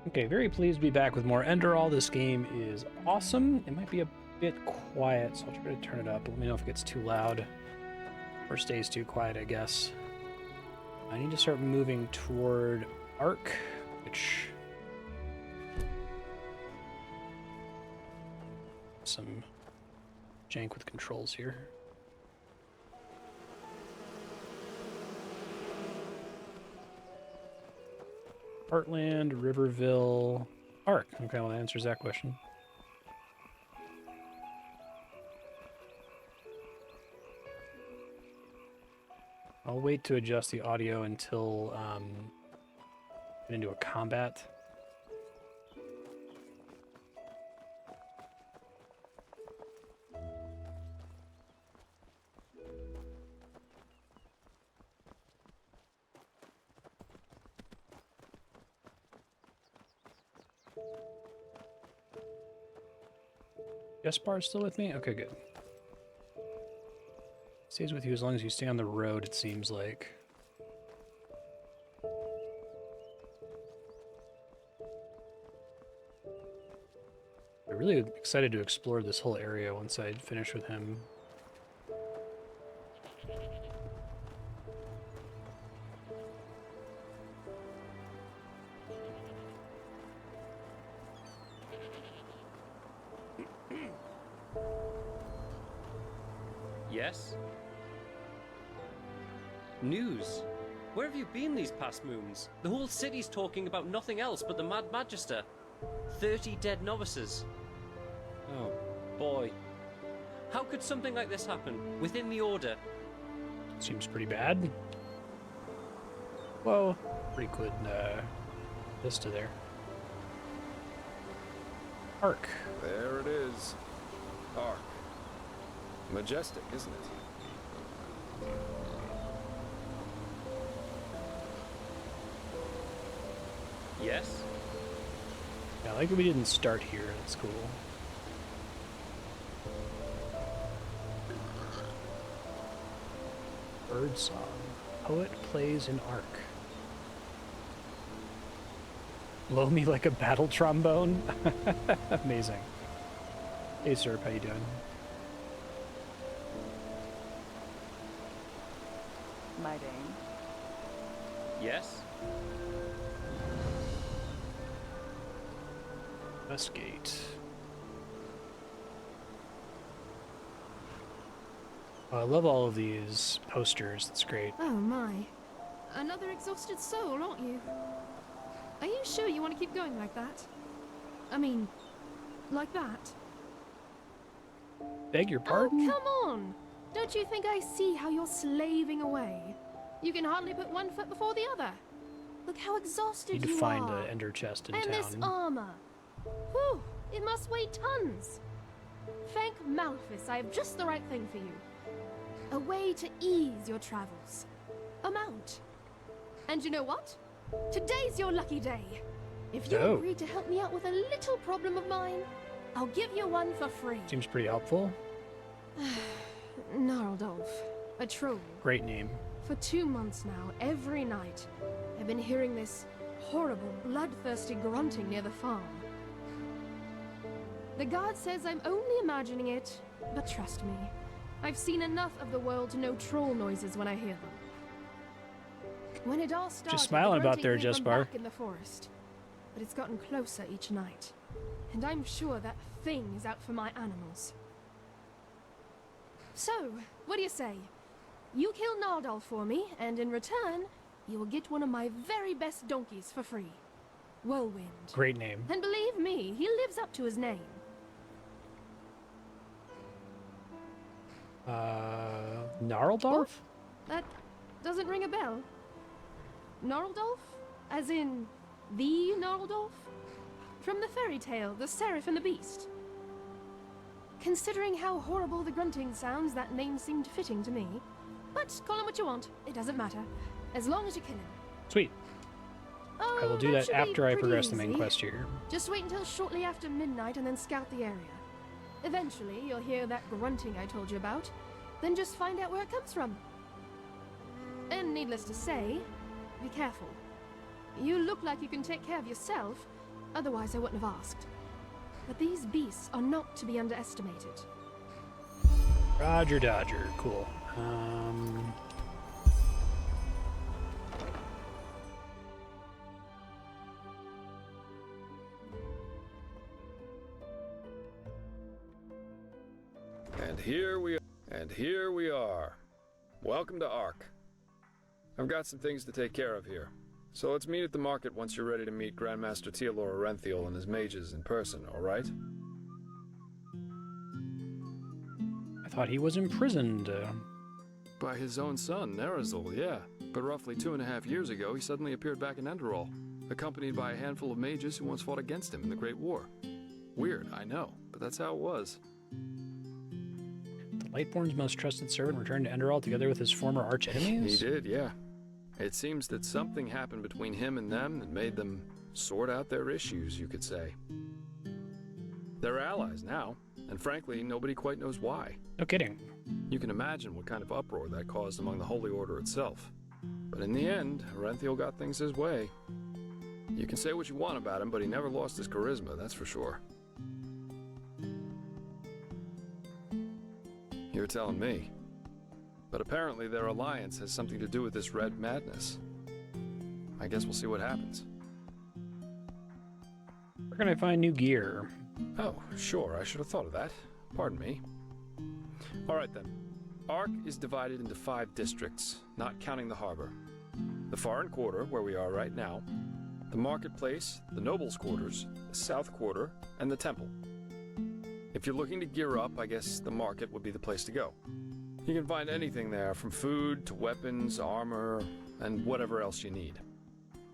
Okay, very pleased to be back with more Enderal. This game is awesome. It might be a bit quiet, so I'll try to turn it up. Let me know if it gets too loud or stays too quiet, I guess. I need to start moving toward Arc, which... some jank with controls here. Heartland, Riverville, Arc. Okay, well that answers that question. I'll wait to adjust the audio until get into a combat. Jespar's still with me? Okay, good. Stays with you as long as you stay on the road, it seems like. I'm really excited to explore this whole area once I finish with him. Yes? News? Where have you been these past moons? The whole city's talking about nothing else but the Mad Magister. 30 dead novices. Oh, boy. How could something like this happen, within the Order? Seems pretty bad. Whoa, pretty good vista there. Arc. There it is. Arc. Majestic, isn't it? Yes? Yeah, I like that we didn't start here. That's cool. Birdsong. Poet plays in Arc. Blow me like a battle trombone. Amazing. Hey, sir, how you doing? My Dane. Yes? Westgate. Oh, I love all of these posters. That's great. Oh my. Another exhausted soul, aren't you? Are you sure you want to keep going like that? I mean, like that? Beg your pardon? Oh, come on! Don't you think I see how you're slaving away? You can hardly put one foot before the other. Look how exhausted Need to you find are. an Ender chest in and town. this armor. Whew, it must weigh tons. Thank Malphus, I have just the right thing for you. A way to ease your travels. A mount. And you know what? Today's your lucky day. If you Oh. agree to help me out with a little problem of mine, I'll give you one for free. Seems pretty helpful. Gnarldolf, a troll. Great name. For 2 months now, every night, I've been hearing this horrible, bloodthirsty grunting near the farm. The guard says I'm only imagining it, but trust me, I've seen enough of the world to know troll noises when I hear them. When it all started, smiling the about there, grunting came from Jespar. back in the forest, but it's gotten closer each night, and I'm sure that thing is out for my animals. So, what do you say? You kill Gnarldolf for me, and in return, you will get one of my very best donkeys for free. Whirlwind. Great name. And believe me, he lives up to his name. Gnarldolf? That doesn't ring a bell. Gnarldolf? As in, the Gnarldolf? From the fairy tale, The Seraph and the Beast. Considering how horrible the grunting sounds, that name seemed fitting to me. But call him what you want, it doesn't matter. As long as you kill him. Sweet. Oh, I will do that should be after I pretty progress the main easy. quest here. Just wait until shortly after midnight and then scout the area. Eventually, you'll hear that grunting I told you about. Then just find out where it comes from. And needless to say, be careful. You look like you can take care of yourself, Otherwise, I wouldn't have asked. But these beasts are not to be underestimated. Roger Dodger. Cool. And here we are. Welcome to Ark. I've got some things to take care of here. So let's meet at the market once you're ready to meet Grandmaster Tealor Orenthiel and his mages in person, alright? I thought he was imprisoned. By his own son, Nerazul, yeah. But roughly 2.5 years ago, he suddenly appeared back in Enderal, accompanied by a handful of mages who once fought against him in the Great War. Weird, I know, but that's how it was. The Lightborn's most trusted servant returned to Enderal together with his former archenemies? He did, yeah. It seems that something happened between him and them that made them sort out their issues, you could say. They're allies now, and frankly, nobody quite knows why. No kidding. You can imagine what kind of uproar that caused among the Holy Order itself. But in the end, Orenthiel got things his way. You can say what you want about him, but he never lost his charisma, that's for sure. You're telling me. But apparently their alliance has something to do with this red madness. I guess we'll see what happens. Where can I find new gear? Oh, sure, I should have thought of that. Pardon me. Alright then. Ark is divided into 5 districts, not counting the harbor. The Foreign Quarter, where we are right now, the Marketplace, the Nobles' Quarters, the South Quarter, and the Temple. If you're looking to gear up, I guess the market would be the place to go. You can find anything there, from food to weapons, armor, and whatever else you need.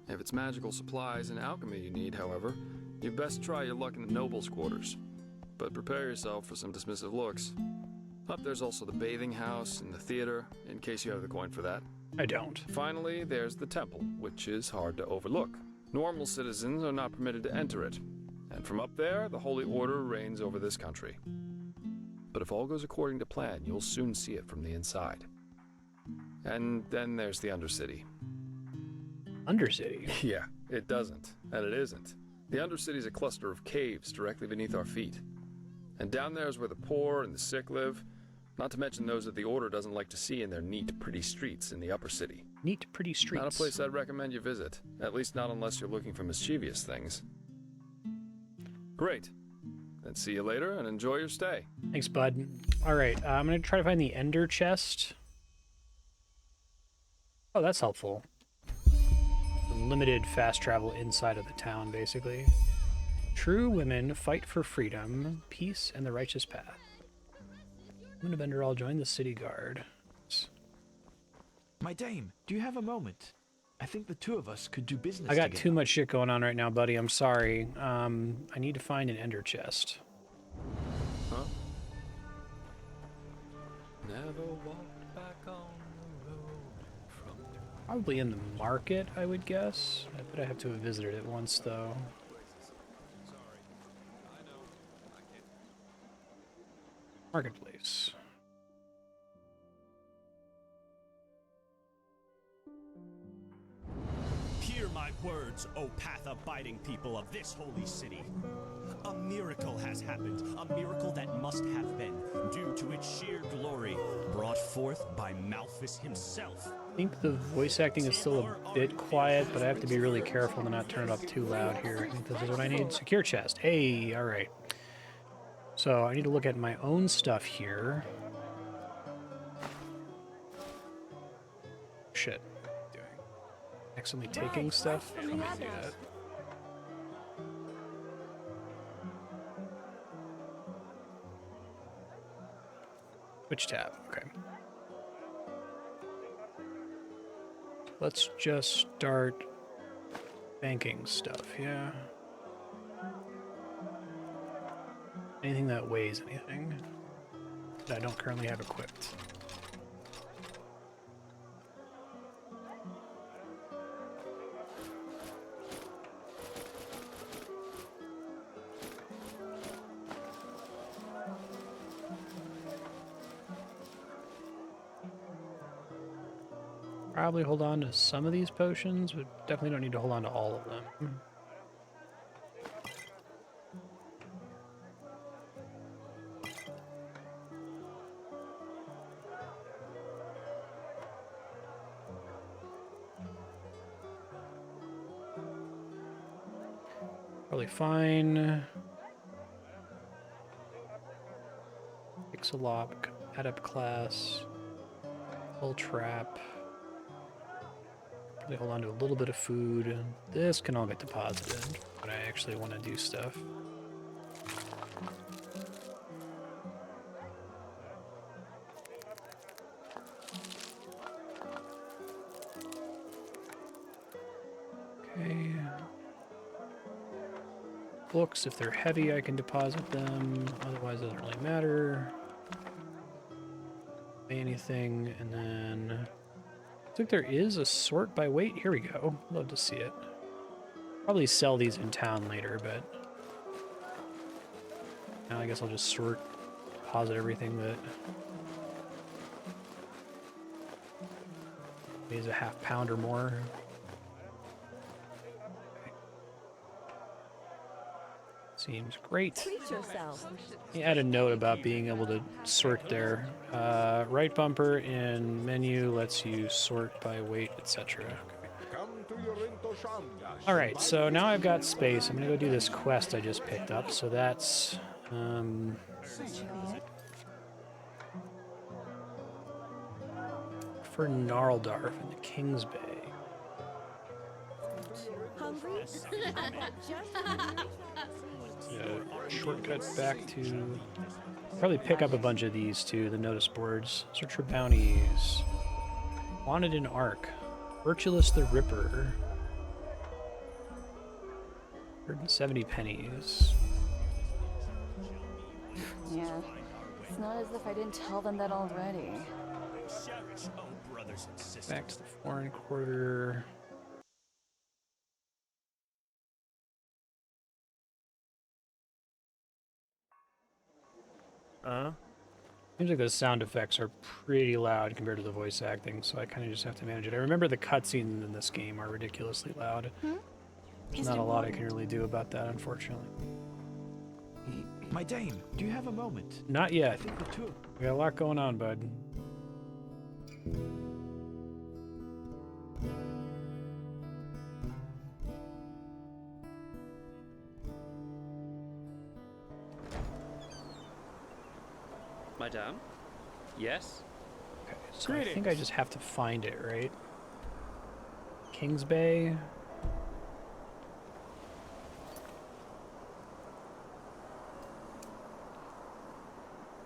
If it's magical supplies and alchemy you need, however, you best try your luck in the Nobles' Quarters. But prepare yourself for some dismissive looks. Up there's also the bathing house and the theater, in case you have the coin for that. I don't. Finally, there's the temple, which is hard to overlook. Normal citizens are not permitted to enter it. And from up there, the Holy Order reigns over this country. But if all goes according to plan, you'll soon see it from the inside. And then there's the Undercity. Undercity? Yeah, it doesn't, and it isn't. The Undercity's a cluster of caves directly beneath our feet. And down there is where the poor and the sick live, not to mention those that the Order doesn't like to see in their neat, pretty streets in the Upper City. Neat, pretty streets. Not a place I'd recommend you visit, at least not unless you're looking for mischievous things. Great. Then see you later and enjoy your stay. Thanks, bud. Alright, I'm going to try to find the Ender chest. Oh, that's helpful. Limited fast travel inside of the town, basically. True women fight for freedom, peace, and the righteous path. Women of Enderal join the city guard. My dame, do you have a moment? I think the two of us could do business I got together. too much shit going on right now, buddy. I'm sorry. I need to find an Ender chest. Huh? Never walked back on the road from... Probably in the market, I would guess. I bet I have to have visited it once, though. Marketplace. Hear my words, O path-abiding people of this holy city. A miracle has happened, a miracle that must have been, due to its sheer glory, brought forth by Malphus himself. I think the voice acting is still a bit quiet, but I have to be really careful to not turn it up too loud here. I think this is what I need. Secure chest. Hey, alright. So I need to look at my own stuff here. Shit. What am I doing? Accidentally taking stuff? Let me do that. Which tab? Okay. Let's just start banking stuff, yeah. Anything that weighs anything that I don't currently have equipped. Probably hold on to some of these potions, but definitely don't need to hold on to all of them. Probably fine. Pixelop, adept class, full trap. Probably hold on to a little bit of food. This can all get deposited, but I actually want to do stuff. Okay. Books, if they're heavy, I can deposit them. Otherwise, it doesn't really matter. Anything, and then I think there is a sort by weight. Here we go. Love to see it. Probably sell these in town later, but now I guess I'll just sort, deposit everything that weighs a ½ pound or more. Seems great. Treat yourself. Let me add a note about being able to sort there. Right bumper in menu lets you sort by weight, etc. Alright, so now I've got space. I'm gonna go do this quest I just picked up. So that's for Gnarldarf in the King's Bay. Hungry? Shortcut back to probably pick up a bunch of these too, the notice boards. Search for bounties. Wanted in Ark. Virtuous the Ripper. 170 pennies. Yeah. It's not as if I didn't tell them that already. Oh, brothers and sisters. Back to the foreign quarter. Seems like those sound effects are pretty loud compared to the voice acting, so I kind of just have to manage it. I remember the cutscenes in this game are ridiculously loud. There's not a lot I can really do about that, unfortunately. My dame, do you have a moment? Not I yet. think the two. We got a lot going on, bud. Madame? Yes? Okay, so I think I just have to find it, right? Kings Bay.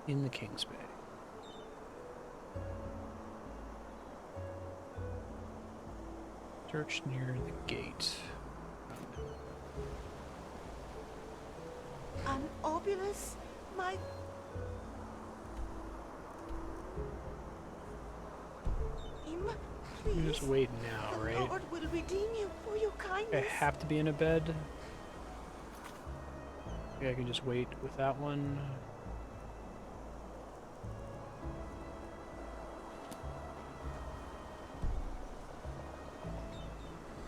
In the Kings Bay. Search near the gate. An obulus, my... You Please, just wait now, the right? Lord will redeem you for your I kindness. have to be in a bed. Maybe I can just wait with that one.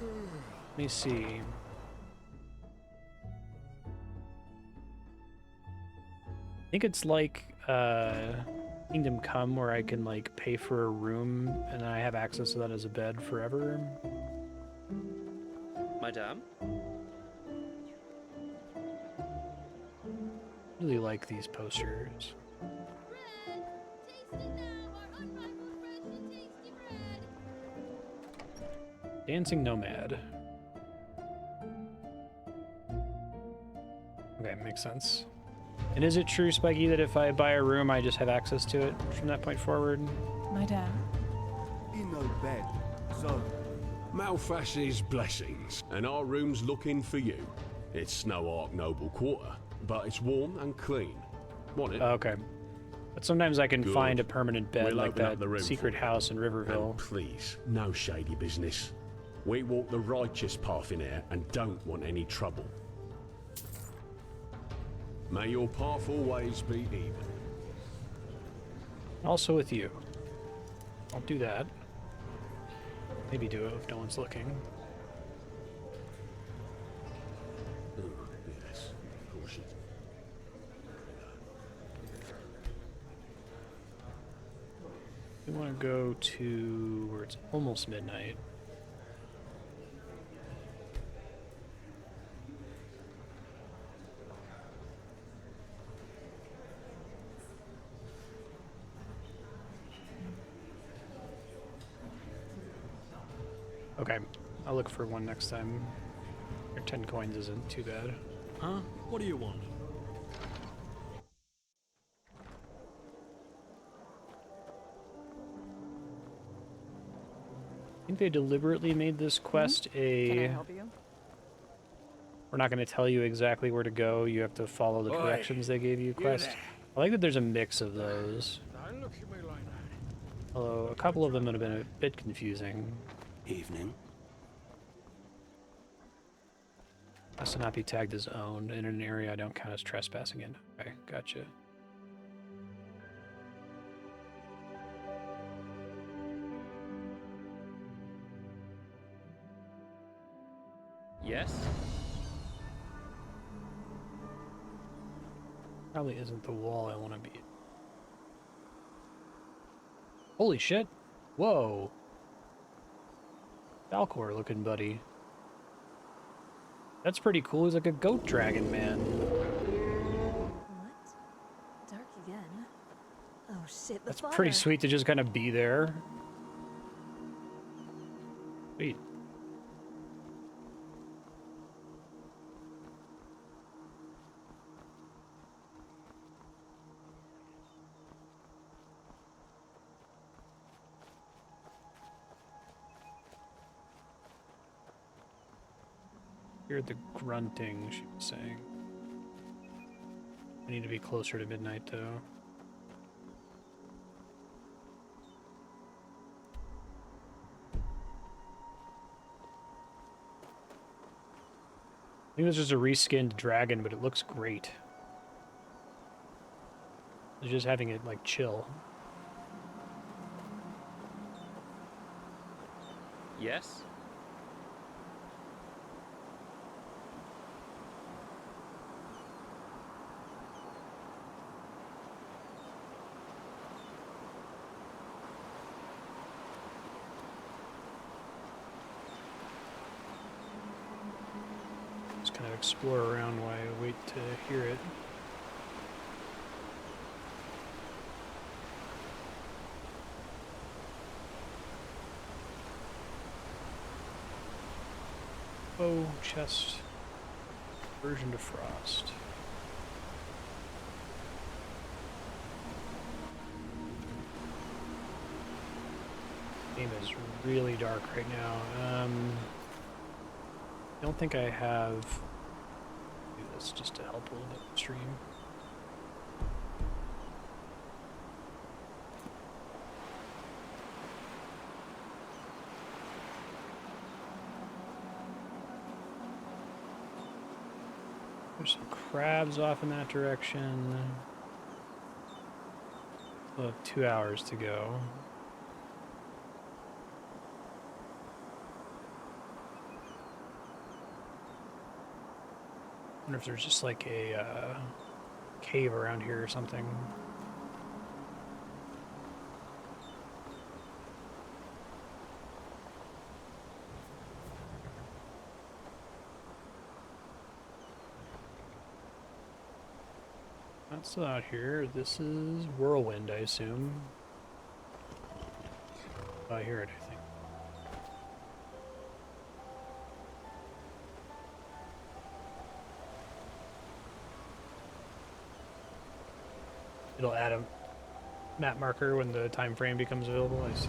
Let me see. I think it's like Kingdom Come, where I can like pay for a room and then I have access to that as a bed forever. Madame? Really like these posters. Dancing Nomad. Okay, makes sense. And is it true, Spiky, that if I buy a room, I just have access to it from that point forward? Madame. In no bed, so... Malfash's blessings, and our room's looking for you. It's no Ark Noble Quarter, but it's warm and clean. Want it? Okay. But sometimes I can Good. find a permanent bed We'll like open up that the room secret for you. house in Riverville. And please, no shady business. We walk the righteous path in here and don't want any trouble. May your path always be even. Also with you. I'll do that. Maybe do it if no one's looking. Oh, yes, of course it. We want to go to where it's almost midnight. Okay, I'll look for one next time. Your 10 coins isn't too bad. Huh? What do you want? I think they deliberately made this quest a... Can I help you? We're not going to tell you exactly where to go. You have to follow the directions they gave you quest. I like that there's a mix of those. Although a couple of them would have been a bit confusing. Evening. Has to not be tagged as owned in an area I don't count as trespassing in. Okay, gotcha. Yes? Probably isn't the wall I want to be. Holy shit! Whoa! Falcor looking buddy. That's pretty cool. He's like a goat dragon man. What? Dark again. Oh shit, the That's fire. pretty sweet to just kind of be there. Sweet. Hear the grunting, she was saying. I need to be closer to midnight, though. I think it was just a reskinned dragon, but it looks great. It's just having it, like, chill. Yes? Kind of explore around while I wait to hear it. Oh, chest. Version to frost. Game is really dark right now. I don't think I have... do this just to help a little bit with the stream. There's some crabs off in that direction. We'll have 2 hours to go. I wonder if there's just like a cave around here or something. Not still out here. This is Whirlwind, I assume. Oh, I hear it, I think. It'll add a map marker when the time frame becomes available, I see.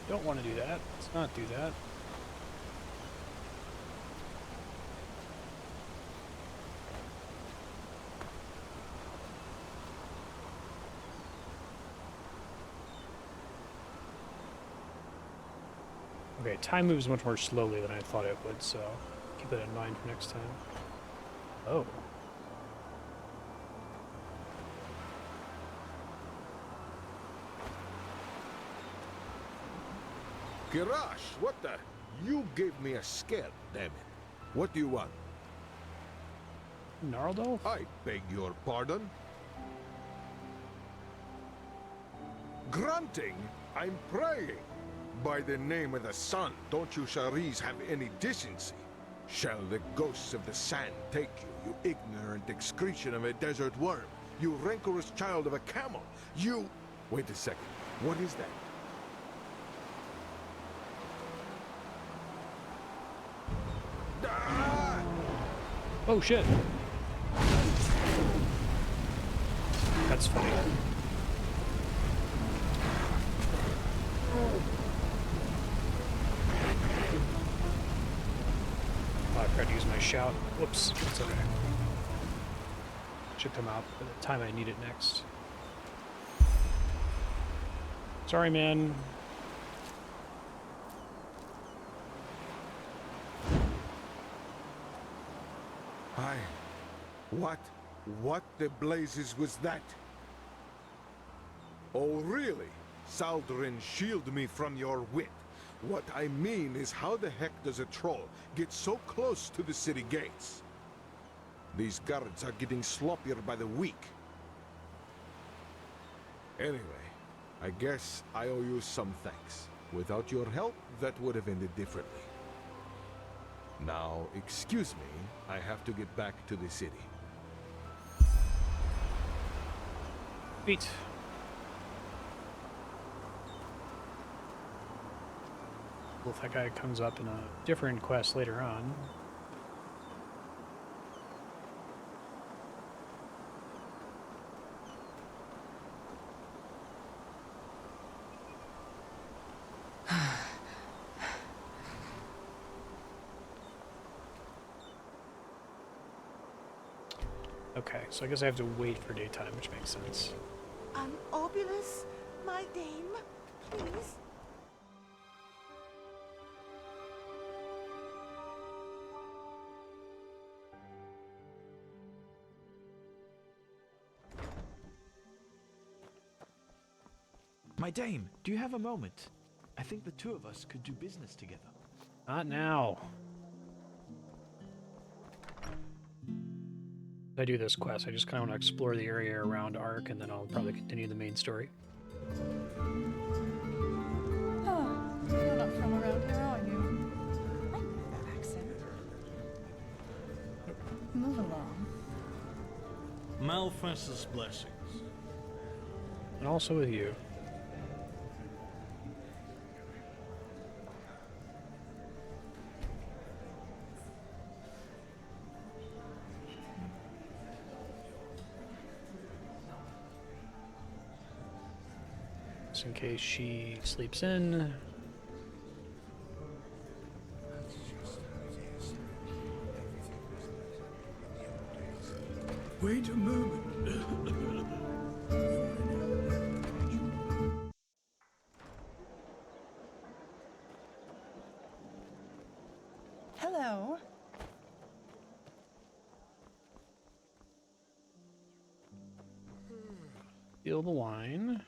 Don't want to do that. Let's not do that. Okay, time moves much more slowly than I thought it would, so keep that in mind for next time. Oh. Kirash, what the? You gave me a scare, damn it. What do you want? Gnarldolf? I beg your pardon? Grunting? I'm praying. By the name of the sun, don't you Sharis have any decency? Shall the ghosts of the sand take you, you ignorant excretion of a desert worm? You rancorous child of a camel? You... Wait a second. What is that? Ah! Oh shit. That's funny. Oh, I forgot to use my shout. Whoops. It's okay. Should come out by the time I need it next. Sorry, man. What the blazes was that? Oh, really? Saldrin, shield me from your wit. What I mean is, how the heck does a troll get so close to the city gates? These guards are getting sloppier by the week. Anyway, I guess I owe you some thanks. Without your help, that would have ended differently. Now, excuse me, I have to get back to the city. Sweet. Well, if that guy comes up in a different quest later on. Okay, so I guess I have to wait for daytime, which makes sense. An obulus, my dame, please. My dame, do you have a moment? I think the two of us could do business together. Not now. I do this quest, I just kind of want to explore the area around Ark, and then I'll probably continue the main story. Oh, you're not from around here, are you? I know that accent. Move along. Malfrest's blessings. And also with you. In case she sleeps in. Wait a moment. Hello. Steal the wine.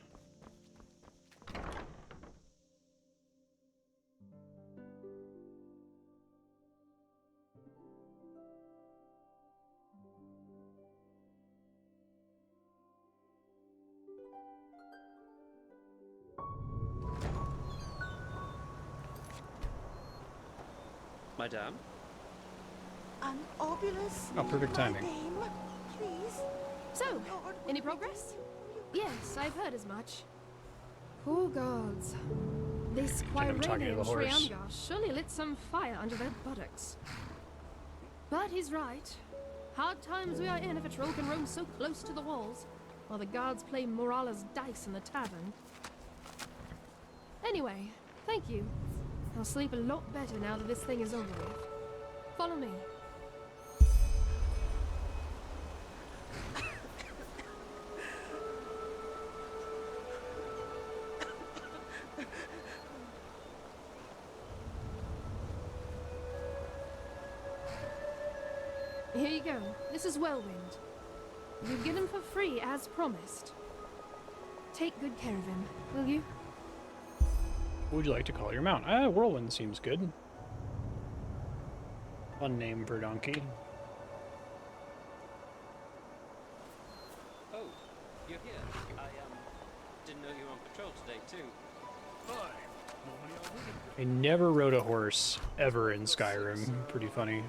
Madame? An obulus, Oh, perfect timing. my dame, please. So, any progress? Yes, I've heard as much. Poor gods. This I'm talking Quirene to the and horse. Shriamgar surely lit some fire under their buttocks. But he's right. Hard times we are in if a troll can roam so close to the walls, while the guards play Morala's dice in the tavern. Anyway, thank you. I'll sleep a lot better now that this thing is over with. Follow me. Here you go. This is Whirlwind. You get him for free as promised. Take good care of him, will you? What would you like to call your mount? Whirlwind seems good. Fun name for donkey. You're here. I didn't know you were on patrol today too. I never rode a horse ever in Skyrim. Pretty funny.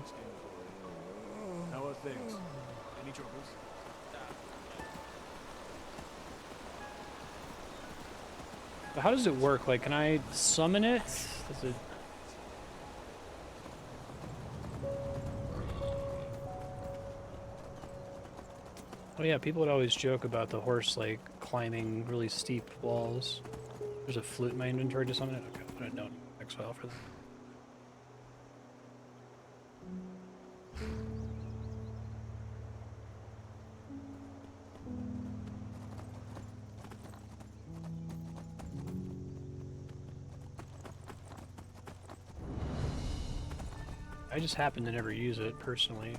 How are things? Any troubles? But how does it work? Like, can I summon it? Does it... Oh yeah, people would always joke about the horse, like, climbing really steep walls. There's a flute in my inventory to summon it? Okay, I'm gonna note X file for that. I just happen to never use it, personally.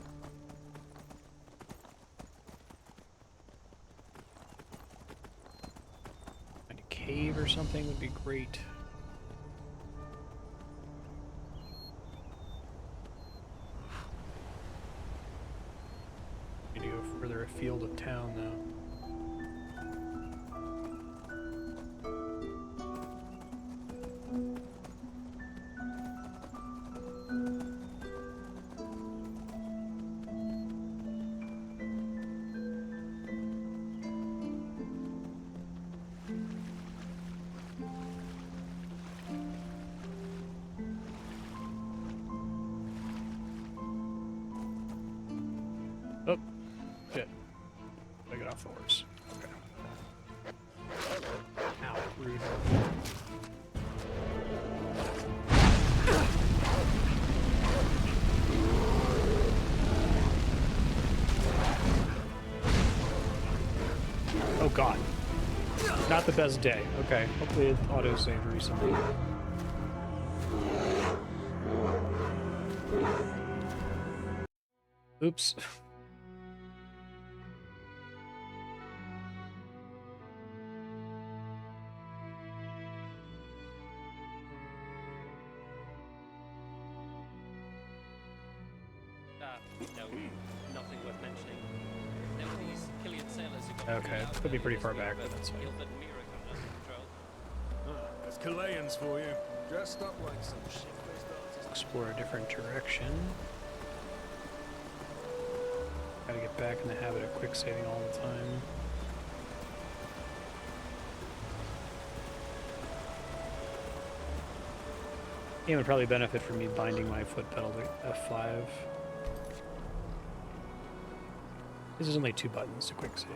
Find a cave or something would be great. Need to go further afield of town, though. Oh, shit. I got off the horse. Okay. Ow, rude. Oh god. Not the best day. Okay, hopefully it auto-saved recently. Oops. No, nothing worth mentioning. There were these Killian sailors who got Okay, could be pretty far back, but that's fine. Gilbert and Mira got under control. That's Chileans for you. Dressed up like some shit-faced artists. Explore a different direction. Gotta get back in the habit of quick saving all the time. Game would probably benefit from me binding my foot pedal to F5. This is only 2 buttons to quick save.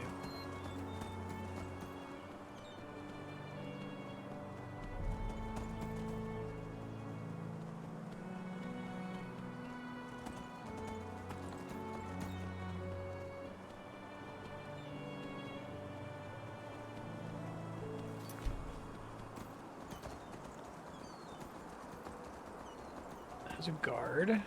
There's a guard.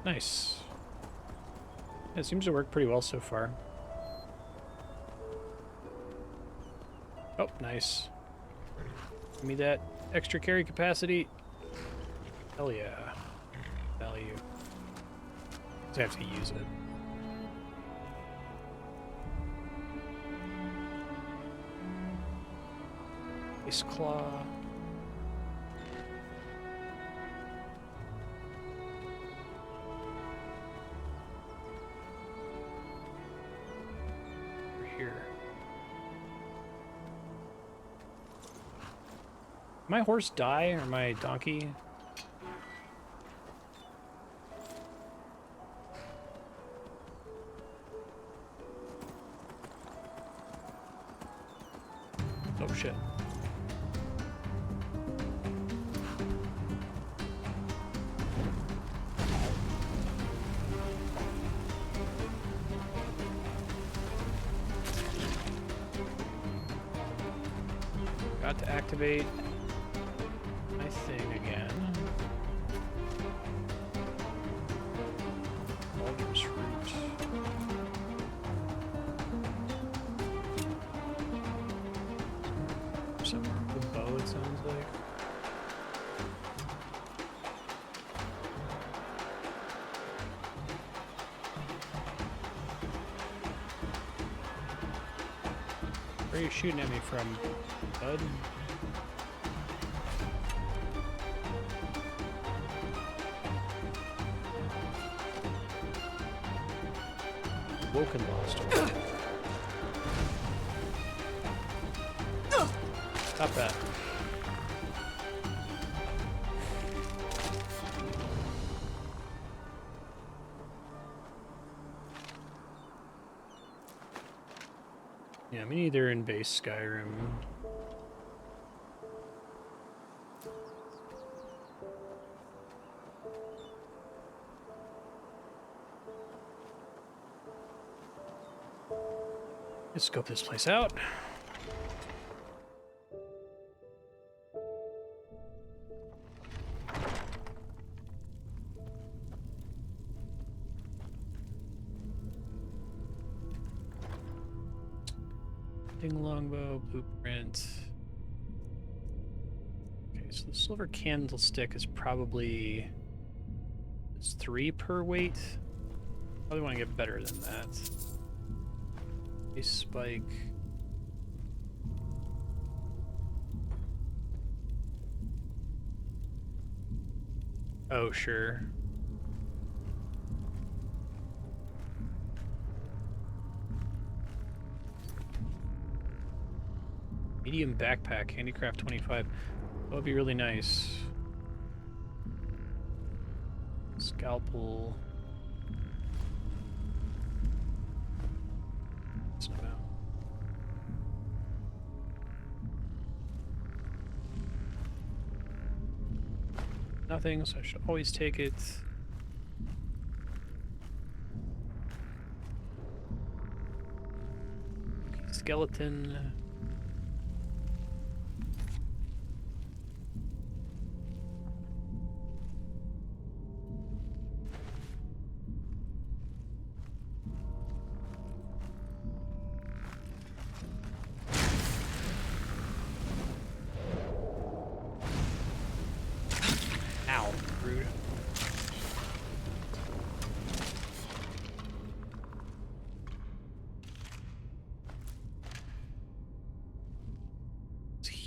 Nice. It seems to work pretty well so far. Oh, nice. Give me that extra carry capacity. Hell yeah. Value. I have to use it. Ice Claw. Here. My horse die or my donkey? Oh shit. Got to activate my thing again. Baldur's Root. somewhere with a bow, it sounds like. Where are you shooting at me from, bud? Woken lost. Stop that. Yeah, me neither in base Skyrim. Let's scope this place out. Longbow, blueprint. Okay, so the silver candlestick is probably... it's 3 per weight. Probably want to get better than that. A spike. Oh, sure. Medium backpack, handicraft 25. That would be really nice. Scalpel. Nothing, so I should always take it. Skeleton.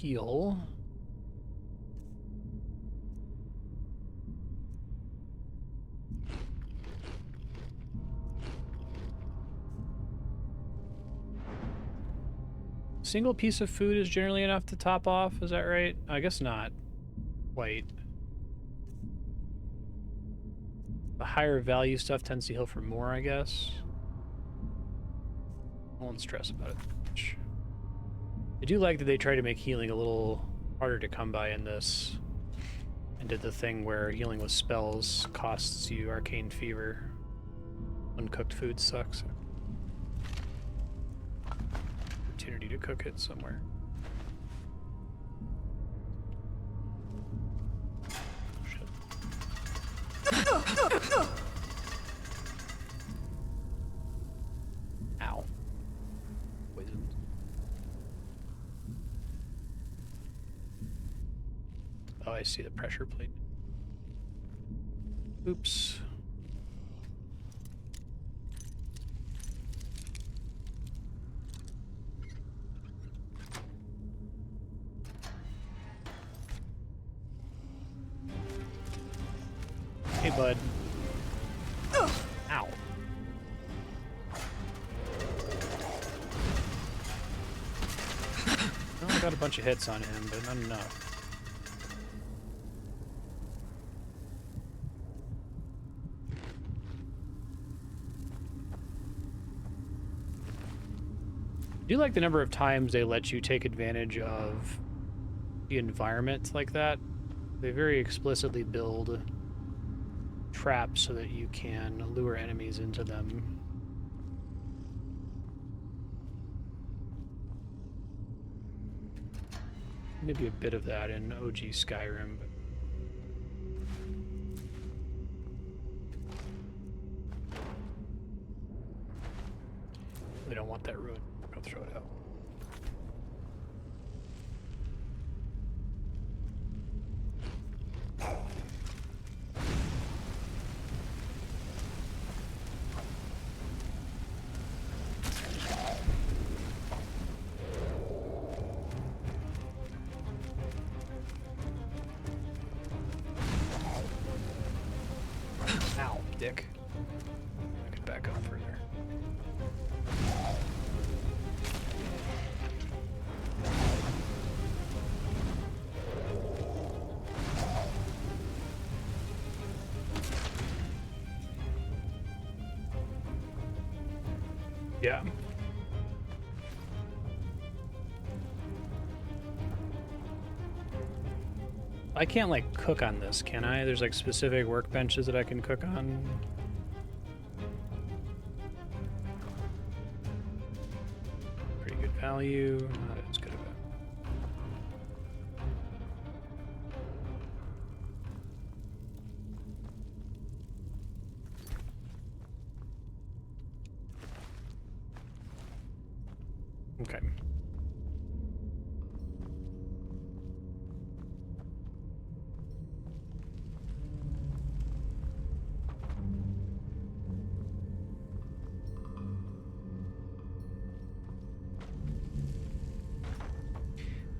Heal. Single piece of food is generally enough to top off, is that right? I guess not. Quite. The higher value stuff tends to heal for more, I guess. I won't stress about it much. I do like that they try to make healing a little harder to come by in this. And did the thing where healing with spells costs you arcane fever. Uncooked food sucks. Opportunity to cook it somewhere. Shit. Ow. Poisoned. Oh, I see the pressure plate. Oops. Hey, bud. Ow. Well, I got a bunch of hits on him, but not enough. I do like the number of times they let you take advantage of the environment like that. They very explicitly build traps so that you can lure enemies into them. Maybe a bit of that in OG Skyrim, but we don't want that ruined. I'll throw it out. Yeah. I can't like cook on this, can I? There's like specific workbenches that I can cook on. Pretty good value. Not as good of a. Okay.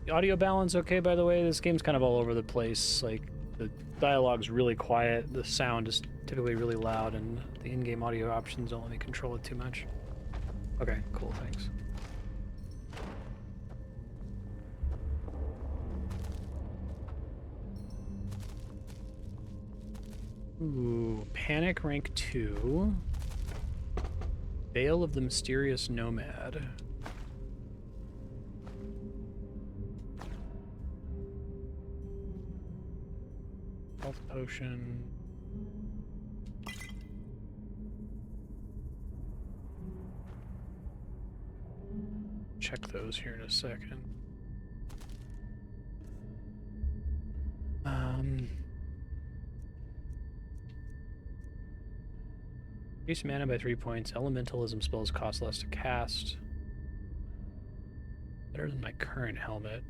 The audio balance okay, by the way. This game's kind of all over the place. Like, the dialogue's really quiet, the sound is typically really loud, and the in-game audio options don't let me control it too much. Okay, cool, thanks. Ooh, Panic rank 2. Veil of the Mysterious Nomad. Health potion. Check those here in a second. Increase mana by 3 points. Elementalism spells cost less to cast. Better than my current helmet.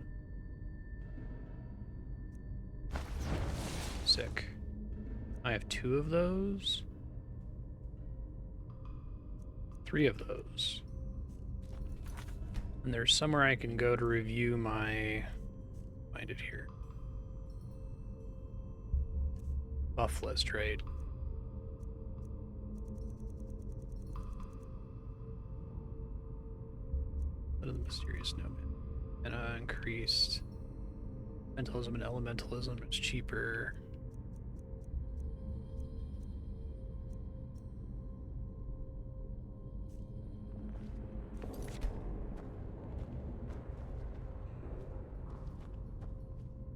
Sick. I have 2 of those. 3 of those. And there's somewhere I can go to review my... Find it here. Buff list, right? What are the mysterious nomad? Mana increased. Mentalism and elementalism, it's cheaper.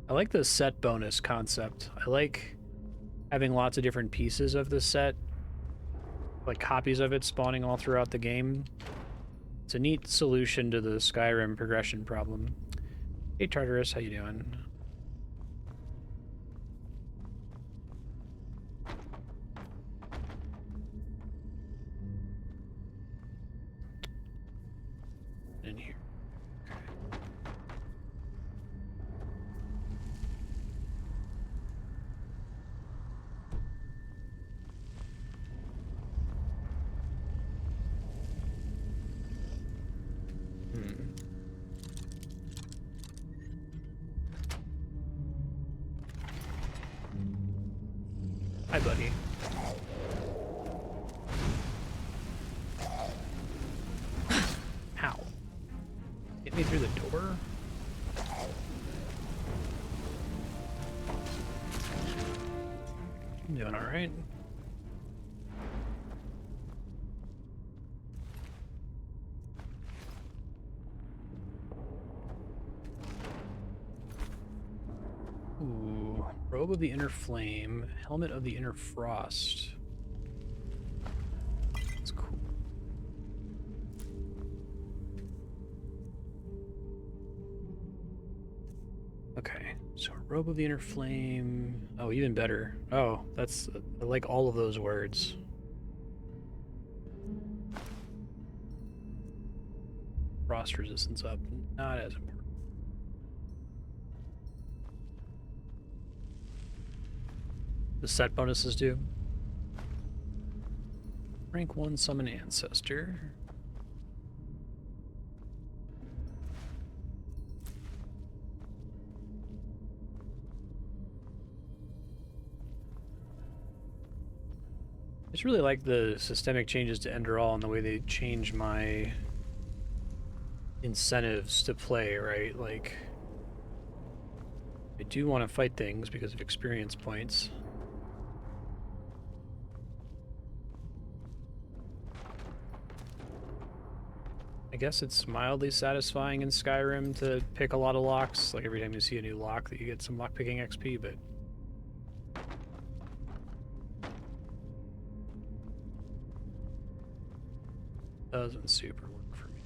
I like the set bonus concept. I like having lots of different pieces of the set, like copies of it spawning all throughout the game. It's a neat solution to the Skyrim progression problem. Hey Tartarus, how you doing? In here. Hi, buddy. Ow. Get me through the door? I'm doing alright. Ooh, Robe of the Inner Flame, Helmet of the Inner Frost. That's cool. Okay, so Robe of the Inner Flame. Oh, even better. Oh, that's, I like all of those words. Frost resistance up, not as important. The set bonuses do. Rank 1 summon ancestor. I just really like the systemic changes to Enderal and the way they change my incentives to play, right? Like, I do want to fight things because of experience points. I guess it's mildly satisfying in Skyrim to pick a lot of locks. Like every time you see a new lock that you get some lockpicking XP, but doesn't super work for me.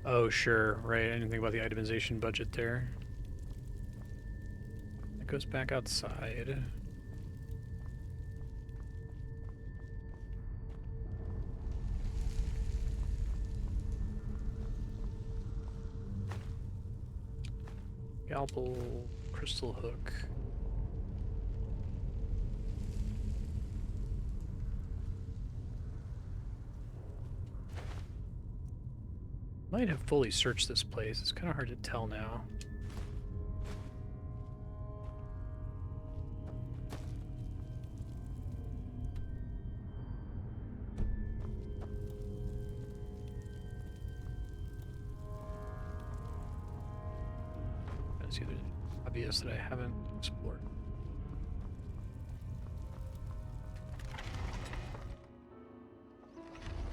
Oh, sure, right. I didn't think about the itemization budget there. That goes back outside. Scalpel, crystal hook. Might have fully searched this place. It's kind of hard to tell now. Let's see if there's obvious that I haven't explored.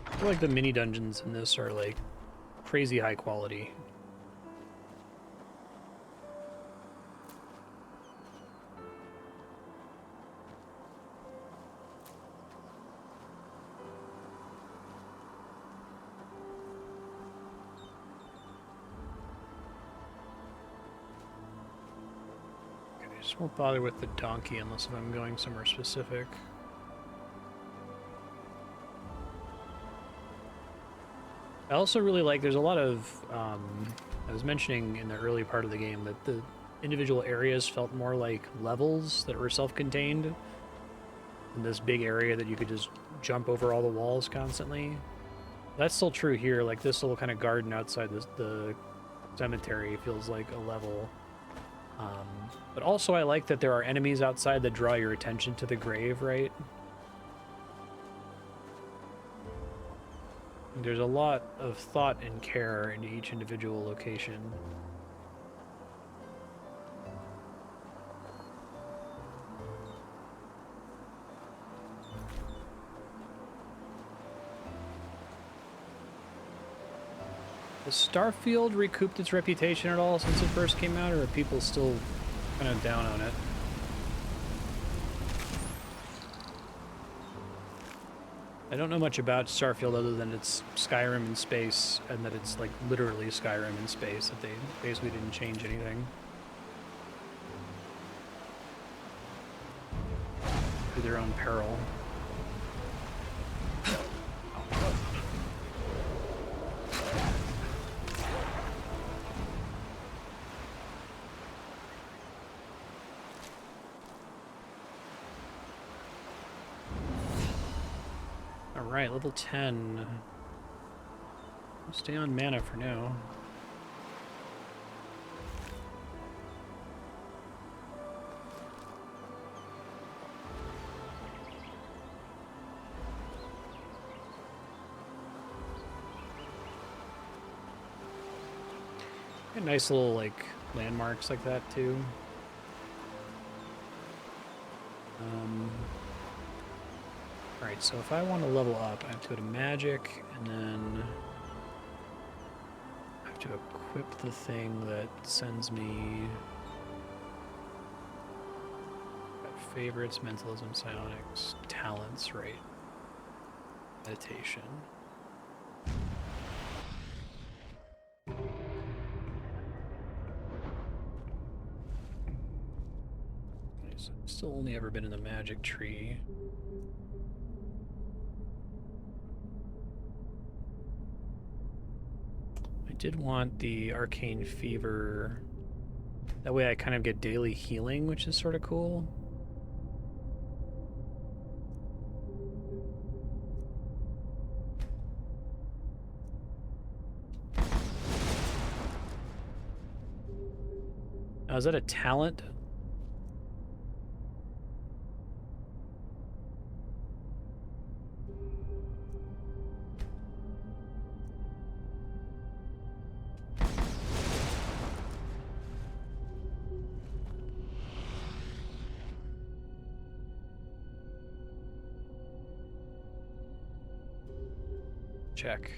I feel like the mini dungeons in this are like crazy high quality. Okay, I just won't bother with the donkey unless if I'm going somewhere specific. I also really like, there's a lot of, I was mentioning in the early part of the game that the individual areas felt more like levels that were self-contained in this big area that you could just jump over all the walls constantly. That's still true here, like this little kind of garden outside the cemetery feels like a level. But also I like that there are enemies outside that draw your attention to the grave, right? There's a lot of thought and care into each individual location. Has Starfield recouped its reputation at all since it first came out, or are people still kind of down on it? I don't know much about Starfield other than it's Skyrim in space, and that it's like literally Skyrim in space, that they basically didn't change anything. To their own peril. Alright, level 10. I'll stay on mana for now. Got nice little, like, landmarks like that, too. Alright, so if I want to level up, I have to go to magic, and then I have to equip the thing that sends me got favorites, mentalism, psionics, talents, right? Meditation. So I've still only ever been in the magic tree. Did want the arcane fever. That way I kind of get daily healing, which is sort of cool. Now, is that a talent? Check.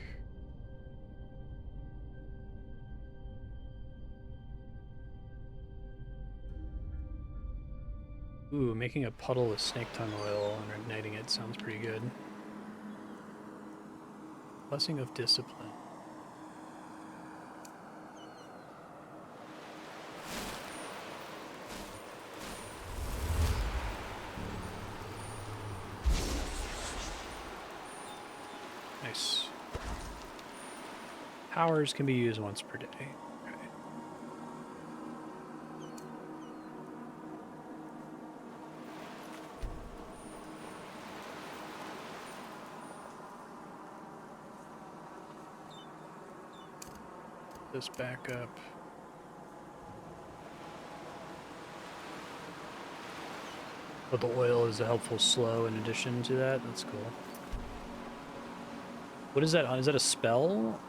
Ooh, making a puddle with snake tongue oil and igniting it sounds pretty good. Blessing of discipline. Nice. Powers can be used once per day. Okay. This back up. But the oil is a helpful slow in addition to that. That's cool. What is that? Is that a spell?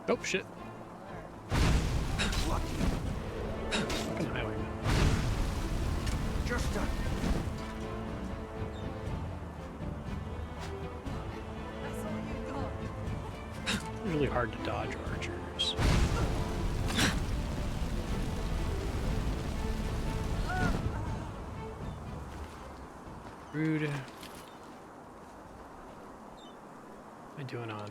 Oh shit. Fucking highwayman. Just done. It's really hard to dodge archers. Rude. What am I doing on?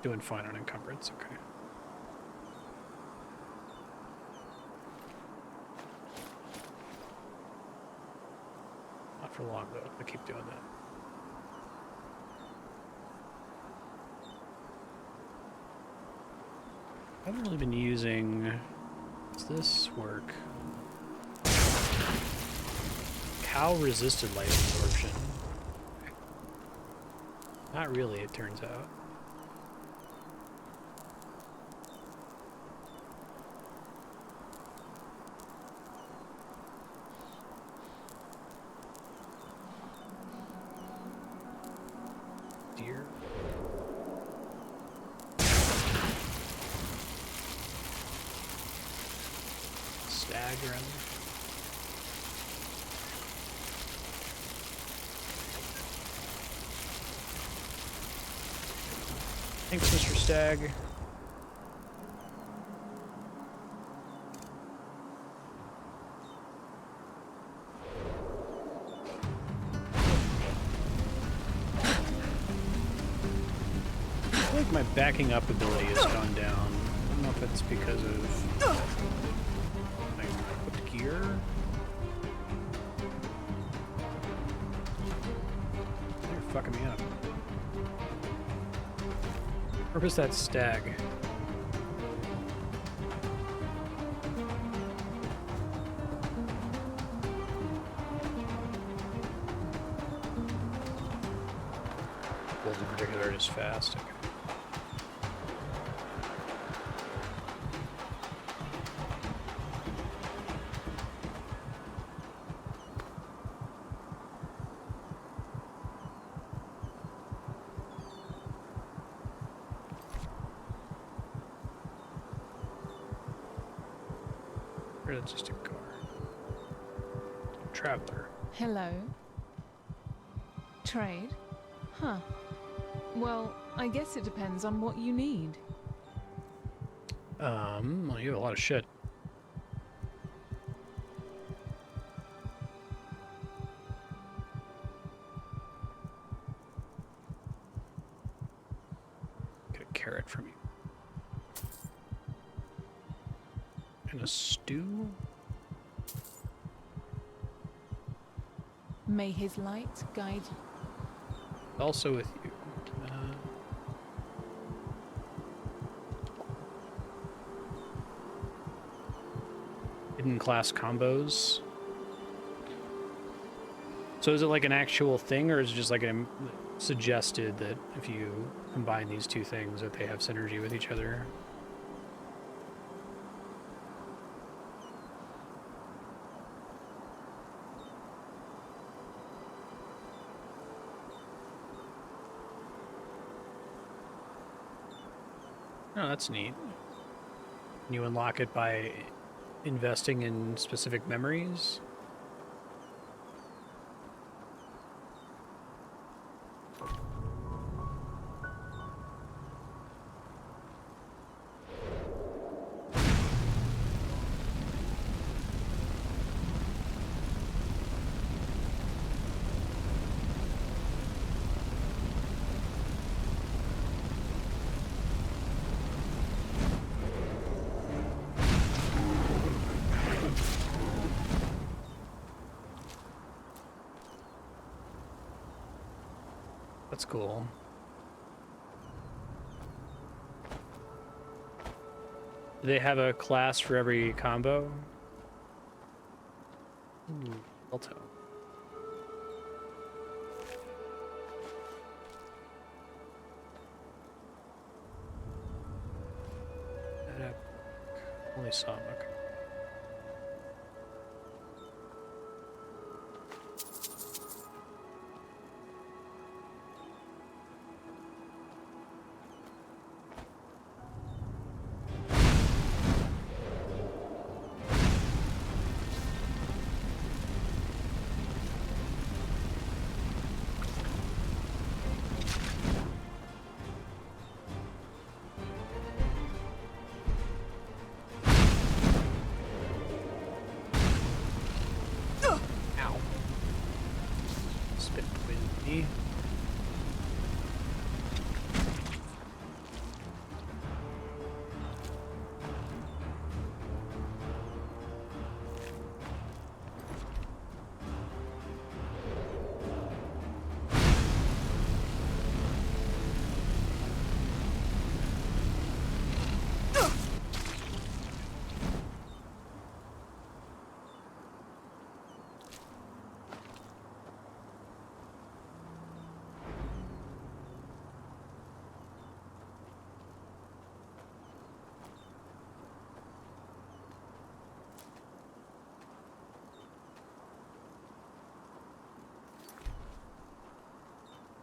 Doing fine on encumbrance, okay. Not for long though, I keep doing that. I haven't really been using... Does this work? Cow resisted light absorption. Not really, it turns out. Deer. Stag rather. Thanks, Mr. Stag. I feel like my backing up ability has gone down. I don't know if it's because of my equipped gear. They're fucking me up. Where's that stag? Wolves in particular are just fast. Okay. Or that's just a car. Traveler. Hello. Trade? Huh. Well, I guess it depends on what you need. Well, you have a lot of shit. Get a carrot from you. And a stew? May his light guide you. Also with you. Hidden class combos. So is it like an actual thing, or is it just like a suggested that if you combine these two things that they have synergy with each other? Oh, that's neat. Can you unlock it by investing in specific memories? That's cool. Do they have a class for every combo? Ooh, Alto. Only some, okay.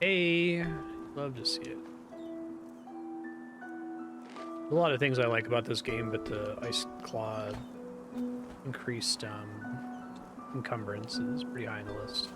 Hey, love to see it. A lot of things I like about this game, but the Ice Claw increased encumbrance is pretty high on the list.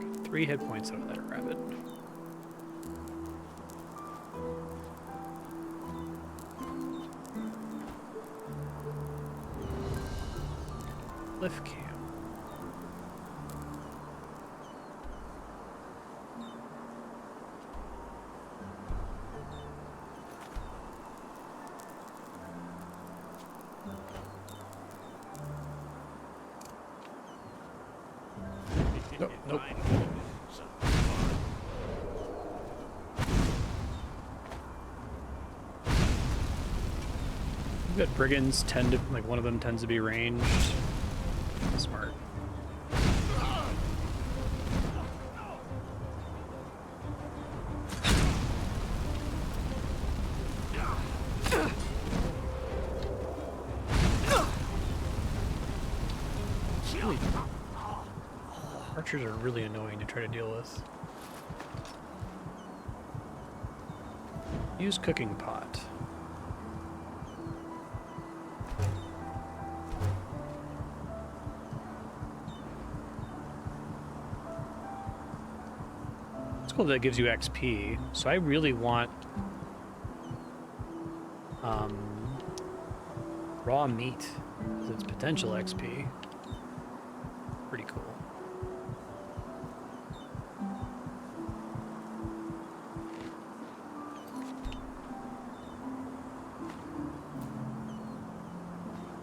Got 3 hit points out of that rabbit. Lift cam. Nope. I bet brigands tend to, like, one of them tends to be ranged. Smart. Archers are really annoying to try to deal with. Use cooking pot. It's cool that it gives you XP, so I really want raw meat as its potential XP. Pretty cool.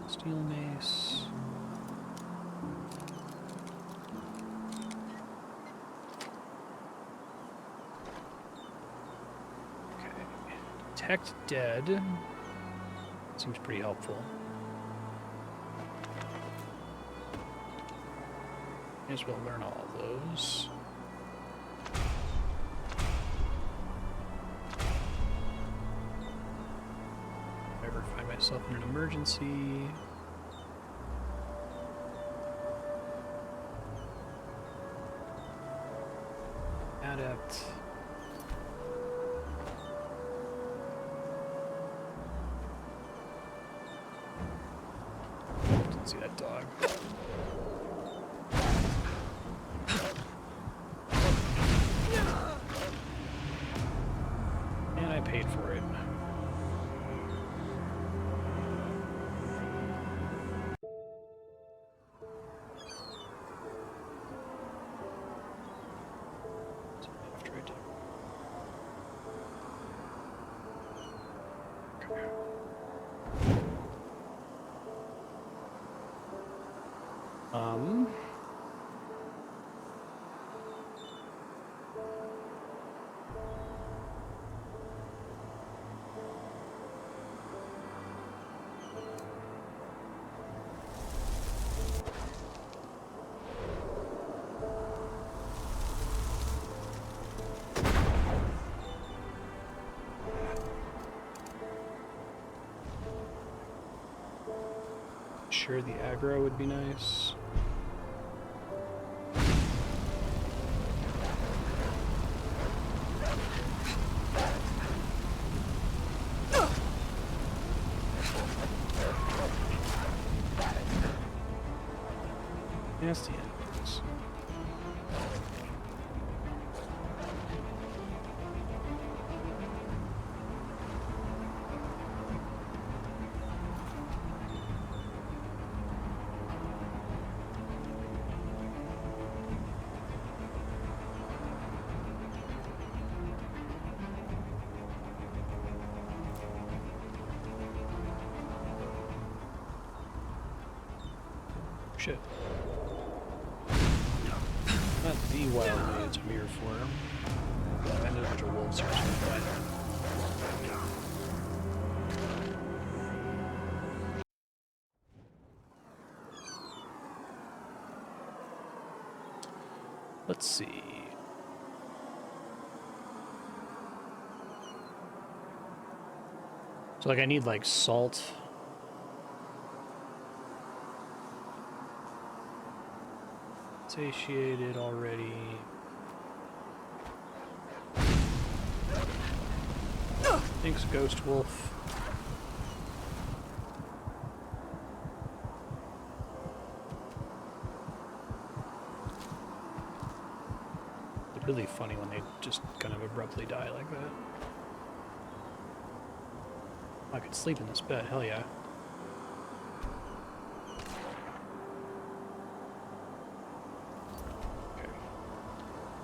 Steel mace. Detect dead. Seems pretty helpful. May as well learn all of those. If I ever find myself in an emergency. Adept. Didn't see that dog. And I paid for it. After I did. Okay. Sure, the aggro would be nice. Nasty enemies. Shit. Not the wild mage I'm here for. I know a bunch of wolves here, so let's see. So like I need like salt. Satiated already. Thanks, Ghost Wolf. It's really funny when they just kind of abruptly die like that. I could sleep in this bed, hell yeah.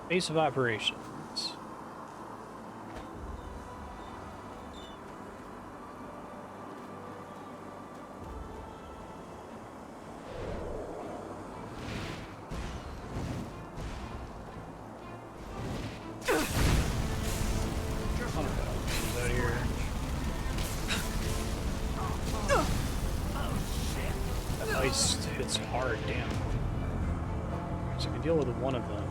Base of operations. Out here. That ice hits hard, damn. So I can deal with one of them.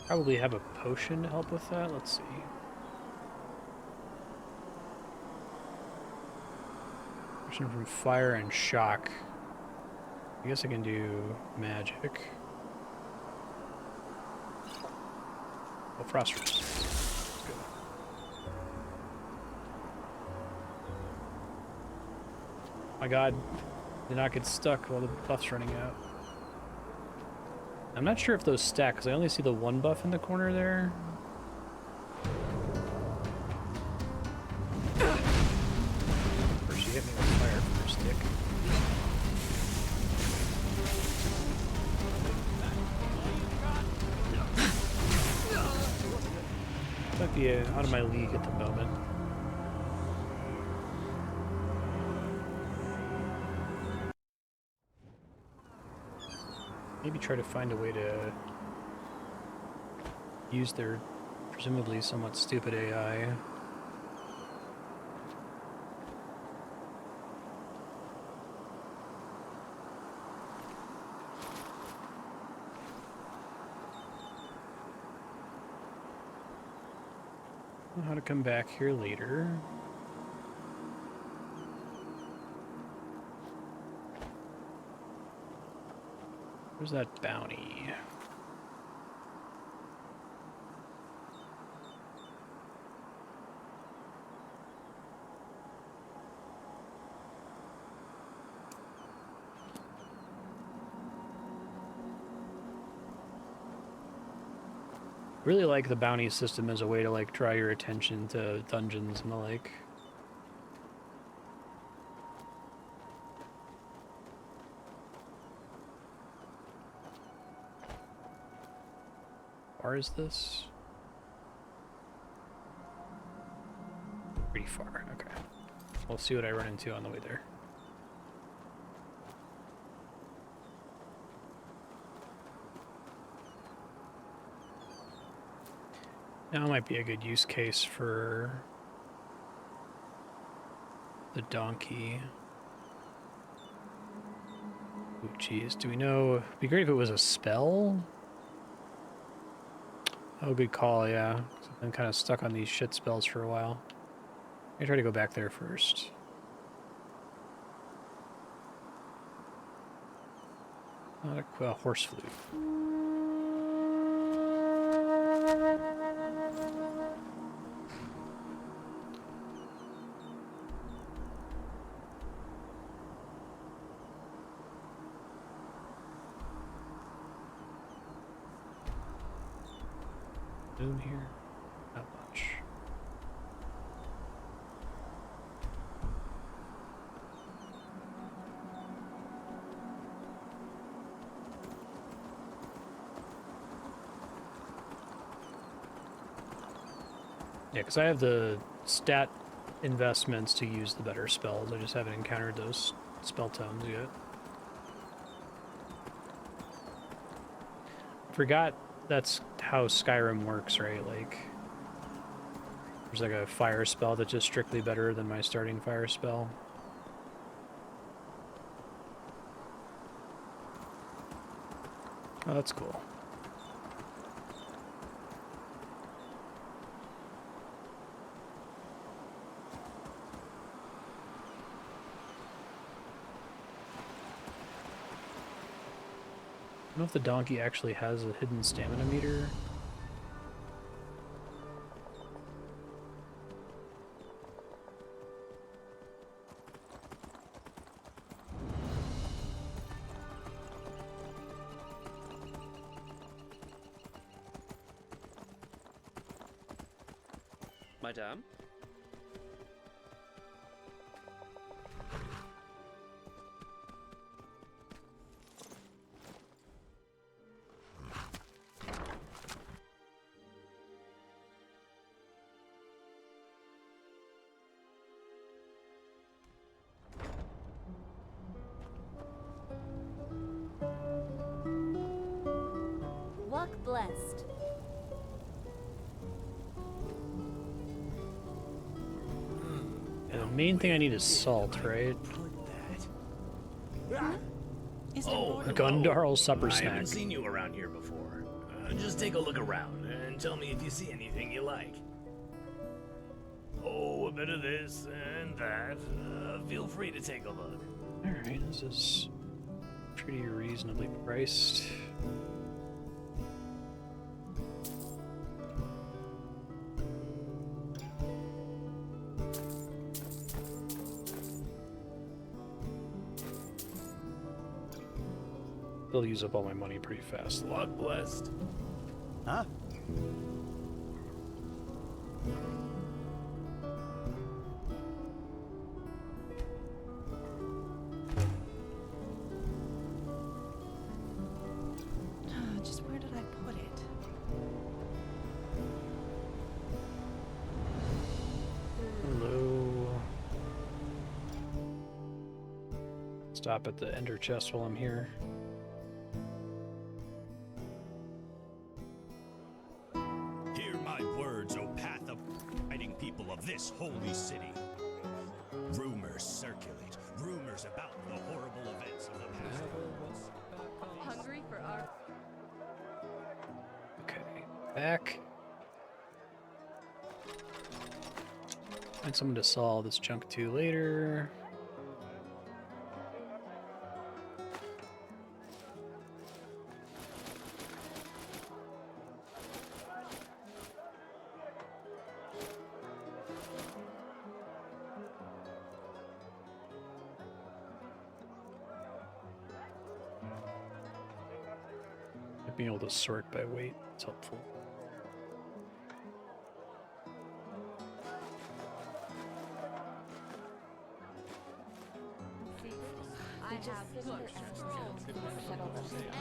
Probably have a potion to help with that. Let's see. Potion from fire and shock. I guess I can do magic. Oh, frost resistance. Let's go. My god, did not get stuck while the buff's running out. I'm not sure if those stack, because I only see the one buff in the corner there. First she hit me with fire from her stick. Might be out of my league at the moment. Maybe try to find a way to use their presumably somewhat stupid AI. Know how to come back here later. Where's that bounty? Really like the bounty system as a way to like draw your attention to dungeons and the like. Far is this? Pretty far, okay. We'll see what I run into on the way there. Now might be a good use case for the donkey. Oh, geez. Do we know? It'd be great if it was a spell. Oh, good call, yeah. 'Cause I've been kind of stuck on these shit spells for a while. I try to go back there first. Not a horse flute. Boom here. Not much. Yeah, because I have the stat investments to use the better spells. I just haven't encountered those spell tomes yet. Forgot that's how Skyrim works, right? Like, there's like a fire spell that's just strictly better than my starting fire spell. Oh, that's cool. I don't know if the donkey actually has a hidden stamina meter. Madame? Walk blessed. And the main thing I need is salt, right? Oh, Gundarl supper I snack. haven't seen you around here before. Just take a look around and tell me if you see anything you like. Oh, a bit of this and that. Feel free to take a look. Alright, this is pretty reasonably priced. They'll use up all my money pretty fast. Walk blessed. Huh? Just where did I put it? Hello. Stop at the ender chest while I'm here. of this holy city. Rumors circulate, rumors about the horrible events of the past. Hungry for our... Okay, back. Find someone to solve this junk to later. Being able to sort by weight is helpful.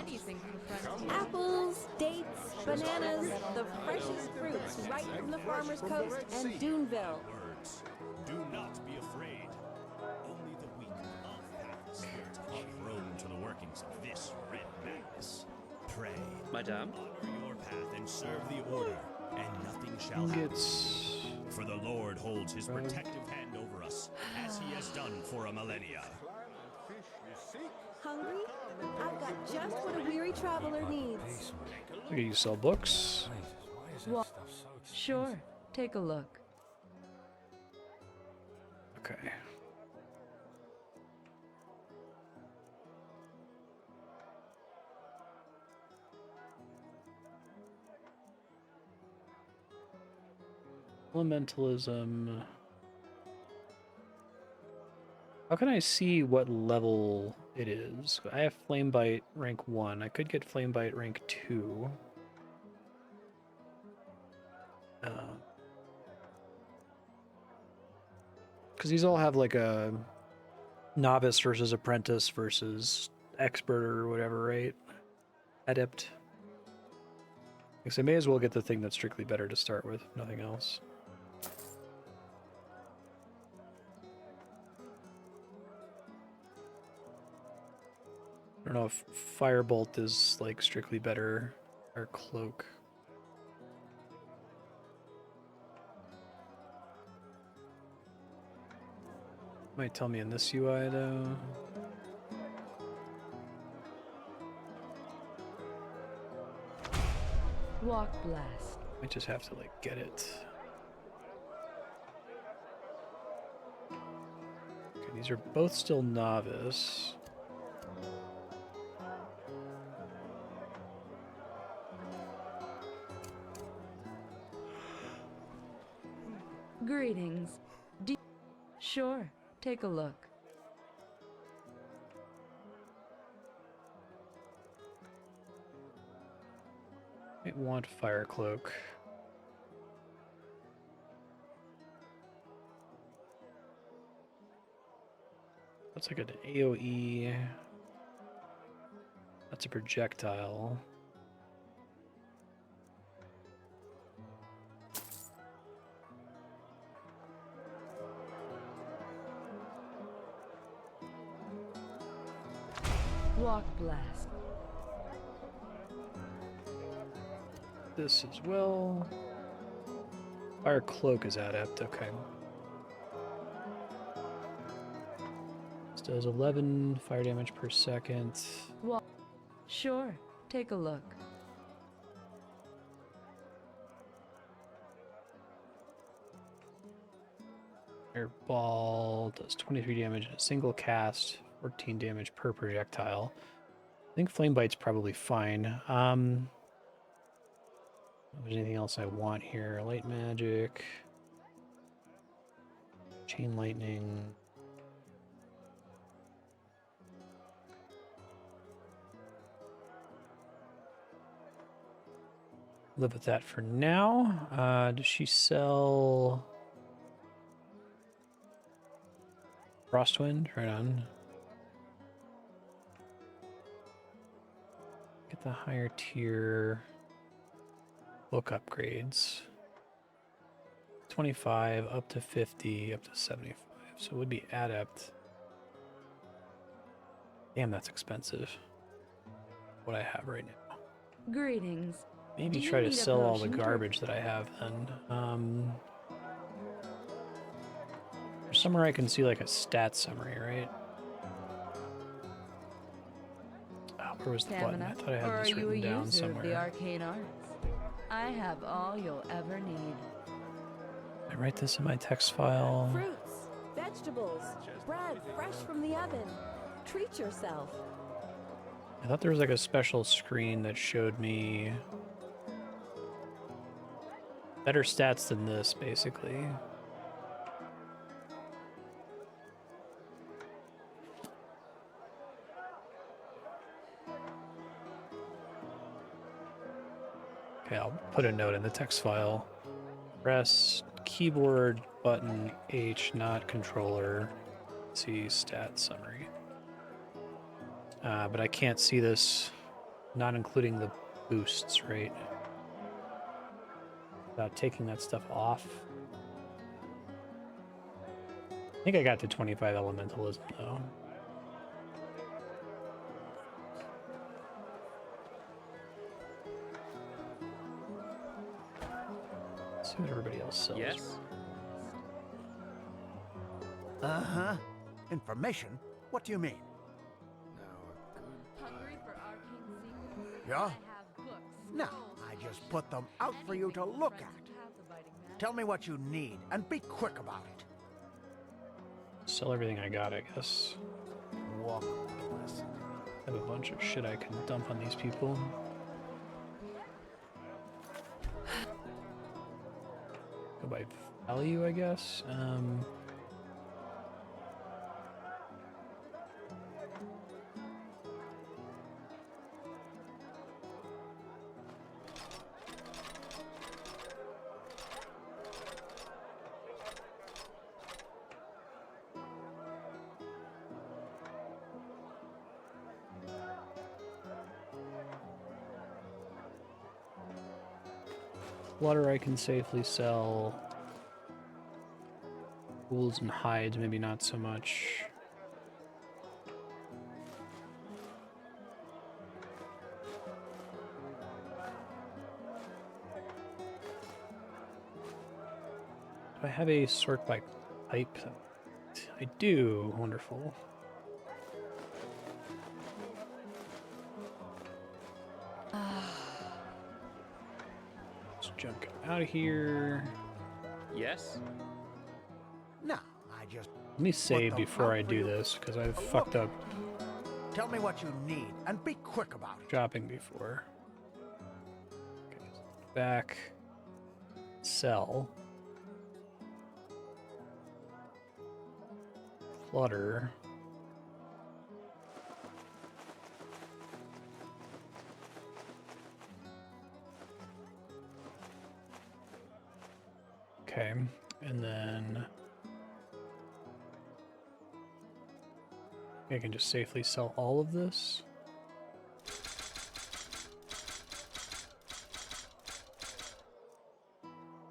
Anything for frontier. Apples, dates, bananas, the freshest fruits right from the Farmer's Coast and Duneville. Words. Do not be afraid. Only the weak of Path's spirit are prone to the workings of this red madness. Pray, Madame? honor your path and serve the order, and nothing shall happen. For the Lord holds his protective hand over us, as he has done for a millennia. Hungry? I've got just what a weary traveler needs. Okay, you sell books. What? Sure, take a look. Okay. Elementalism. How can I see what level it is? I have Flamebite rank 1. I could get Flamebite rank 2. Because these all have like a novice versus apprentice versus expert or whatever, right? Adept. Because I may as well get the thing that's strictly better to start with, nothing else. I don't know if Firebolt is like strictly better or Cloak. Might tell me in this UI though. Walk blast. Might just have to like get it. Okay, these are both still novice. Greetings. Sure, take a look. I want Fire Cloak. That's like an AoE. That's a projectile. Walk blast. This as well. Fire Cloak is adept, okay. This does 11 fire damage per second. Walk. Sure, take a look. Airball does 23 damage in a single cast, 14 damage per projectile. I think Flamebite's probably fine. If there's anything else I want here, light magic, chain lightning. Live with that for now. Does she sell Frostwind? Right on. Get the higher tier book upgrades. 25 up to 50 up to 75. So it would be adept. Damn, that's expensive. What I have right now. Greetings. Maybe Do you try to need a sell all the potion? garbage that I have then. somewhere I can see like a stat summary, right? Oh, where was the button? I thought I or had are this you a written down user of the somewhere. arcane arts? I have all you'll ever need. I write this in my text file. Fruits, vegetables, bread fresh from the oven. Treat yourself. I thought there was like a special screen that showed me better stats than this, basically. Okay, I'll put a note in the text file. Press keyboard button H, not controller. See stat summary. But I can't see this, not including the boosts, right? Without taking that stuff off. I think I got to 25 elementalism though. Let's see what everybody else sells. Yes? Uh-huh. Information? What do you mean? Hungry for arcane secrets? Yeah? I have books. No, I just put them out for you to look at. Tell me what you need, and be quick about it. Sell everything I got, I guess. Walk blessed. I have a bunch of shit I can dump on these people. Go by value, I guess. Water I can safely sell. Wools and hides, maybe not so much. Do I have a sort by type? I do. Wonderful. Let's junk out of here. Yes? No, I just... Let me save before I do this, because I've fucked up Tell me what you need, and be quick about it. shopping before. Okay, back. Sell. Flutter. Okay, and then I can just safely sell all of this.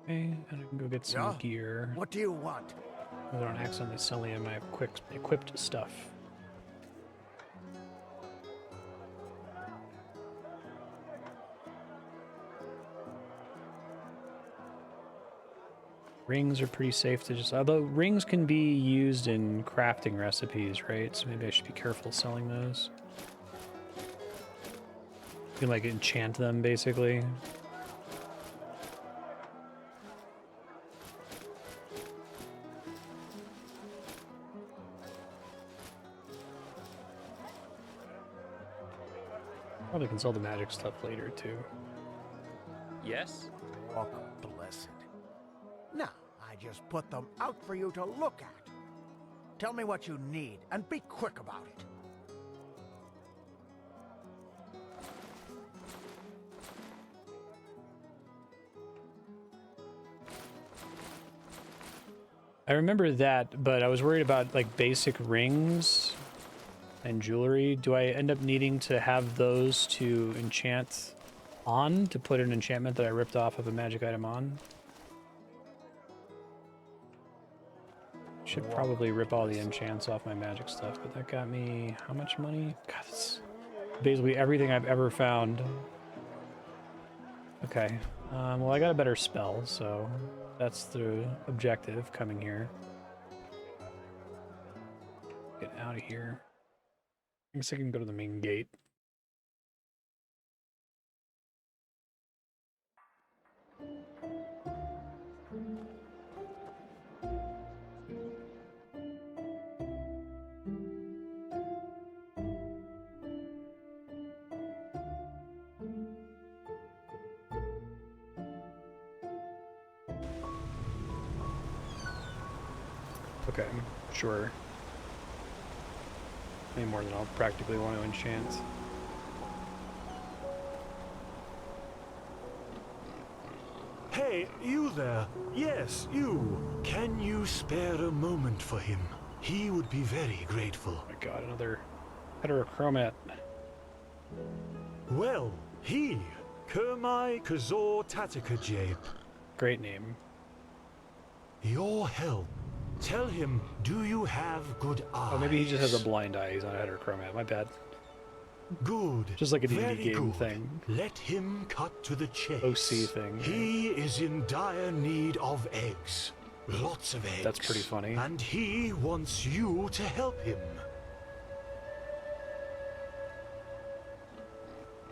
Okay, and I can go get some Yeah? gear. What do you want? I don't accidentally sell any of my equipped stuff. Rings are pretty safe to just, although rings can be used in crafting recipes, right? So maybe I should be careful selling those. You can like enchant them basically. Probably can sell the magic stuff later too. Yes? Walk blessed. No, I just put them out for you to look at. Tell me what you need, and be quick about it. I remember that, but I was worried about like basic rings and jewelry. Do I end up needing to have those to enchant on, to put an enchantment that I ripped off of a magic item on? Should probably rip all the enchants off my magic stuff, but that got me how much money? God, it's basically everything I've ever found. Okay, well I got a better spell, so that's the objective coming here. Get out of here. I guess I can go to the main gate. Okay, I'm sure. Any more than I'll practically want to enchant. Hey, you there. Yes, you. Can you spare a moment for him? He would be very grateful. Oh my god, another heterochromat. Well, he. Kermai Kazor Tatakajape. Great name. Your help. Tell him, do you have good eyes? Oh, maybe he just has a blind eye. He's not a heterochromat. My bad. Good. Just like a D&D Very game good. thing. Let him cut to the chase. OC thing. He is in dire need of eggs. Lots of eggs. That's pretty funny. And he wants you to help him.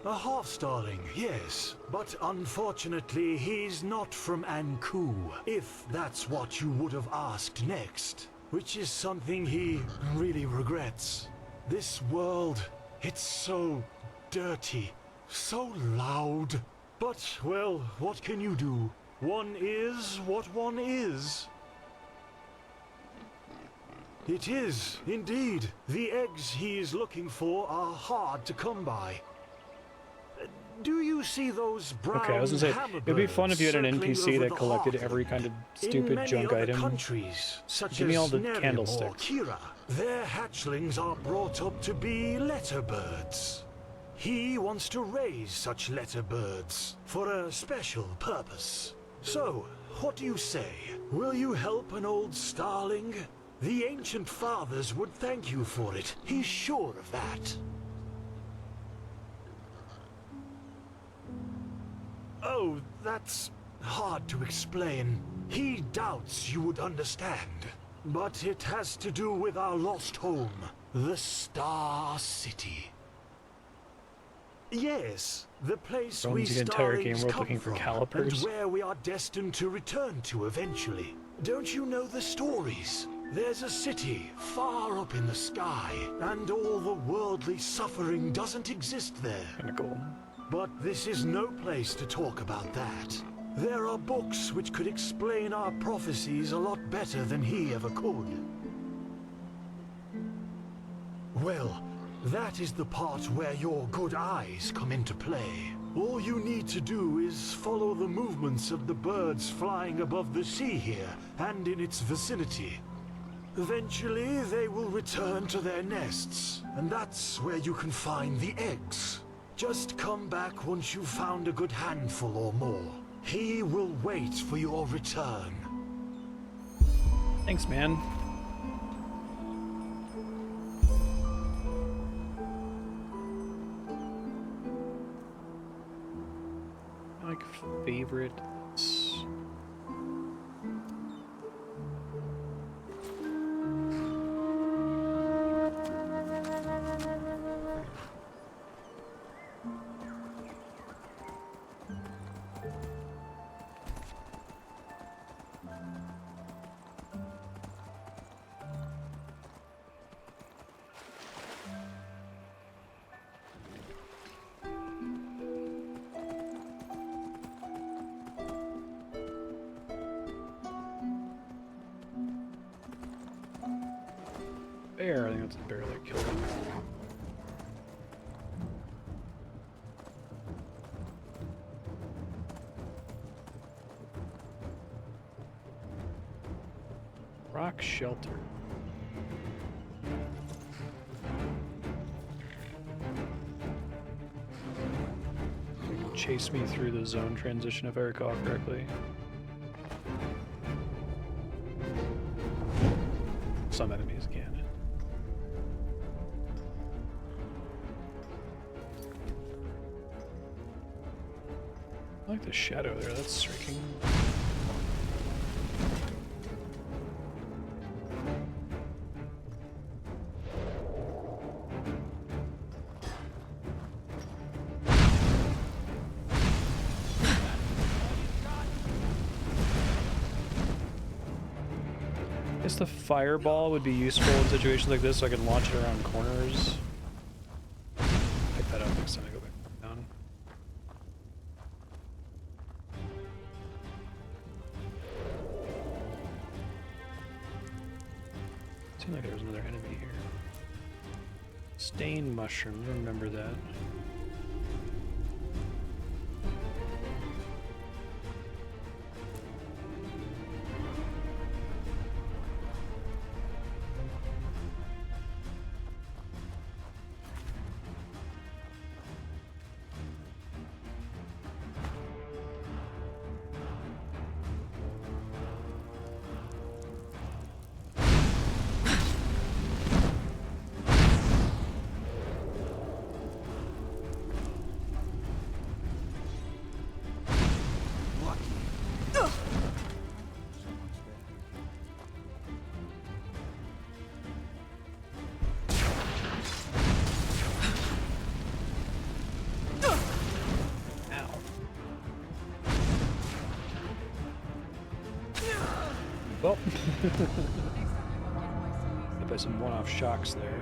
A half-starling, yes. But unfortunately, he's not from Anku, if that's what you would have asked next. Which is something he really regrets. This world, it's so dirty, so loud. But, well, what can you do? One is what one is. It is, indeed. The eggs he is looking for are hard to come by. Do you see those brown Okay, I was gonna say, it'd be fun if you had an NPC that collected every kind of stupid junk item. Countries, such Give me as all the Nerim or candlesticks. Kira, their hatchlings are brought up to be letterbirds. He wants to raise such letterbirds for a special purpose. So, what do you say? Will you help an old starling? The ancient fathers would thank you for it. He's sure of that. Oh, that's hard to explain. He doubts you would understand. But it has to do with our lost home, the Star City. Yes, the place we Runs the entire game starlings world come looking for from, calipers. and where we are destined to return to eventually. Don't you know the stories? There's a city far up in the sky, and all the worldly suffering doesn't exist there. Kinda cool. But this is no place to talk about that. There are books which could explain our prophecies a lot better than he ever could. Well, that is the part where your good eyes come into play. All you need to do is follow the movements of the birds flying above the sea here and in its vicinity. Eventually, they will return to their nests, and that's where you can find the eggs. Just come back once you've found a good handful or more. He will wait for your return. Thanks, man. Like favorites. Bear, I think that's the bear that killed him. Rock shelter. Chase me through the zone transition if I recall correctly. Some enemies can. I like the shadow there, that's striking. guess the fireball would be useful in situations like this so I can launch it around corners. Pick that up next time I go back down. Seemed like there was another enemy here. Stain mushroom, remember that. Well, hit by some one-off shocks there.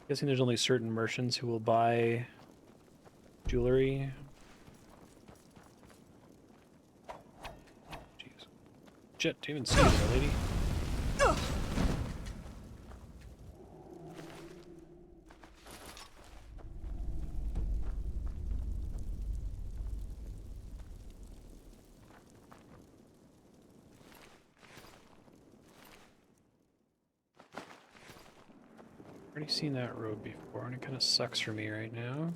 Guessing there's only certain merchants who will buy jewelry. Jeez. Shit, didn't even see you there, lady. Already seen that road before, and it kind of sucks for me right now.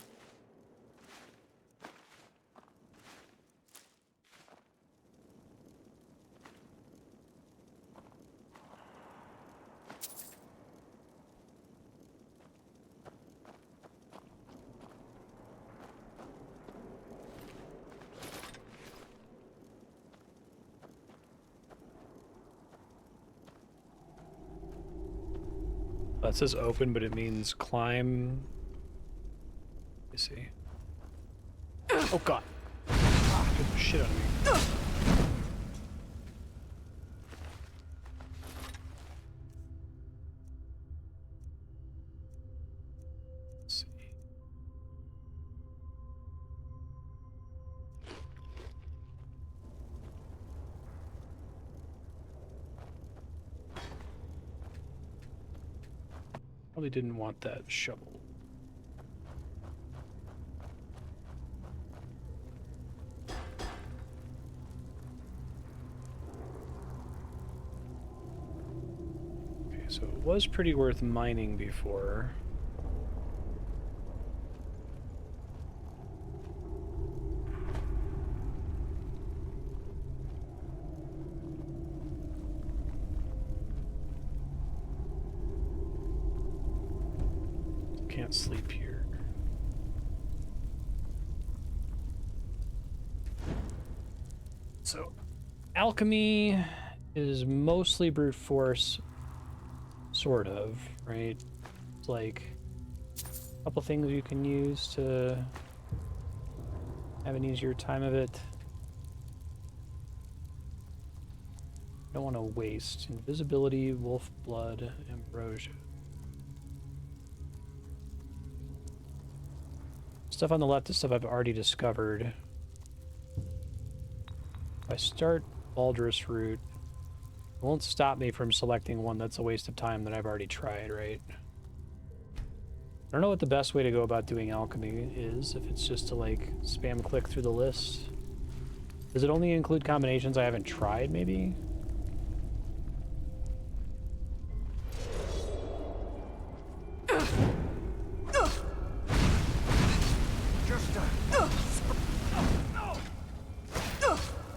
That says open, but it means climb. Let me see. Oh god. Get the shit out of me. Let's see. Probably didn't want that shovel. Okay, so it was pretty worth mining before. Can't sleep here. So, alchemy is mostly brute force, sort of, right? It's like a couple things you can use to have an easier time of it. Don't want to waste invisibility, wolf blood, ambrosia. Stuff on the left is stuff I've already discovered. If I start Baldur's Root, it won't stop me from selecting one that's a waste of time that I've already tried, right? I don't know what the best way to go about doing alchemy is, if it's just to like spam click through the list. Does it only include combinations I haven't tried, maybe?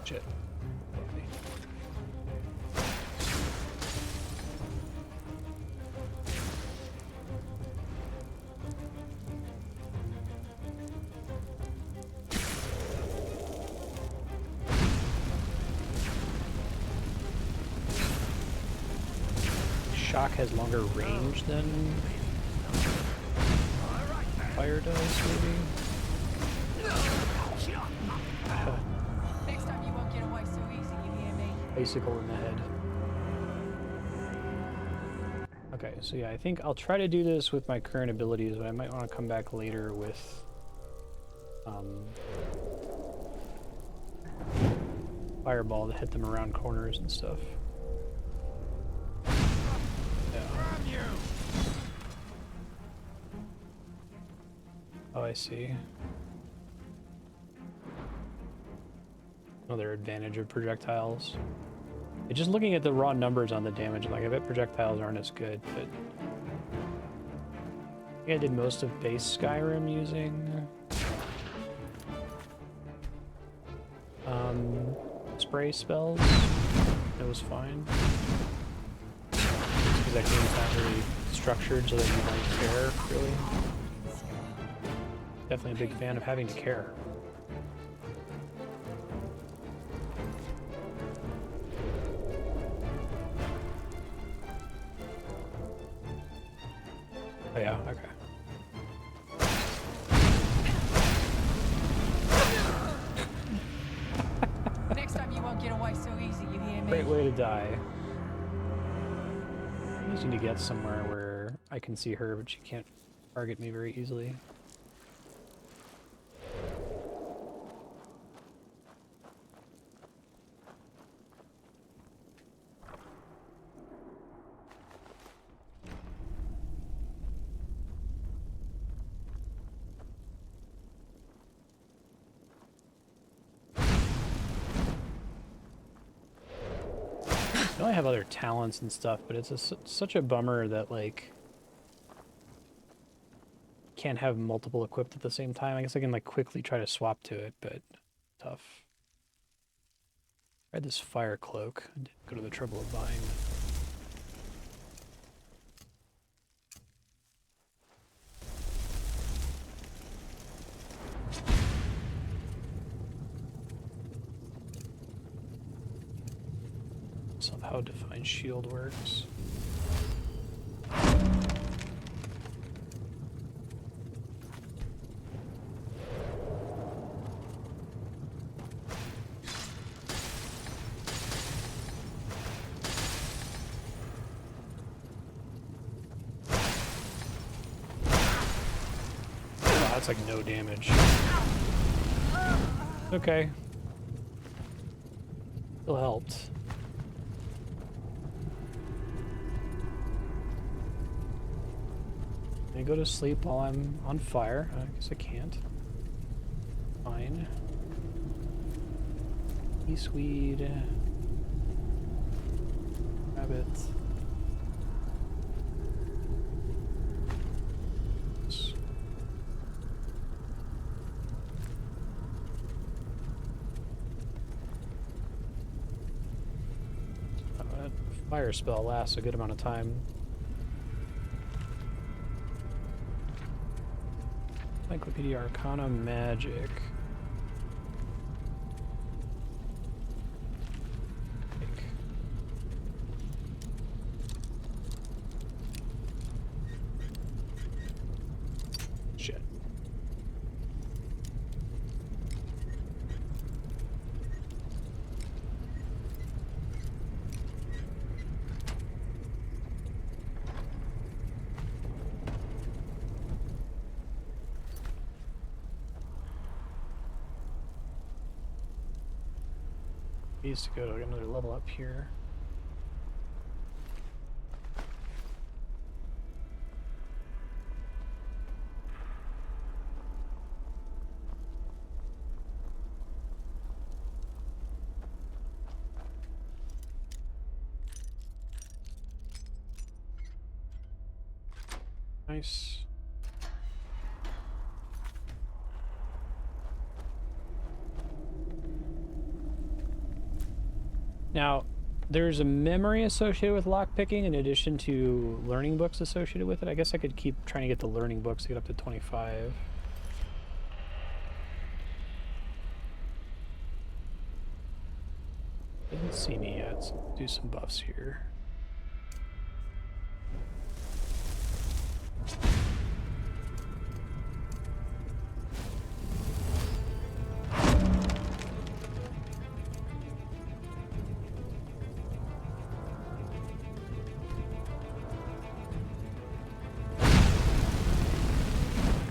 Shit. shock has longer range than fire does, maybe? Next time you won't get away so easy, you hear me? Icicle in the head. Okay, so yeah, I think I'll try to do this with my current abilities, but I might want to come back later with Fireball to hit them around corners and stuff. Yeah. Oh, I see. Another advantage of projectiles. Just looking at the raw numbers on the damage, like I bet projectiles aren't as good, but I think I did most of base Skyrim using spray spells. That was fine. Because that game's not really structured so that you don't care, really. Definitely a big fan of having to care. Oh yeah, okay. Next time you won't get away so easy, you hear me? Great way to die. I just need to get somewhere where I can see her, but she can't target me very easily. I know I have other talents and stuff, but it's such a bummer that, like, can't have multiple equipped at the same time. I guess I can, like, quickly try to swap to it, but tough. I had this fire cloak. I didn't go to the trouble of buying it. Of how defined shield works. Wow, that's like no damage. Okay. Still helped. Can I go to sleep while I'm on fire? I guess I can't. Fine. Peaceweed. Rabbit. That fire spell lasts a good amount of time. Encyclopedia Arcana Magic. Shit. Needs to go to another level up here. Nice. Now, there's a memory associated with lockpicking in addition to learning books associated with it. I guess I could keep trying to get the learning books to get up to 25. Didn't see me yet, so do some buffs here.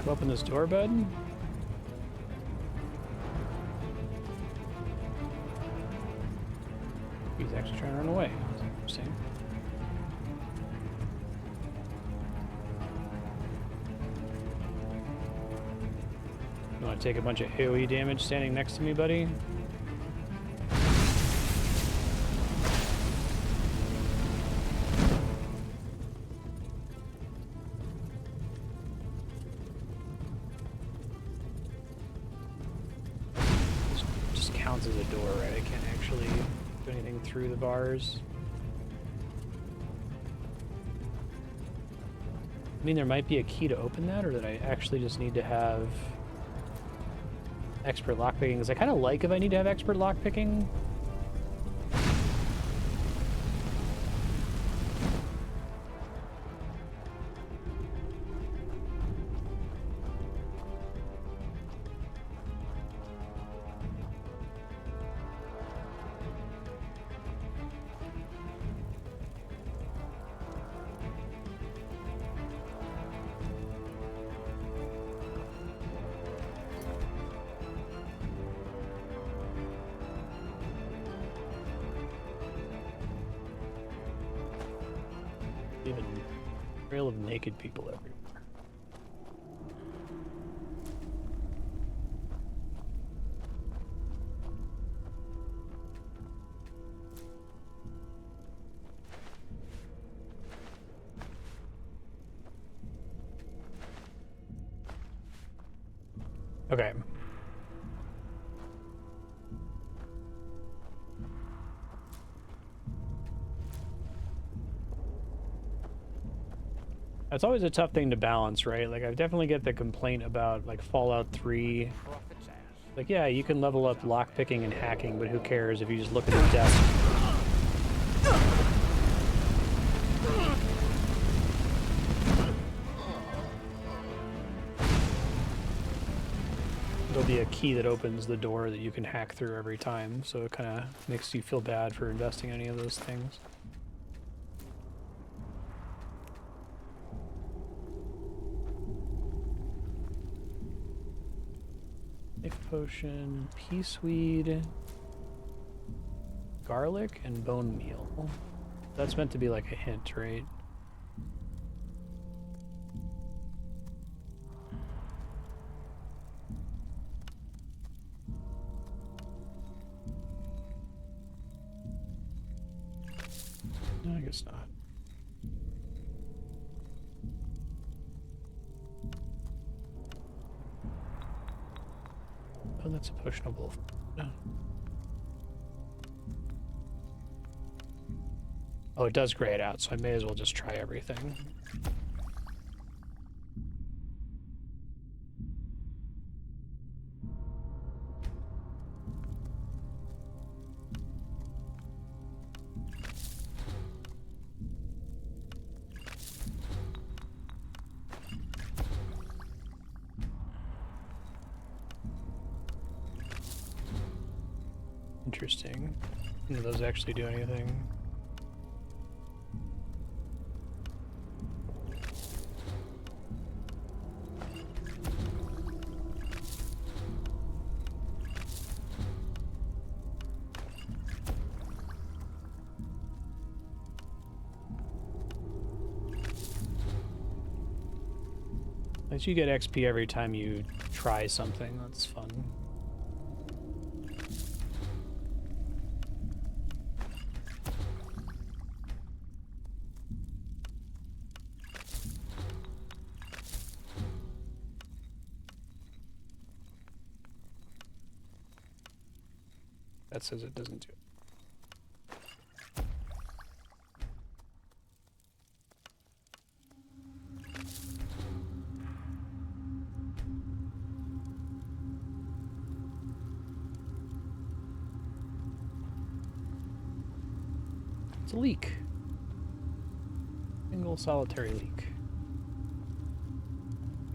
Open this door, bud. He's actually trying to run away. That's interesting. You want to take a bunch of AoE damage standing next to me, buddy? Just counts as a door, right? I can't actually do anything through the bars. I mean, there might be a key to open that, or that I actually just need to have expert lockpicking, because I kind of like if I need to have expert lockpicking. Even a trail of naked people everywhere. Okay. That's always a tough thing to balance, right? Like, I definitely get the complaint about, like, Fallout 3. Like, yeah, you can level up lockpicking and hacking, but who cares if you just look at the desk? There'll be a key that opens the door that you can hack through every time, so it kind of makes you feel bad for investing any of those things. Life potion, peaceweed, garlic, and bone meal. That's meant to be like a hint, right? No, I guess not. Oh, that's a potionable. No. Oh, it does gray it out, so I may as well just try everything. Interesting. None of those actually do anything. At least you get XP every time you try something. That's fun. That says it doesn't do it. It's a leak. Single solitary leak.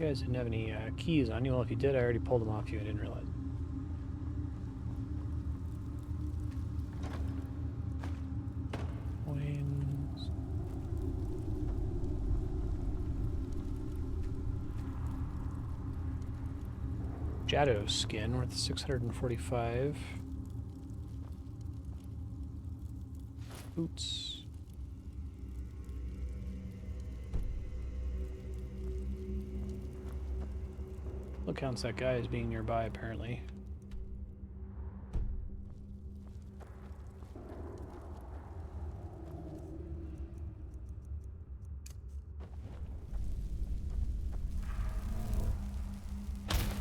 You guys didn't have any keys on you. Well, if you did, I already pulled them off you. I didn't realize. Coins. Shadow skin worth 645. Boots. Still counts that guy as being nearby, apparently.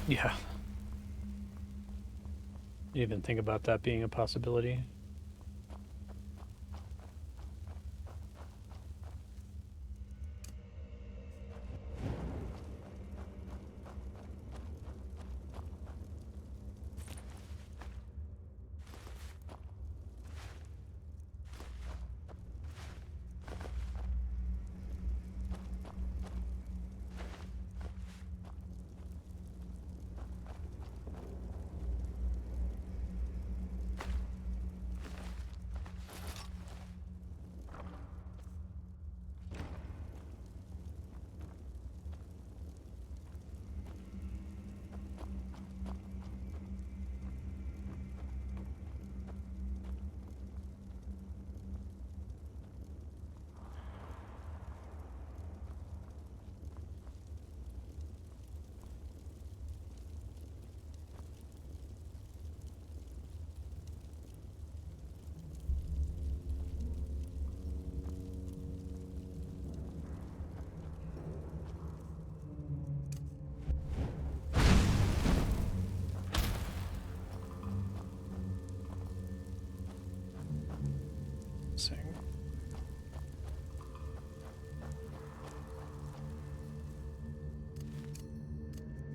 Yeah. Didn't even think about that being a possibility.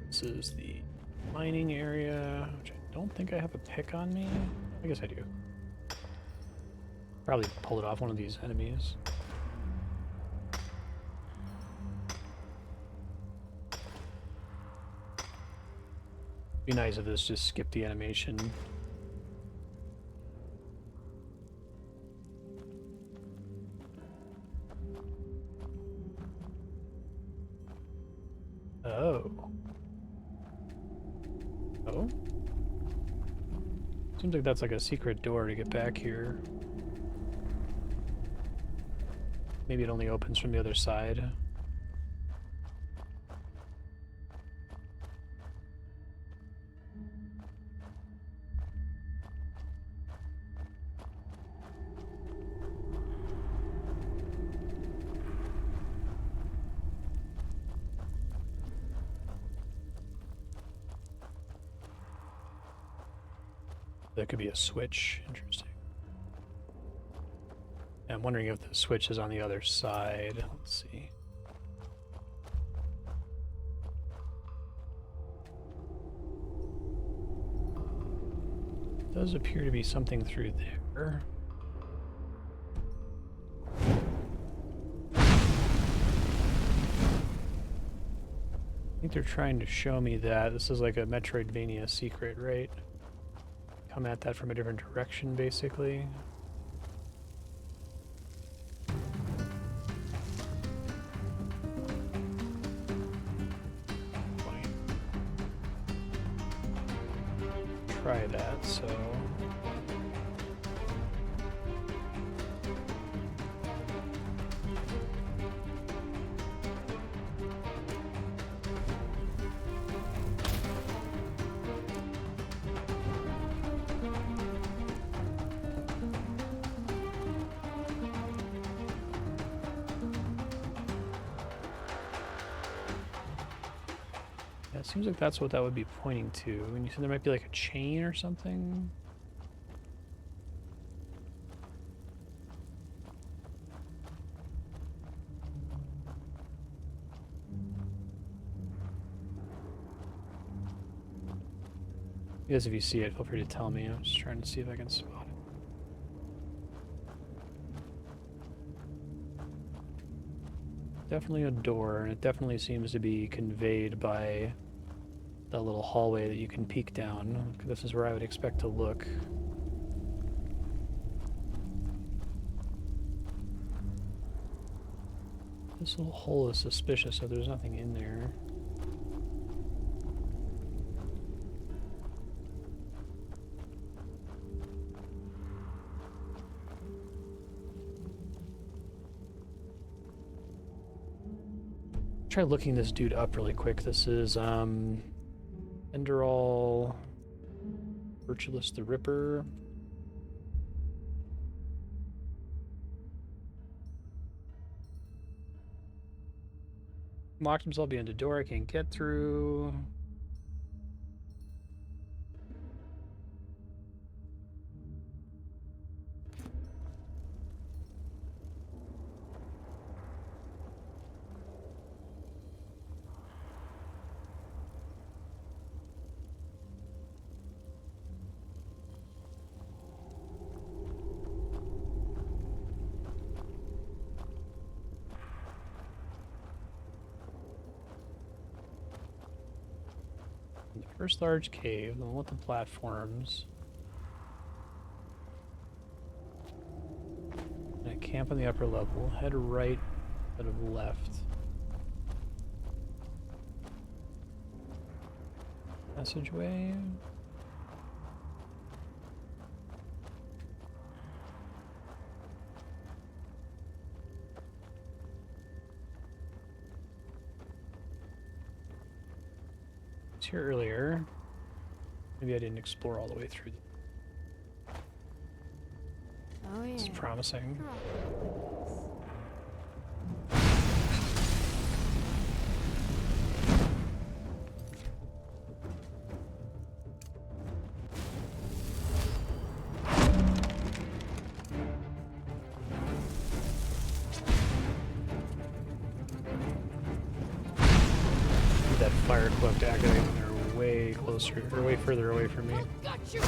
This is the mining area, which I don't think I have a pick on me. I guess I do. Probably pull it off one of these enemies. Be nice if this just skipped the animation. Oh. Oh? Seems like that's like a secret door to get back here. Maybe it only opens from the other side. That could be a switch. Interesting. I'm wondering if the switch is on the other side. Let's see. Does appear to be something through there. I think they're trying to show me that. This is like a Metroidvania secret, right? Come at that from a different direction, basically. Try that, so... Yeah, it seems like that's what that would be pointing to. And you said there might be like a chain or something? I guess if you see it, feel free to tell me. I'm just trying to see if I can spot it. Definitely a door, and it definitely seems to be conveyed by that little hallway that you can peek down. This is where I would expect to look. This little hole is suspicious, so there's nothing in there. try looking this dude up really quick. This is Enderal, Virtuous the Ripper. Locked himself behind a door I can't get through. First large cave, the one with the platforms. And a camp on the upper level. Head right, instead of left. Passageway. Here earlier. Maybe I didn't explore all the way through. Oh yeah. It's promising. That fire cloak to activate when they're way closer, or way further away from me. Got you.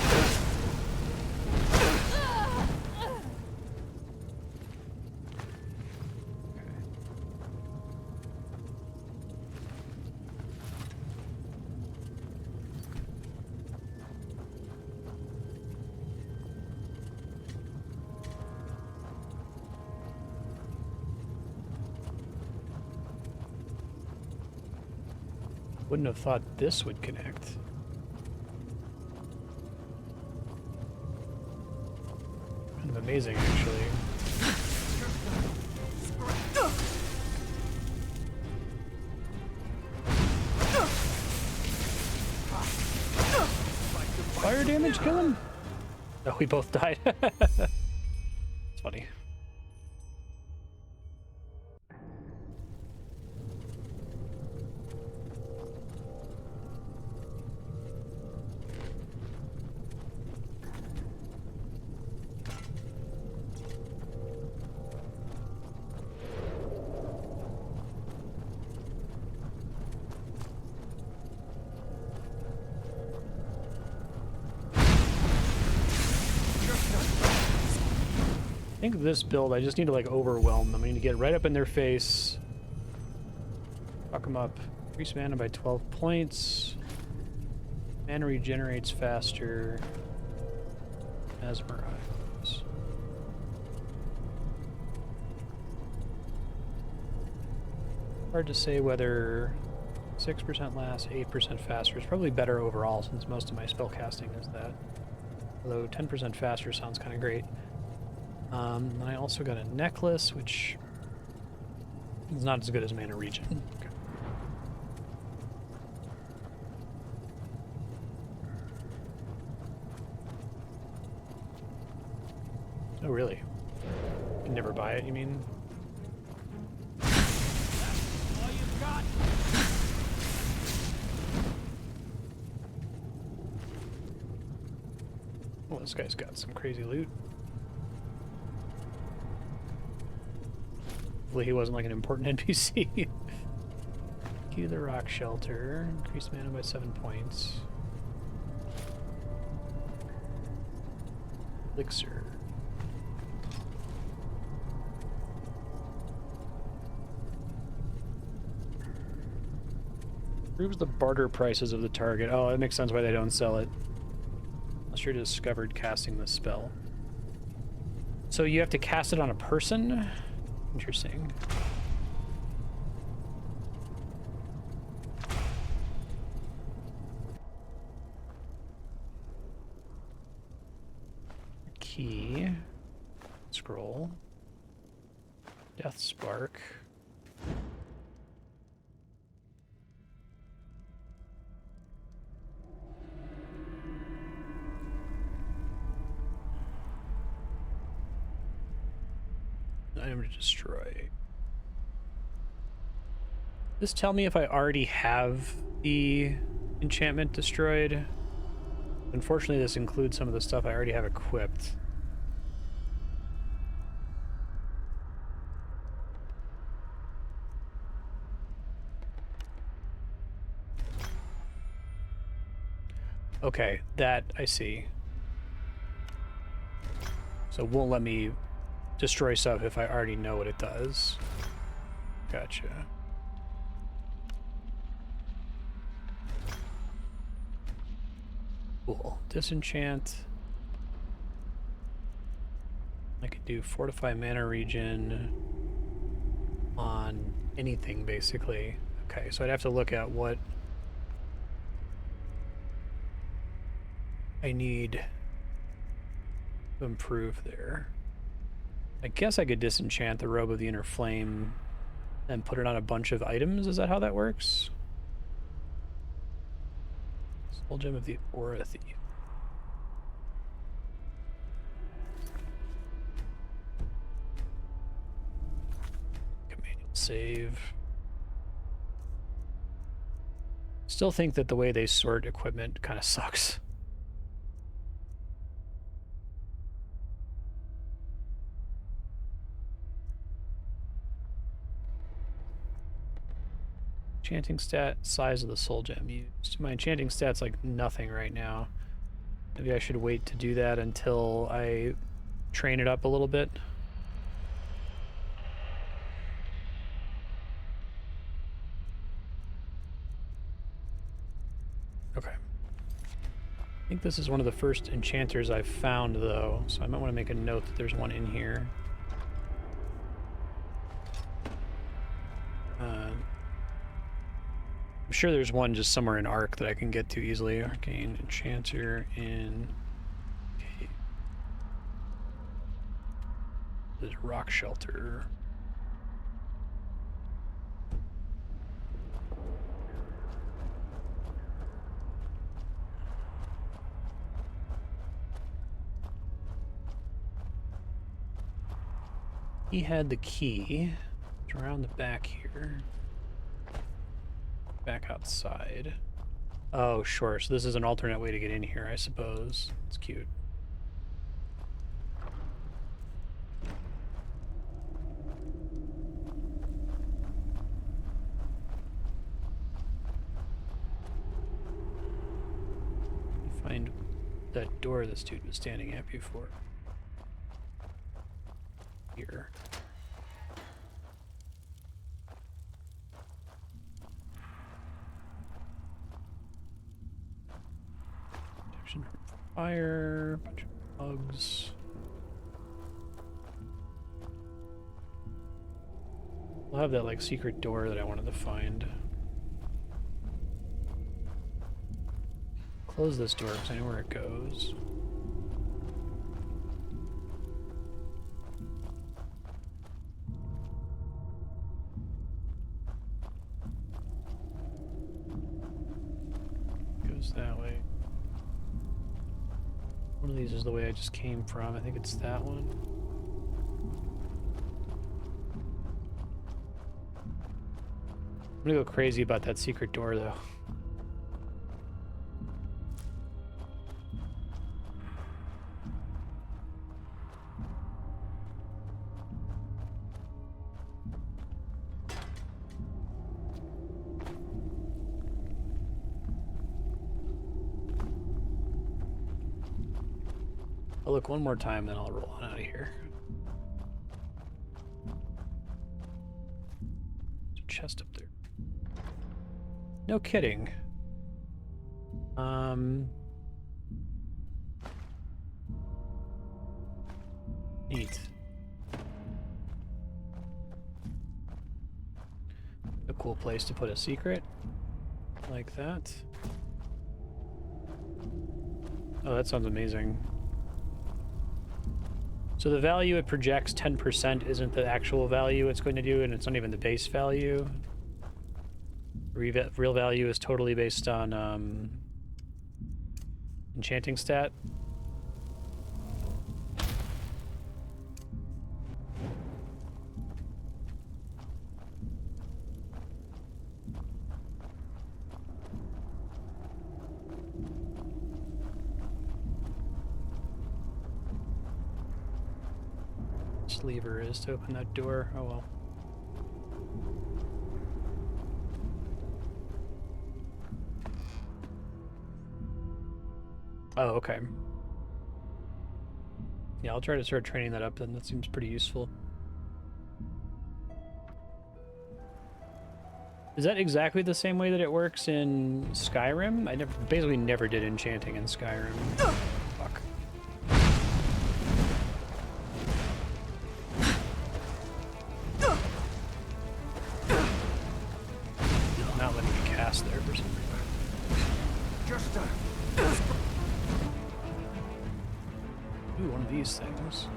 Wouldn't have thought this would connect. Kind of amazing, actually. Fire damage kill him? Oh, we both died. It's funny. I think this build, I just need to like overwhelm them. I need to get right up in their face. Fuck them up. Increase mana by 12 points. Mana regenerates faster. Mesmerize. Hard to say whether 6% less, 8% faster is probably better overall since most of my spell casting is that. Although 10% faster sounds kind of great. I also got a necklace, which is not as good as mana regen. Okay. Oh, really? You can never buy it, you mean? All you've got. Well, this guy's got some crazy loot. Hopefully he wasn't like an important NPC. Key to the rock shelter. Increase mana by 7 points. Elixir. Proves the barter prices of the target. Oh, that makes sense why they don't sell it. Unless you're discovered casting the spell. So you have to cast it on a person? Interesting. Key. Scroll. Death Spark. to destroy. Just tell me if I already have the enchantment destroyed. Unfortunately, this includes some of the stuff I already have equipped. Okay, that I see. So it won't let me destroy stuff if I already know what it does. Gotcha. Cool. Disenchant. I could do Fortify Mana Region on anything, basically. Okay, so I'd have to look at what I need to improve there. I guess I could disenchant the Robe of the Inner Flame and put it on a bunch of items. Is that how that works? Soul Gem of the Aura Thief. Command save. Still think that the way they sort equipment kind of sucks. Enchanting stat, size of the soul gem used. My enchanting stat's like nothing right now. Maybe I should wait to do that until I train it up a little bit. Okay. I think this is one of the first enchanters I've found, though, so I might want to make a note that there's one in here. I'm sure there's one just somewhere in Arc that I can get to easily. Arcane Enchanter in... Okay. There's Rock Shelter. He had the key. It's around the back here. Back outside. Oh, sure. So this is an alternate way to get in here, I suppose. It's cute. Find that door this dude was standing at before. Here. Protection from fire, bunch of bugs. We'll have that like secret door that I wanted to find. Close this door because I know where it goes. Goes that way. One of these is the way I just came from. I think it's that one. I'm gonna go crazy about that secret door, though. I'll look one more time, then I'll roll on out of here. There's a chest up there. No kidding. Neat. A cool place to put a secret. Like that. Oh, that sounds amazing. So the value it projects, 10%, isn't the actual value it's going to do, and it's not even the base value. Real value is totally based on enchanting stat. this lever is to open that door. Oh well. Oh, okay. Yeah, I'll try to start training that up then. That seems pretty useful. Is that exactly the same way that it works in Skyrim? I basically never did enchanting in Skyrim. Fuck. Not letting me cast there for some reason. Just Ooh, one of these things.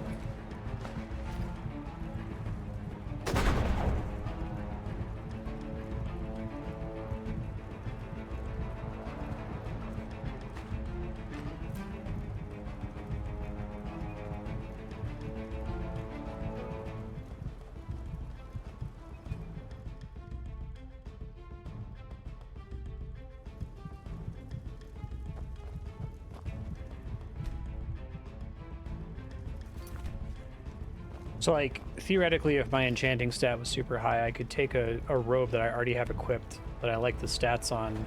So, like, theoretically, if my enchanting stat was super high, I could take a robe that I already have equipped, that I like the stats on,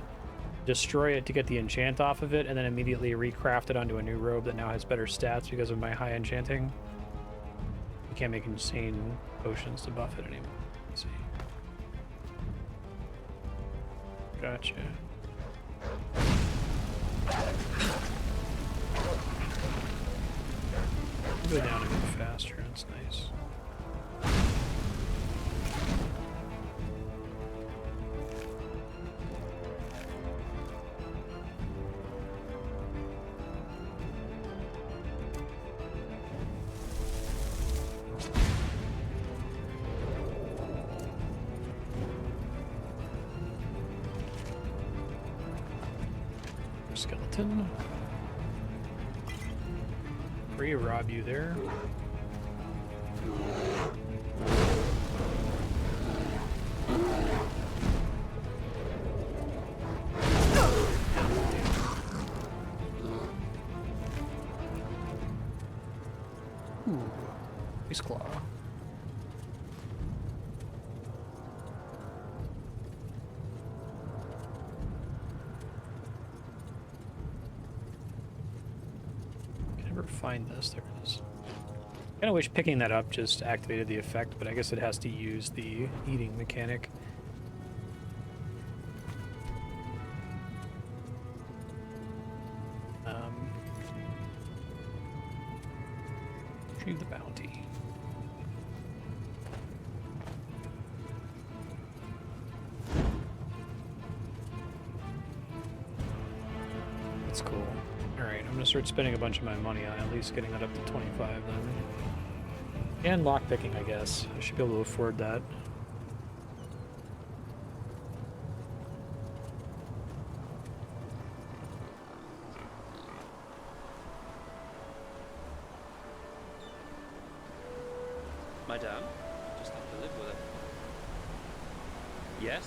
destroy it to get the enchant off of it, and then immediately recraft it onto a new robe that now has better stats because of my high enchanting. You can't make insane potions to buff it anymore. Let's see. Gotcha. Go down a bit faster, that's nice. Skeleton. Rob you there. Ooh, face claw. Find this. There it is. Kind of wish picking that up just activated the effect, but I guess it has to use the eating mechanic. Retrieve the bounty. That's cool. Alright, I'm gonna start spending a bunch of my money on at least getting that up to 25 then. And lockpicking, I guess. I should be able to afford that. Madame, just have to live with it. Yes?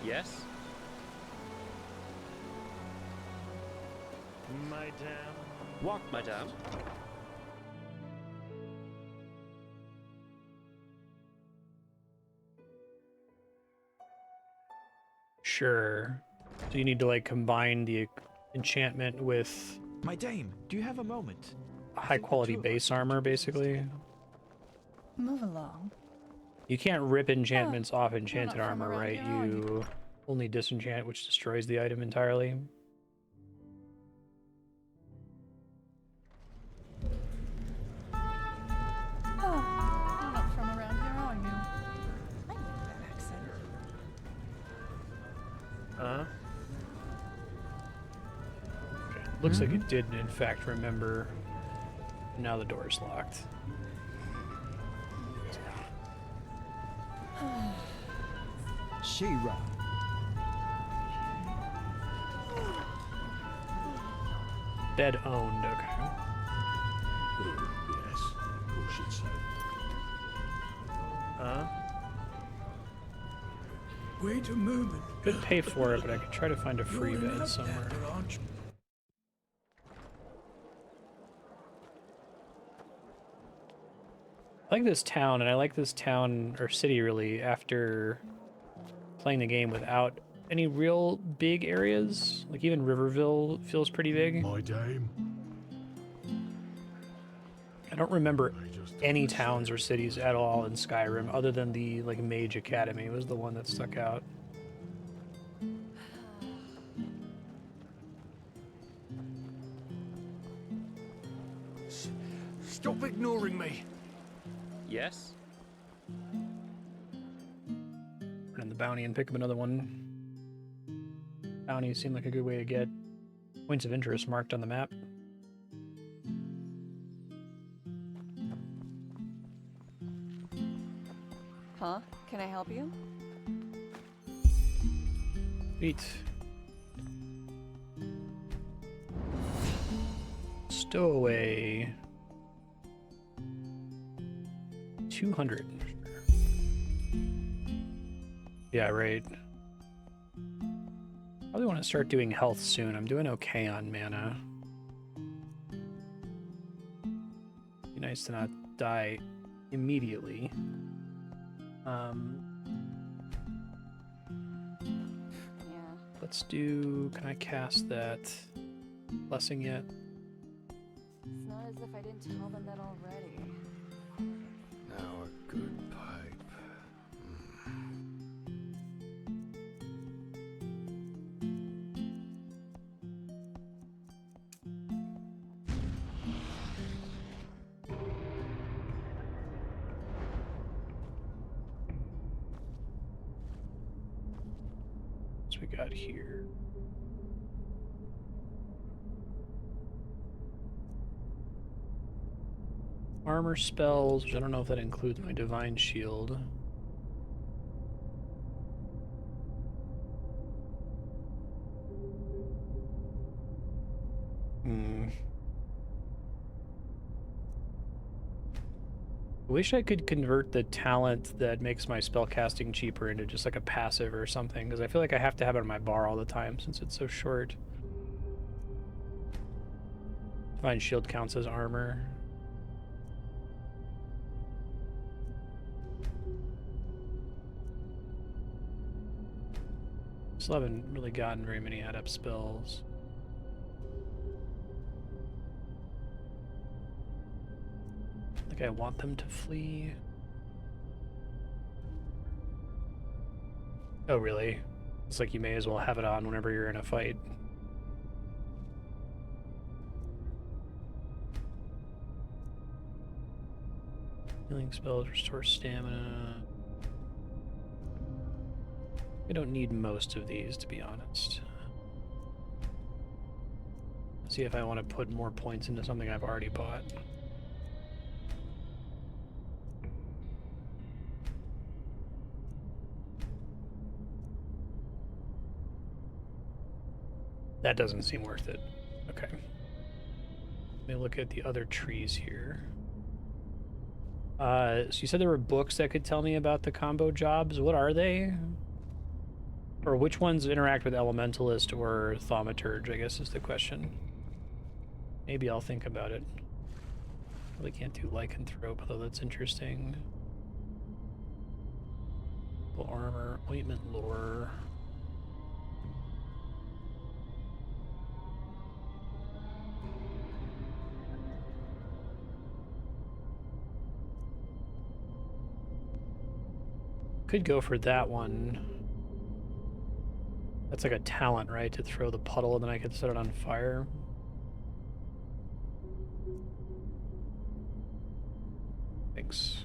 Yes? Madame. What, madame? Sure. So you need to like combine the enchantment with My dame, do you have a moment? high quality base armor, basically. Move along. You can't rip enchantments off You're enchanted not from armor, around right? here, are You only disenchant, which destroys the item entirely. Oh, you're not from around here, are you? I knew that accent. Looks like it did, in fact, remember. Now the door is locked. She-Ra. Bed owned, okay. Yes, of course you'd say. Wait a moment. Could pay for it, but I could try to find a free You're bed an somewhere. outlander, aren't you? I like this town, and I like this town, or city really, after playing the game without any real big areas. Like even Riverville feels pretty big. My dame. I don't remember any towns or cities at all in Skyrim other than the like Mage Academy was the one that stuck out. Stop ignoring me. Yes? And the bounty and pick up another one. Bounties seem like a good way to get points of interest marked on the map. Huh? Can I help you? Sweet. Stowaway. 200. Yeah, right. Probably want to start doing health soon. I'm doing okay on mana. Be nice to not die immediately. Yeah. Let's do... Can I cast that blessing yet? It's not as if I didn't tell them that already. Now a good pipe. What we got here? Armor spells, which I don't know if that includes my divine shield. I wish I could convert the talent that makes my spell casting cheaper into just like a passive or something, because I feel like I have to have it on my bar all the time since it's so short. Divine shield counts as armor. Still haven't really gotten very many adept spells. I think I want them to flee. Oh, really? It's like you may as well have it on whenever you're in a fight. Healing spells restore stamina. I don't need most of these, to be honest. Let's see if I want to put more points into something I've already bought. That doesn't seem worth it. Okay. Let me look at the other trees here. So you said there were books that could tell me about the combo jobs. What are they? Or which ones interact with Elementalist or Thaumaturge, I guess is the question. Maybe I'll think about it. Probably can't do Lycanthrope, although that's interesting. Full armor, ointment lore. Could go for that one. That's like a talent, right? To throw the puddle and then I could set it on fire. Thanks.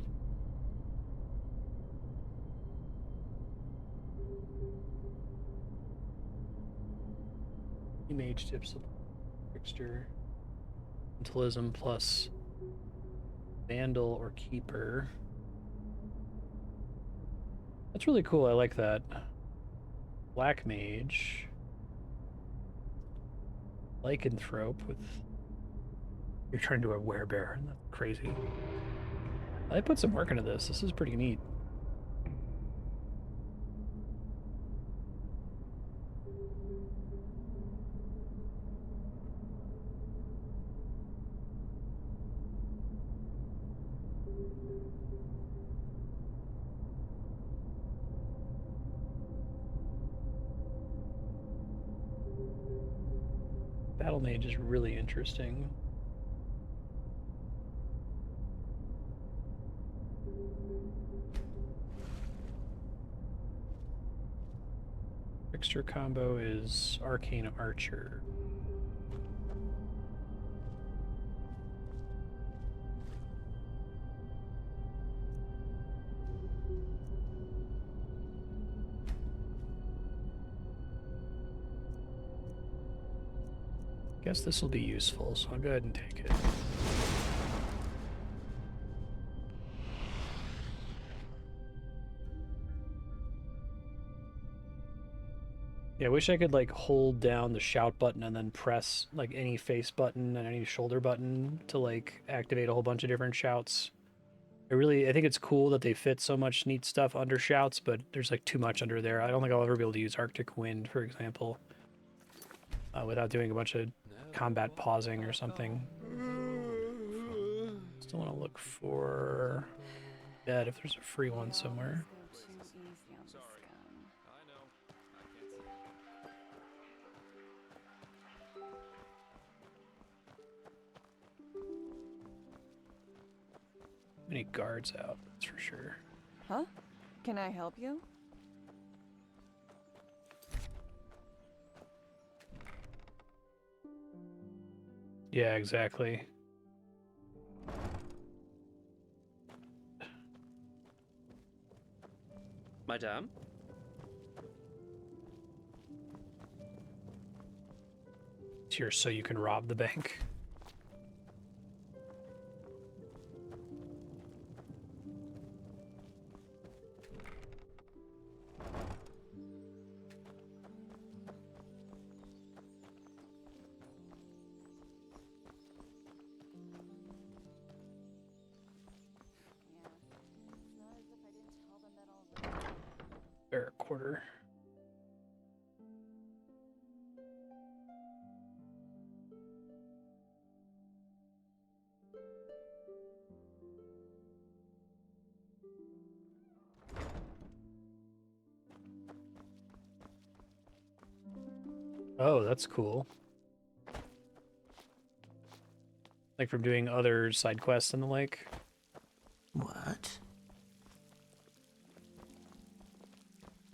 Mage tips trickster. Mentalism plus Vandal or Keeper. That's really cool. I like that. Black Mage. Lycanthrope with... You're trying to do a werebear. That's crazy. I put some work into this. This is pretty neat. Battle Mage is really interesting. Trickster combo is Arcane Archer. Guess this will be useful, so I'll go ahead and take it. Yeah, I wish I could like hold down the shout button and then press like any face button and any shoulder button to like activate a whole bunch of different shouts. I think it's cool that they fit so much neat stuff under shouts, but there's like too much under there. I don't think I'll ever be able to use Arctic Wind, for example, without doing a bunch of combat pausing or something. Still want to look for bed if there's a free one somewhere. Many guards out, that's for sure. Huh? Can I help you? Yeah, exactly. Madame? It's here so you can rob the bank. Barrack quarter. Oh, that's cool. Like from doing other side quests and the like. What?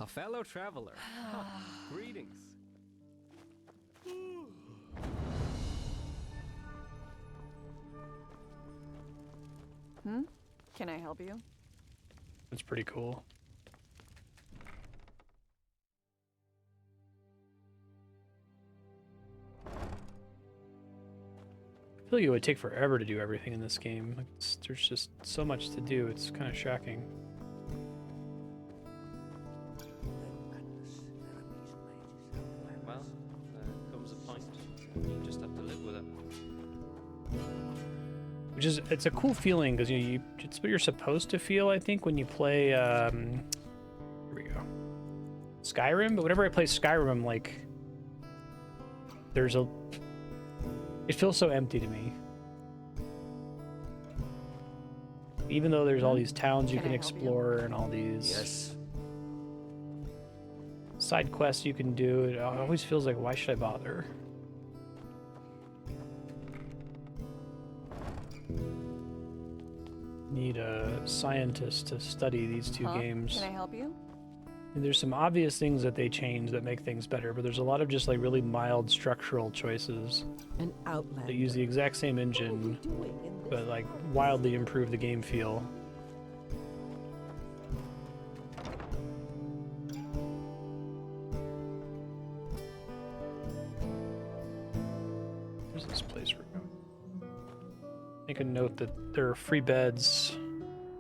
A fellow traveler. Greetings. Can I help you? That's pretty cool. I feel like it would take forever to do everything in this game. Like there's just so much to do, it's kind of shocking. Well, there comes a point. You just have to live with it. Which is, it's a cool feeling, because it's what you're supposed to feel, I think, when you play, here we go, Skyrim, but whenever I play Skyrim, I'm like, it feels so empty to me. Even though there's all these towns you can explore and all these side quests you can do, it always feels like, why should I bother? Need a scientist to study these two games. Can I help you? And there's some obvious things that they change that make things better, but there's a lot of just like really mild structural choices An outlander. that use the exact same engine, but like wildly improve the game feel. Where's this place we're going? Make a note that there are free beds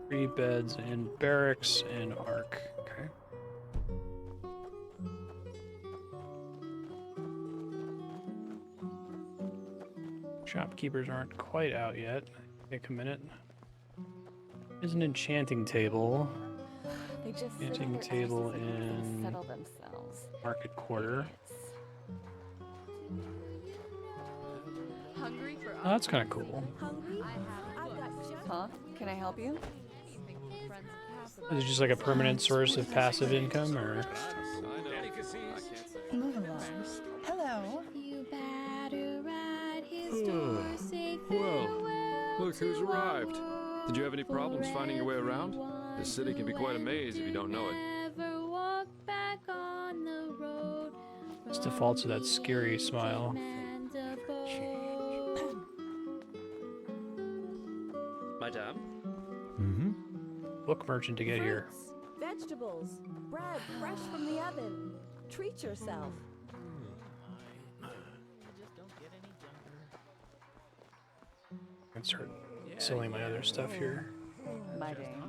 in barracks and Ark. Okay. Shopkeepers aren't quite out yet. Take a minute. There's an enchanting table. They just Enchanting table in settle themselves. Market Quarter. Hungry for Oh, that's kind of cool. Huh? Can I help you? Is it just like a permanent source of passive income, or? Move along. Hello. You better Well, look who's arrived. Did you have any problems finding your way around? This city can be quite a maze if you don't know it. This defaults to that scary smile. Madame? Mm-hmm. Book merchant to get here. Fruits, vegetables, bread fresh from the oven. Treat yourself. I can start selling my other stuff here. My dame.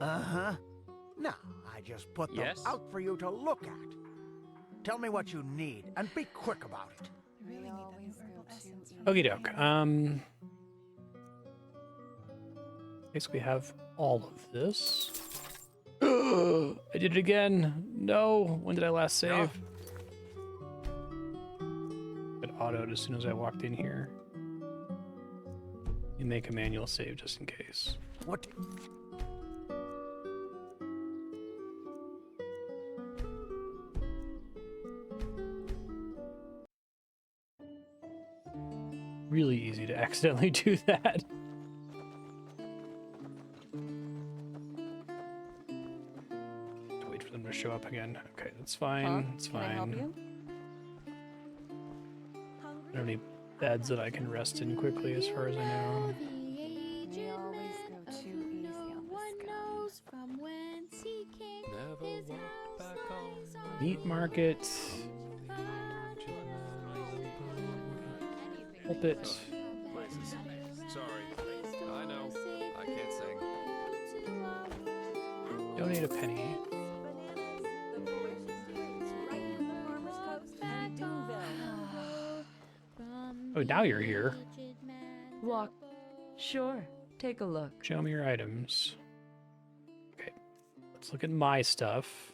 Uh-huh. No, I just put them Yes? out for you to look at. Tell me what you need, and be quick about it. I really need that new herbal essence from Okie doke. I guess we have all of this. I did it again. No. When did I last save? It autoed as soon as I walked in here. You make a manual save just in case. What? Really easy to accidentally do that. Wait for them to show up again. Okay, that's fine. It's Can I help fine. you? I don't need beds that I can rest in quickly, as far as I know. We always go too easy on this guy. Never walk back on. Meat market. Pulpit. Places. Sorry. I know. I can't sing. Donate a penny. Oh, now you're here. Walk. Sure. Take a look. Show me your items. Okay. Let's look at my stuff.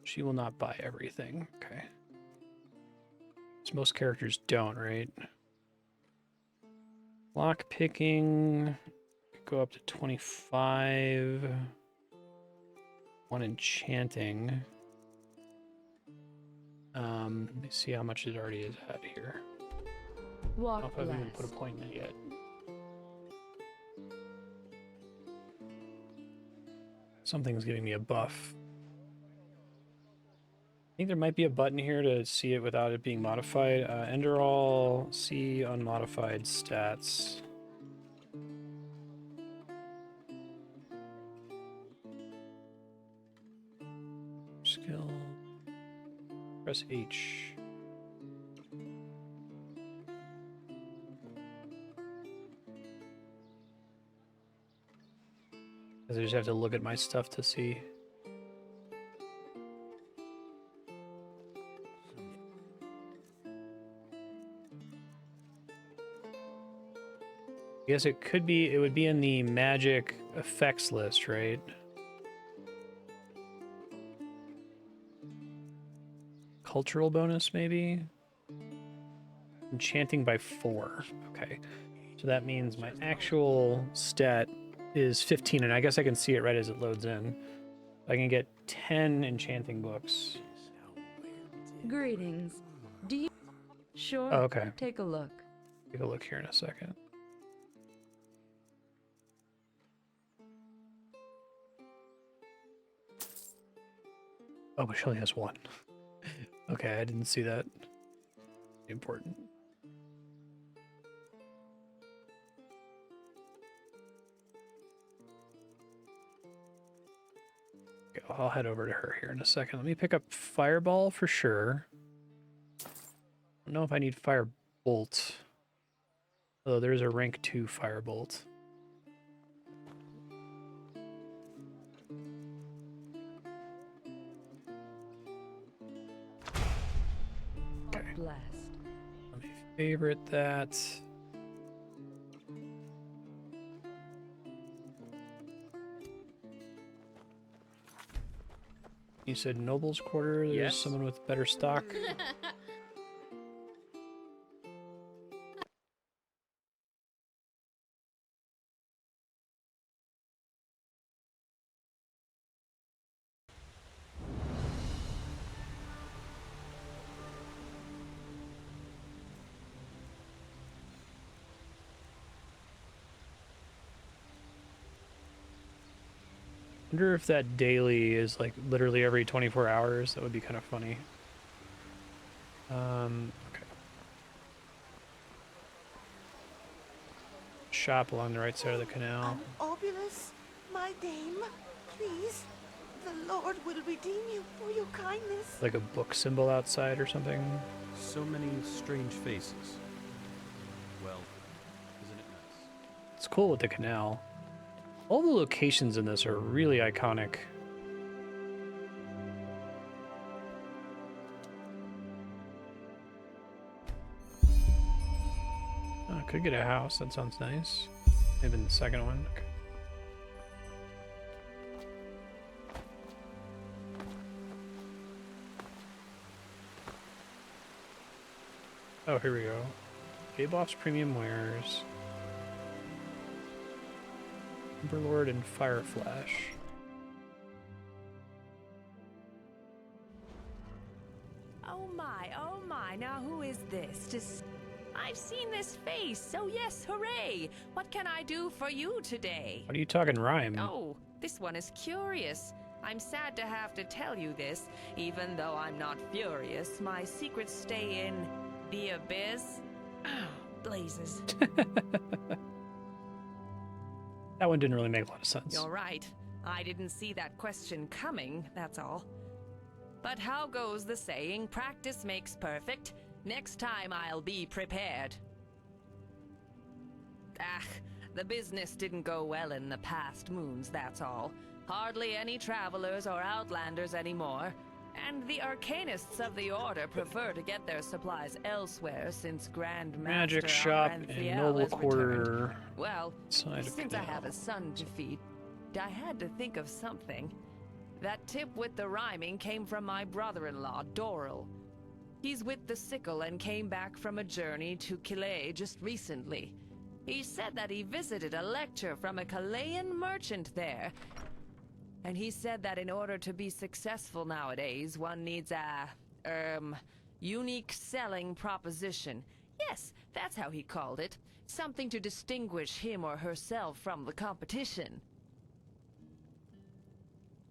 She will not buy everything. Okay. So most characters don't, right? Lock picking. Go up to 25. One enchanting. Let me see how much it already is at here. I Walk don't know if I've even less. put a point in it yet. Something's giving me a buff. I think there might be a button here to see it without it being modified. Enderal, see unmodified stats. Skill. Press H. I just have to look at my stuff to see. I guess it could be, it would be in the magic effects list, right? Cultural bonus, maybe? Enchanting by 4. Okay. So that means my actual stat is 15, and I guess I can see it right as it loads in. I can get 10 enchanting books. Greetings. Do you... Sure. Oh, okay. Take a look. Take a look here in a second. Oh, but she only has 1. Okay, I didn't see that. Important. Okay, I'll head over to her here in a second. Let me pick up Fireball for sure. I don't know if I need Firebolt. Although there's a rank 2 Firebolt. Blessed. Let me favorite that. You said Noble's Quarter? There's Yes. someone with better stock? Wonder if that daily is like literally every 24 hours. That would be kind of funny. Okay. Shop along the right side of the canal. Obulus, my dame, please. The Lord will redeem you for your kindness. Like a book symbol outside or something. So many strange faces. Well, isn't it nice? It's cool with the canal. All the locations in this are really iconic. Oh, I could get a house. That sounds nice. Maybe the second one. Okay. Oh, here we go. J-Boss Premium Wares. Timberlord and Fireflash. Oh my, now who is this? I've seen this face, so yes, hooray! What can I do for you today? What are you talking rhyme? Oh, this one is curious. I'm sad to have to tell you this, even though I'm not furious. My secrets stay in the abyss. Blazes. That one didn't really make a lot of sense. You're right. I didn't see that question coming, that's all. But how goes the saying, practice makes perfect? Next time I'll be prepared. The business didn't go well in the past moons, that's all. Hardly any travelers or outlanders anymore. And the arcanists of the Order prefer to get their supplies elsewhere since Grand Magic Master shop Auranthiel and noble has quarter. returned. Well, Side of since I canal. have a son to feed, I had to think of something. That tip with the rhyming came from my brother-in-law, Doral. He's with the sickle and came back from a journey to Calais just recently. He said that he visited a lecture from a Chilean merchant there. And he said that in order to be successful nowadays, one needs a, unique selling proposition. Yes, that's how he called it. Something to distinguish him or herself from the competition.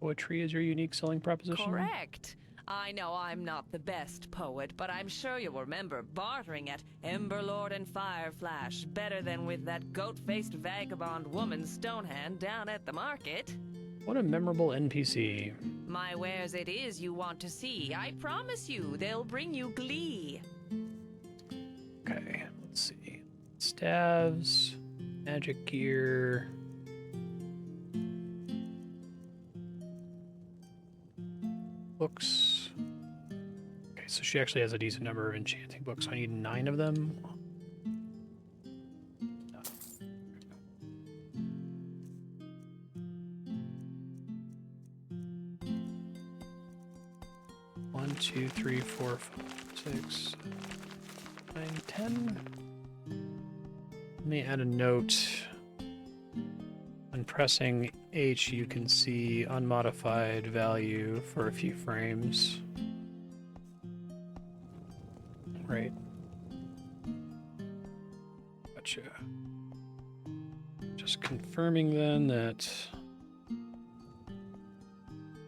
Poetry is your unique selling proposition? Correct. I know I'm not the best poet, but I'm sure you'll remember bartering at Emberlord and Fireflash better than with that goat-faced vagabond woman Stonehand down at the market. What a memorable NPC. My wares it is you want to see. I promise you, they'll bring you glee. Okay, let's see. Staves, magic gear. Books. Okay, so she actually has a decent number of enchanting books. I need 9 of them. One, 2, 3, 4, 5, 6, 9, 10. Let me add a note. When pressing H, you can see unmodified value for a few frames. Right. Gotcha. Just confirming then that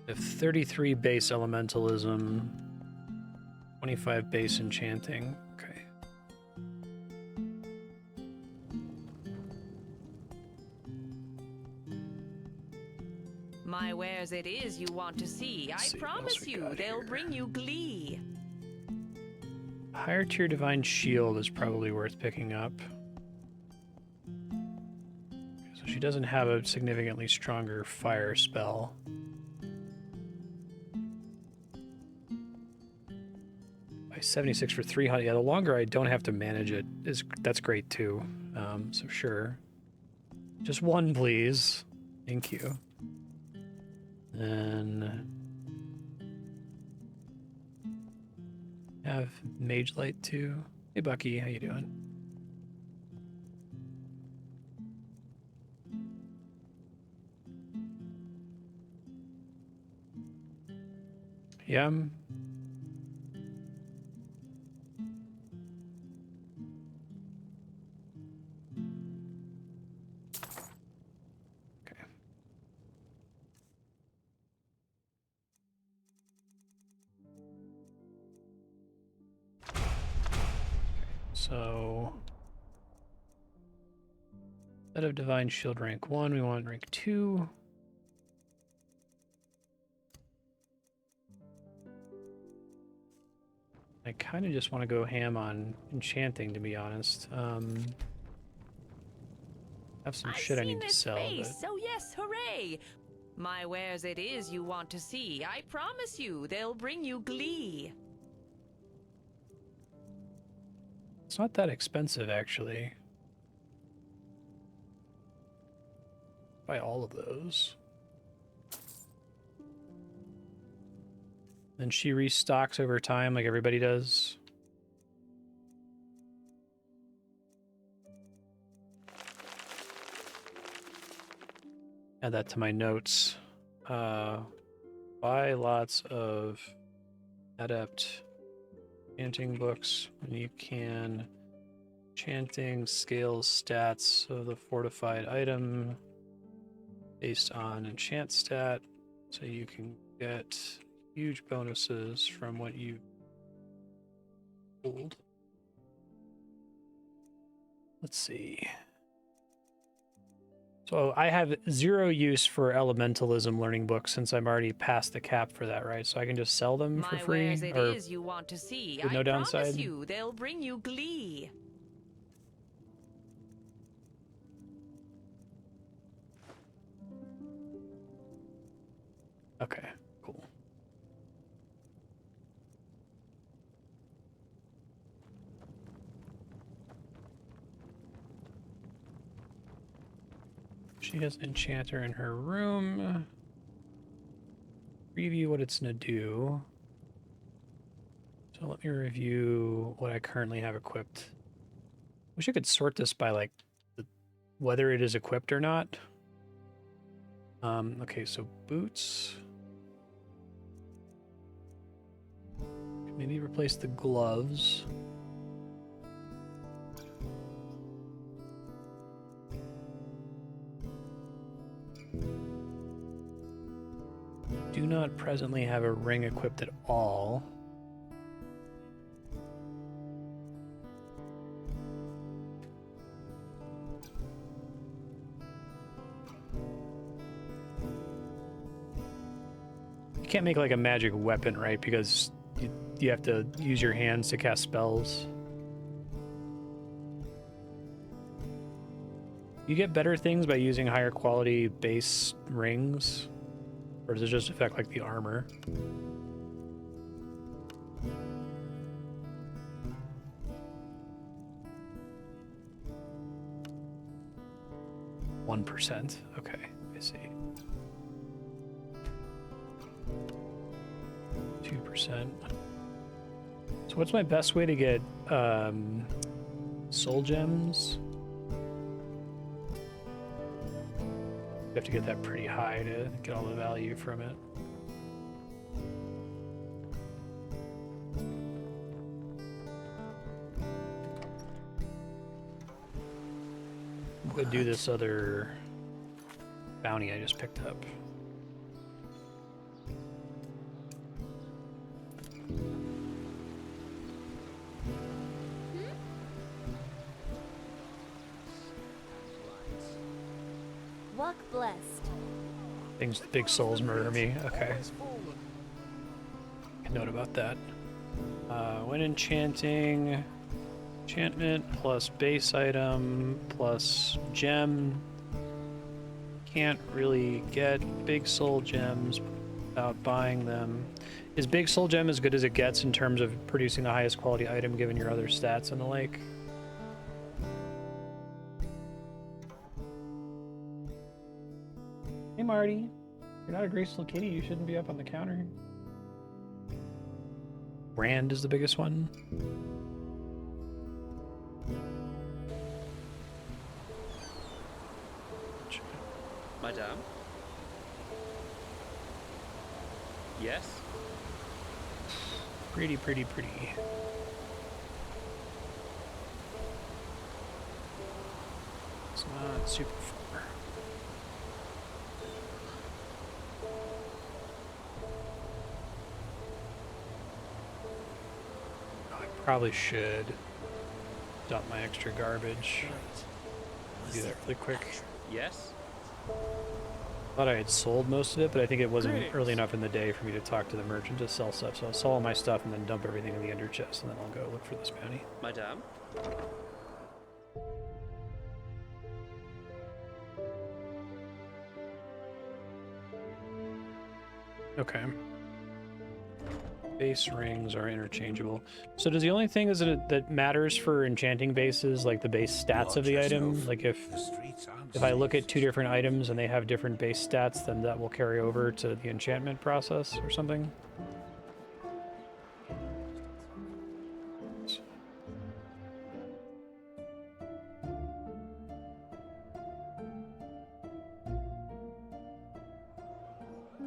if 33 base elementalism, 25 base enchanting. Okay. My wares it is you want to see. I promise you, they'll bring you glee. Higher tier divine shield is probably worth picking up. So she doesn't have a significantly stronger fire spell. By 76 for 300. Yeah, the longer I don't have to manage it that's great too. So sure. Just one, please. Thank you. Then have Mage Light too. Hey Bucky, how you doing? Yeah. So instead of Divine Shield rank 1, we want rank 2. I kind of just want to go ham on enchanting, to be honest. Have some shit I need to sell. Face, so yes, hooray! My wares it is you want to see. I promise you, they'll bring you glee. It's not that expensive, actually. Buy all of those. Then she restocks over time like everybody does. Add that to my notes. Buy lots of adept chanting books when you can. Chanting scales stats of the fortified item based on enchant stat, so you can get huge bonuses from what you hold. Let's see. So I have 0 use for elementalism learning books since I'm already past the cap for that, right? So I can just sell them for free, My wares it is you want to see. with no I downside. promise you, they'll bring you glee. Okay, cool. She has an enchanter in her room. Preview what it's gonna do. So let me review what I currently have equipped. Wish I could sort this by like whether it is equipped or not. Okay, so boots. Maybe replace the gloves. Do not presently have a ring equipped at all. You can't make like a magic weapon, right? Because you have to use your hands to cast spells. You get better things by using higher quality base rings? Or does it just affect like the armor? %. Okay, I see. 2%. So what's my best way to get soul gems? You have to get that pretty high to get all the value from it. I'm gonna do this other bounty I just picked up. Walk blessed. Things big souls murder me. Okay. A note about that. When enchanting, enchantment plus base item plus gem. Can't really get big soul gems without buying them. Is big soul gem as good as it gets in terms of producing the highest quality item given your other stats and the like? Hey Marty, you're not a graceful kitty, you shouldn't be up on the counter. Brand is the biggest one. Madame? Yes? Pretty. It's not super far. I probably should dump my extra garbage. Do that really quick. Yes? Thought I had sold most of it, but I think it wasn't early enough in the day for me to talk to the merchant to sell stuff. So I'll sell all my stuff and then dump everything in the ender chest, and then I'll go look for this bounty. Madame? Okay. Base rings are interchangeable. So does the only thing is that matters for enchanting bases, like the base stats of the item? Like if I look at two different items and they have different base stats, then that will carry over to the enchantment process or something?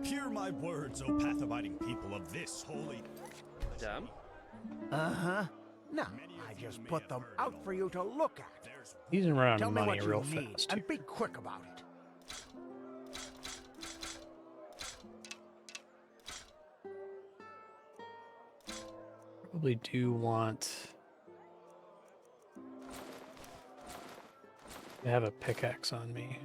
Hear my words, O path-abiding people of this holy... Madame? Uh-huh. Now, I just put them out for you to look at. He's gonna run out Tell of me money what real you need, fast. and be quick about it. Probably do want to have a pickaxe on me.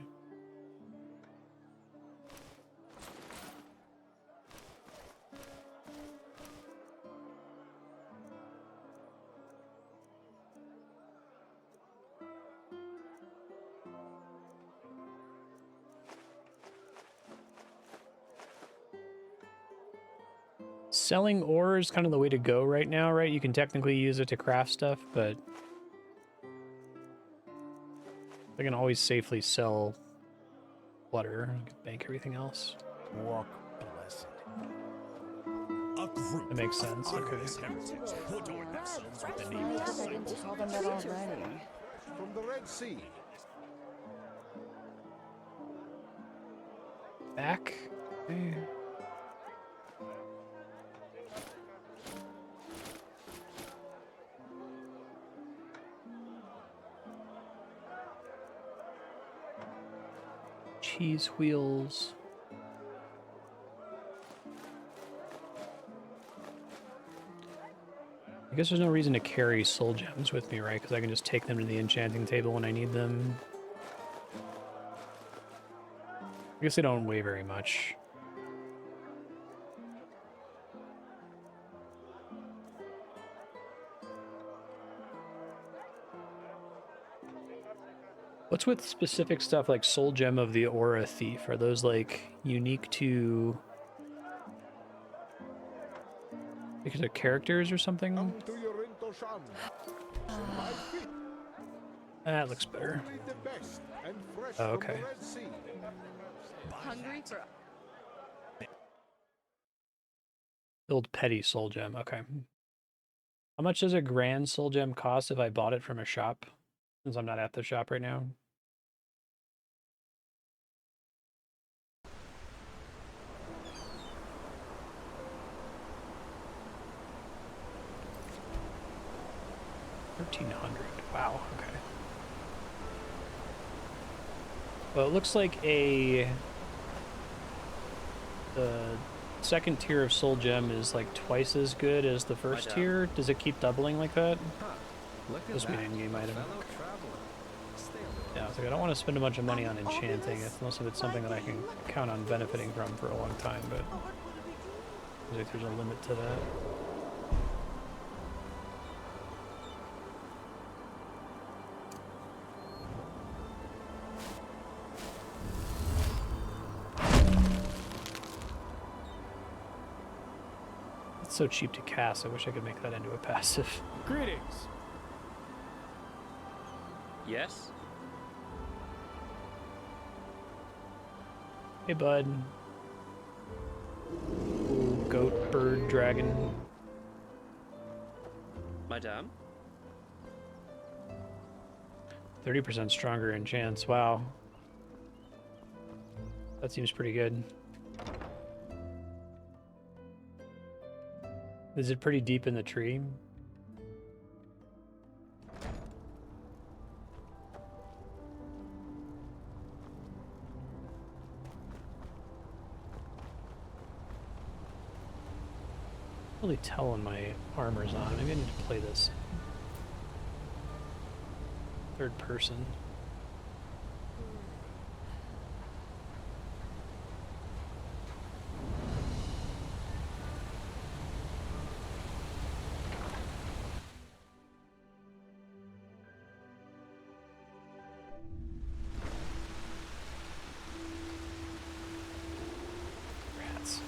Selling ore is kind of the way to go right now, right? You can technically use it to craft stuff, but I can always safely sell clutter. I can bank everything else. Walk blessed. A group That makes sense. of Okay. utter heretics who adorn themselves with the name I of didn't disciples tell of them that Christ. already. From the Red Sea. Back. Okay. Cheese wheels. I guess there's no reason to carry soul gems with me, right? Because I can just take them to the enchanting table when I need them. I guess they don't weigh very much. What's with specific stuff like Soul Gem of the Aura Thief? Are those like unique to because of characters or something? That looks better. Oh, okay. Hungry for... Build petty Soul Gem. Okay. How much does a grand Soul Gem cost if I bought it from a shop? Since I'm not at the shop right now. $1,300. Wow. Okay. Well, it looks like the second tier of Soul Gem is like twice as good as the first tier. Does it keep doubling like that? This would be an in-game item. Yeah, I was like, I don't want to spend a bunch of money on enchanting, unless if it's something that I can count on benefiting from for a long time, but I think there's a limit to that. It's so cheap to cast, I wish I could make that into a passive. Greetings. Yes? Hey, bud. Ooh, goat, bird, dragon. Madame? 30% stronger in chance. Wow. That seems pretty good. Is it pretty deep in the tree? Really tell when my armor's on. Maybe I need to play this. third person. Rats.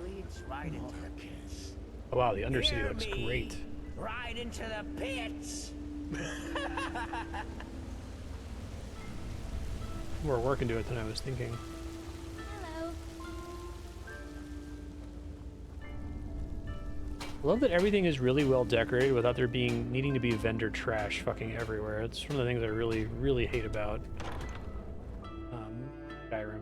Leads right into the pits. Oh wow, the Undercity Hear looks me? great. Right into the pits. More work into it than I was thinking. Hello. I love that everything is really well decorated without there needing to be vendor trash fucking everywhere. It's one of the things I really, really hate about Skyrim.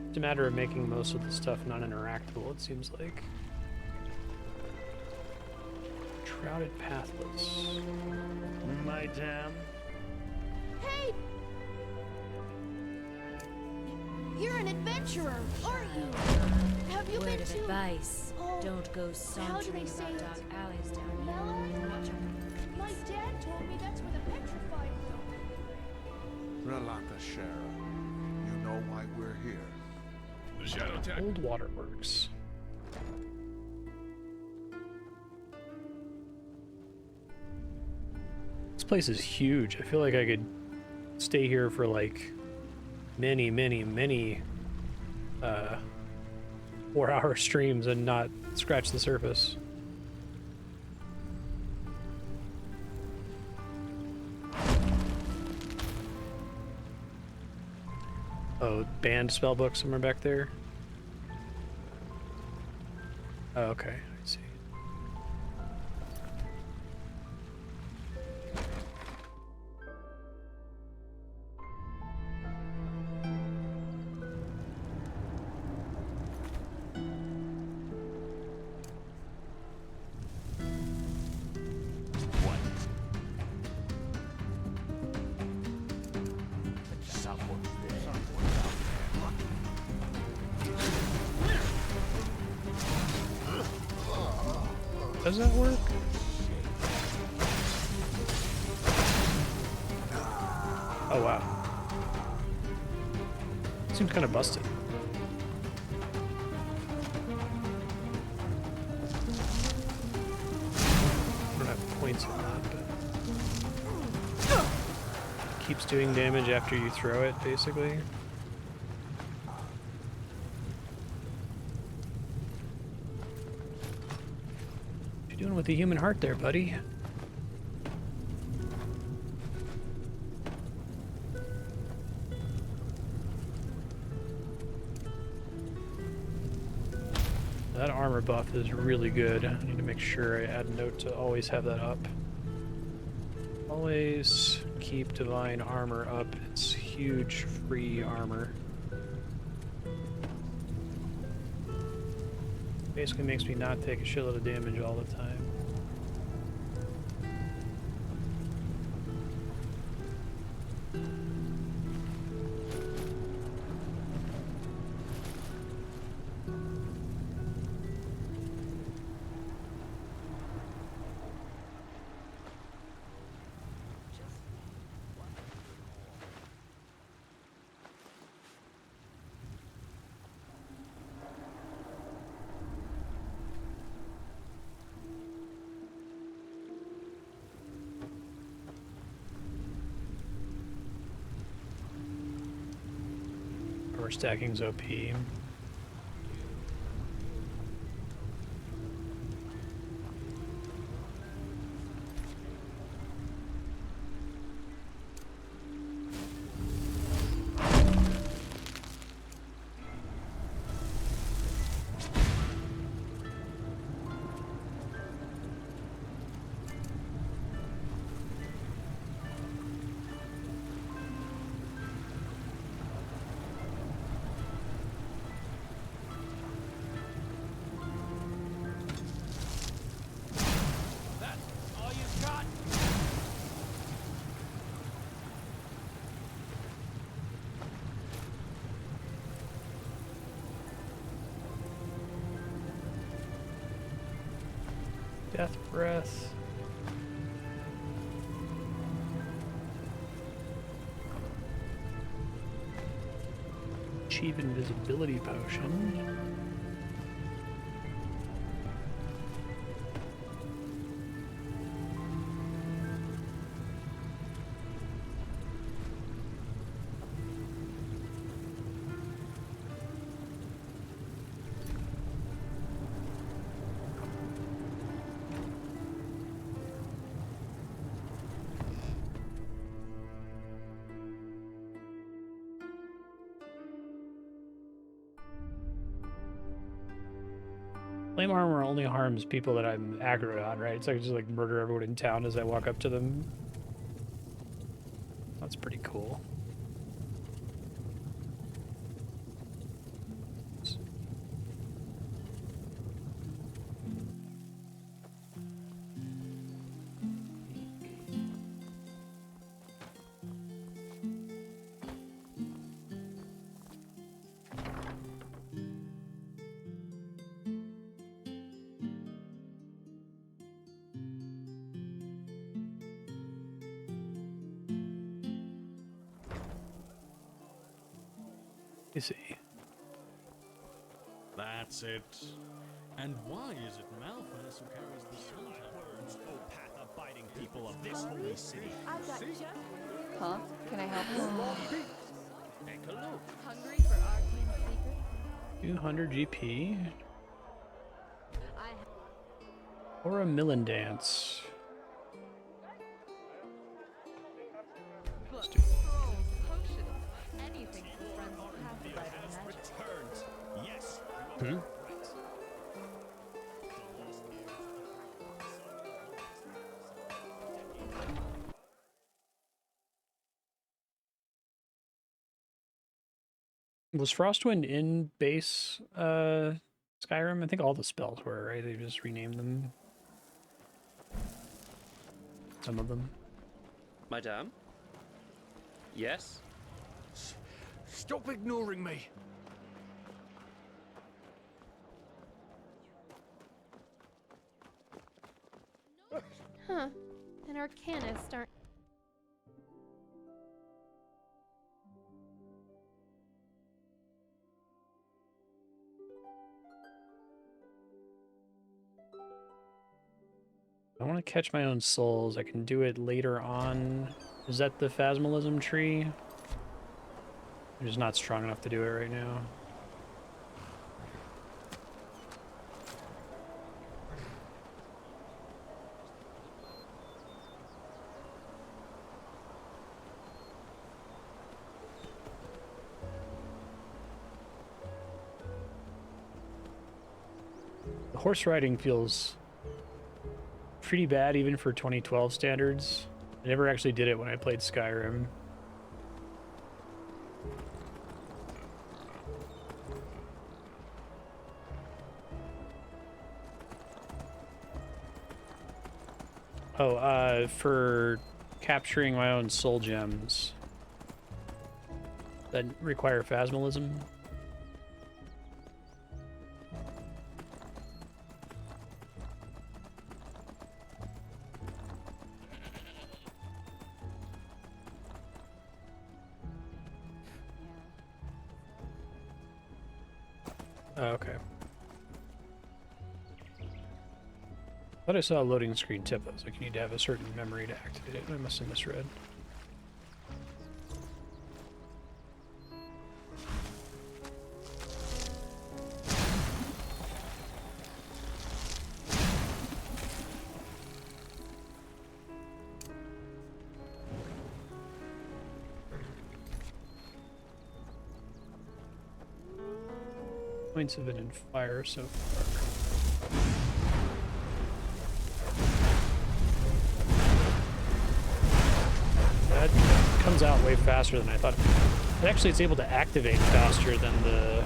It's a matter of making most of the stuff non-interactable, it seems like. Shrouded Pathless. My damn. Hey! You're an adventurer, aren't you? Have you Word been of to... advice. Oh, Don't go how do they sauntering say around it? dark alleys down here. Mellow? Watch out. My dad told me that's where the petrified were. Relata, Shara. You know why we're here. The Shadow Tech. Old Waterworks. This place is huge. I feel like I could stay here for like many 4-hour streams and not scratch the surface. Oh, banned spellbook somewhere back there? Oh, okay, I see. Does that work? Oh wow. Seems kind of busted. I don't have points on that, but keeps doing damage after you throw it, basically. What you doing with the human heart there, buddy? That armor buff is really good. I need to make sure I add a note to always have that up. Always keep divine armor up. It's huge free armor. Basically makes me not take a shitload of damage all the time. Power stacking's OP. Death breath. Achieve invisibility potion. Flame armor only harms people that I'm aggro on, right? So I can just like murder everyone in town as I walk up to them. That's pretty cool. You see. That's it. And why is it Malphas who carries the sunshine? Words, O path-abiding people of this holy city. I've got just... Huh? Can I help you? Take a look. Hungry for arcane secret? 200 GP. Or a Millen dance. Let's do it. Anything for friends of path-abiding magic. Returns. Yes. Hmm? Was Frostwind in base Skyrim? I think all the spells were, right? They just renamed them. Some of them. Madame? Yes? Stop ignoring me. Huh. An arcanist aren't... I want to catch my own souls. I can do it later on. Is that the Phasmalism tree? I'm just not strong enough to do it right now. The horse riding feels pretty bad even for 2012 standards. I never actually did it when I played Skyrim. Oh, for capturing my own soul gems that require Phasmalism. Oh, okay. I thought I saw a loading screen tip. I was like, you need to have a certain memory to activate it. I must have misread. Points have been in fire so far. That comes out way faster than I thought. And actually, it's able to activate faster than the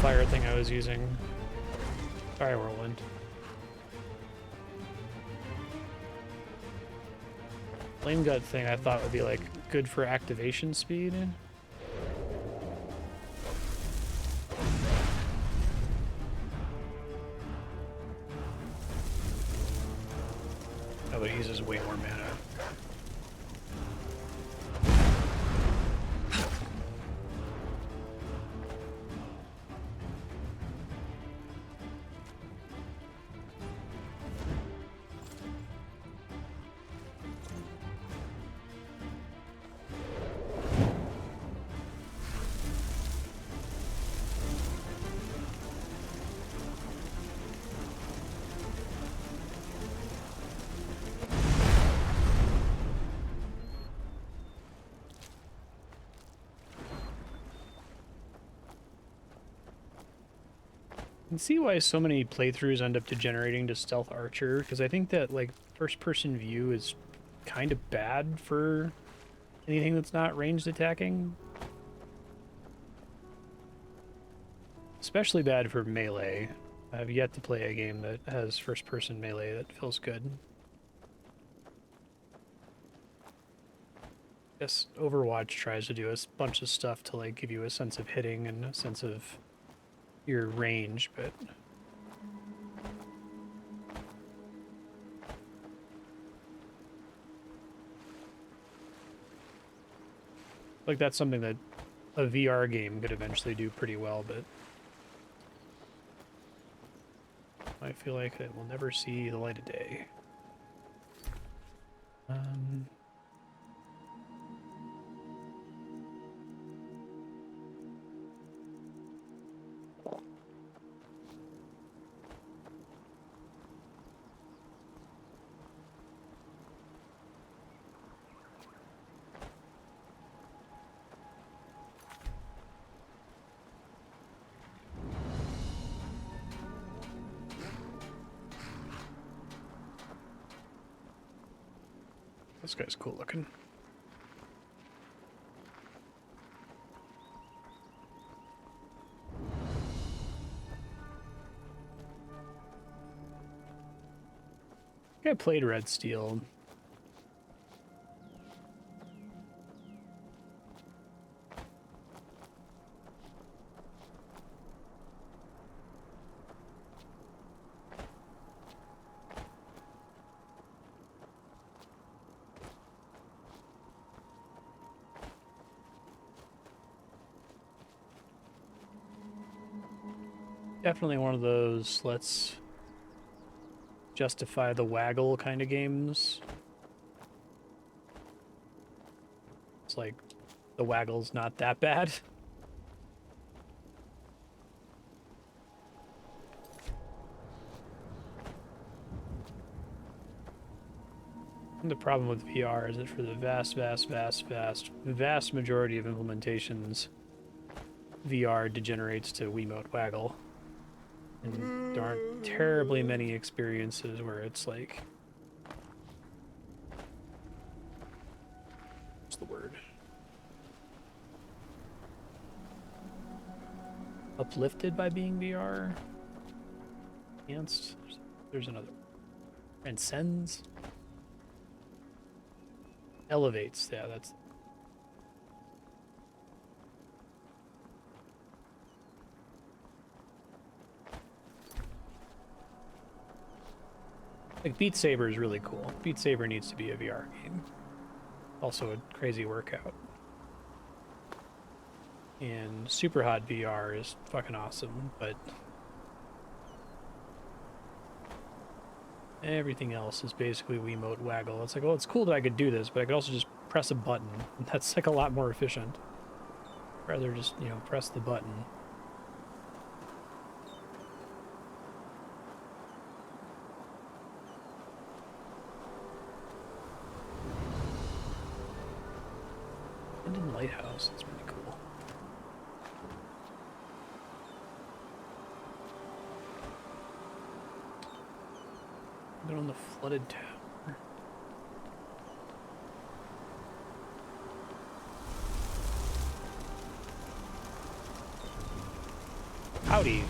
fire thing I was using. Sorry, Whirlwind. Flame Gut thing I thought would be like good for activation speed. can see why so many playthroughs end up degenerating to stealth archer, because I think that like first-person view is kind of bad for anything that's not ranged attacking. Especially bad for melee. I've yet to play a game that has first-person melee that feels good. Yes, Overwatch tries to do a bunch of stuff to like give you a sense of hitting and a sense of your range, but like that's something that a VR game could eventually do pretty well, but I feel like it will never see the light of day. This guy's cool looking. I played Red Steel. Definitely one of those let's justify the waggle kind of games. It's like the waggle's not that bad. And the problem with VR is that for the vast majority of implementations, VR degenerates to Wiimote waggle. And there aren't terribly many experiences where it's like... What's the word? Uplifted by being VR? Enhanced? There's another. Transcends? Elevates, yeah, that's... Like, Beat Saber is really cool. Beat Saber needs to be a VR game. Also a crazy workout. And Super Hot VR is fucking awesome, but... everything else is basically Wiimote waggle. It's like, well, it's cool that I could do this, but I could also just press a button. That's like a lot more efficient. Rather just, you know, press the button. Lighthouse, that's really cool. They're on the flooded tower. Howdy.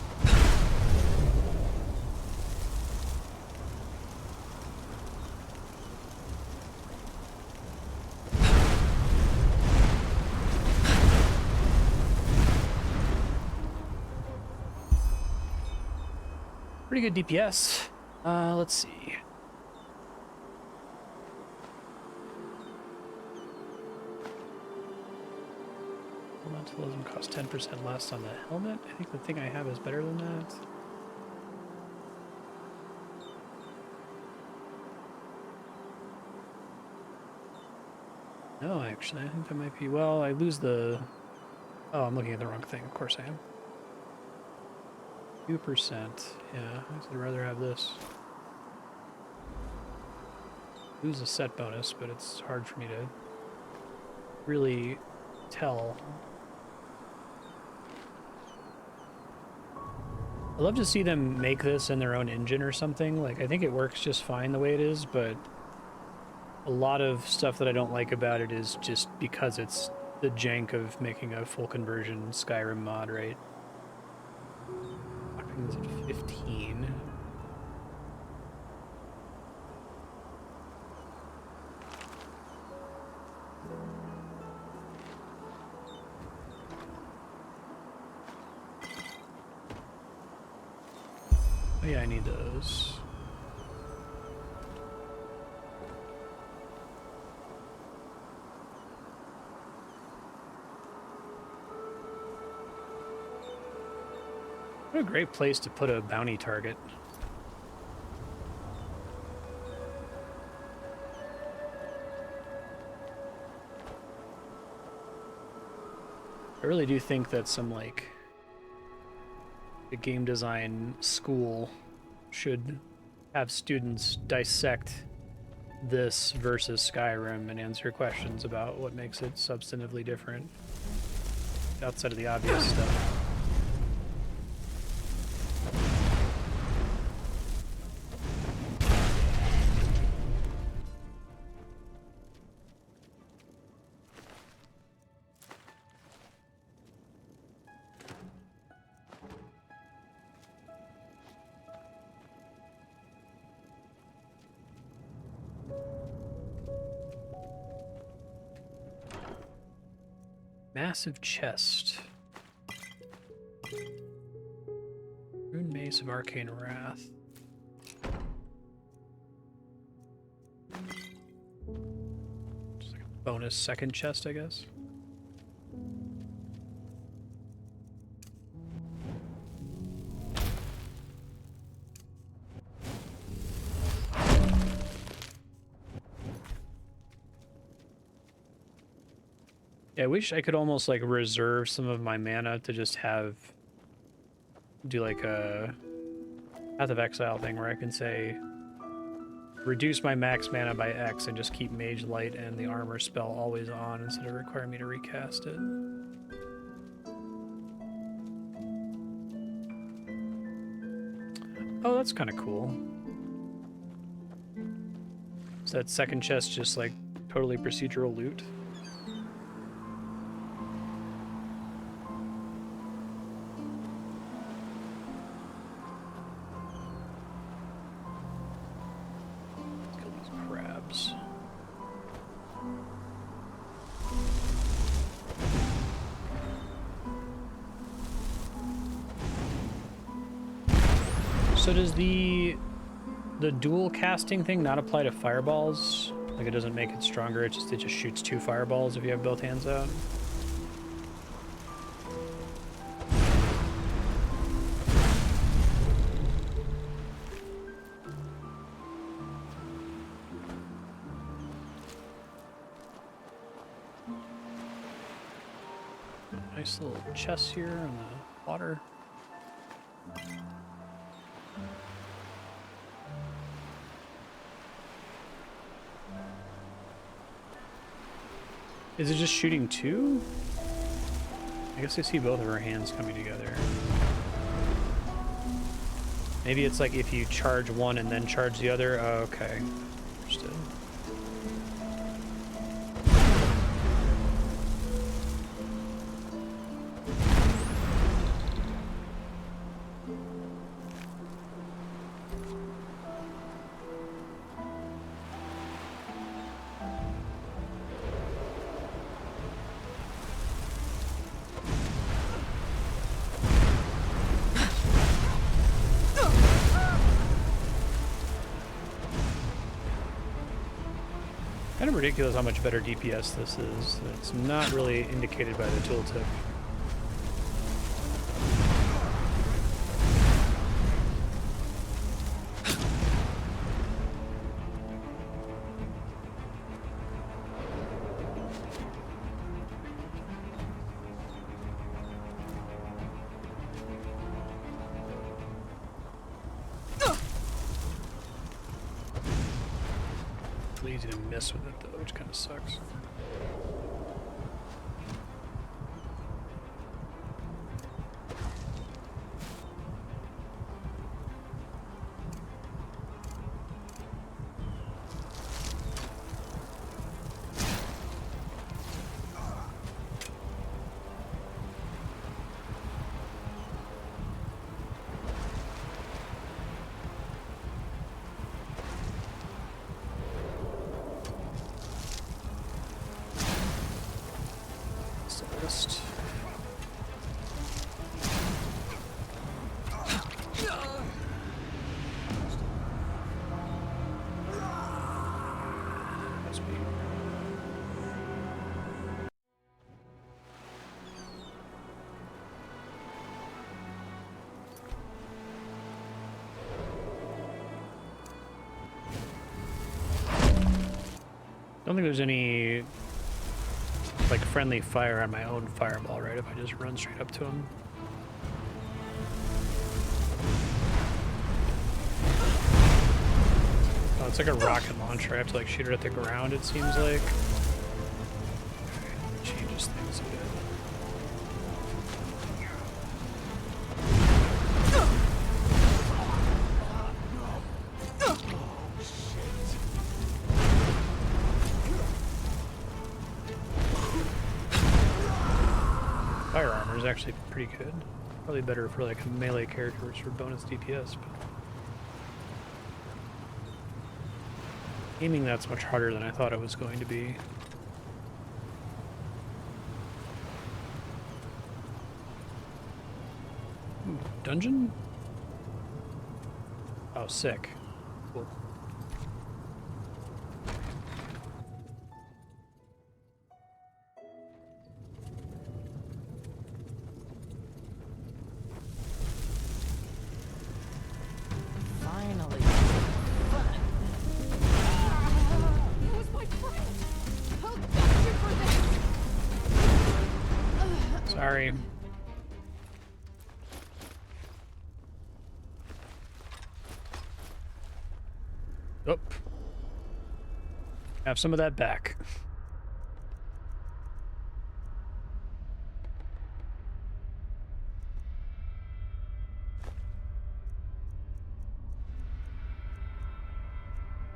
Pretty good DPS. Let's see. Elementalism costs 10% less on the helmet. I think the thing I have is better than that. No, actually, I think that might be... well, I lose the... oh, I'm looking at the wrong thing. Of course I am. 2%. Yeah, I'd rather have this. Lose a set bonus, but it's hard for me to really tell. I'd love to see them make this in their own engine or something. Like, I think it works just fine the way it is, but a lot of stuff that I don't like about it is just because it's the jank of making a full conversion Skyrim mod, right? Lockpicks at 15. Oh yeah, I need those. What a great place to put a bounty target. I really do think that some, like, the game design school should have students dissect this versus Skyrim and answer questions about what makes it substantively different outside of the obvious stuff. Massive chest. Rune Mace of Arcane Wrath. Just like a bonus second chest, I guess. Yeah, I wish I could almost like reserve some of my mana to just do like a Path of Exile thing where I can say reduce my max mana by X and just keep Mage Light and the armor spell always on instead of requiring me to recast it. Oh, that's kind of cool. Is that second chest just like totally procedural loot? So does the dual casting thing not apply to fireballs? Like it doesn't make it stronger, it just shoots 2 fireballs if you have both hands out? Nice little chest here on the water. Is it just shooting 2? I guess I see both of her hands coming together. Maybe it's like if you charge one and then charge the other. Oh, okay. Understood. Kind of ridiculous how much better DPS this is. It's not really indicated by the tooltip. Easy to miss with it though, which kind of sucks. list. Must be. Don't think there's any like friendly fire on my own fireball, right? If I just run straight up to him. Oh, it's like a rocket launcher. I have to like shoot it at the ground, it seems like. It changes things a bit. Fire armor is actually pretty good. Probably better for like melee characters for bonus DPS, but aiming that's much harder than I thought it was going to be. Ooh, dungeon? Oh, sick. Cool. Finally. He was my friend. I'll get you for this. Sorry. Oh. Have some of that back.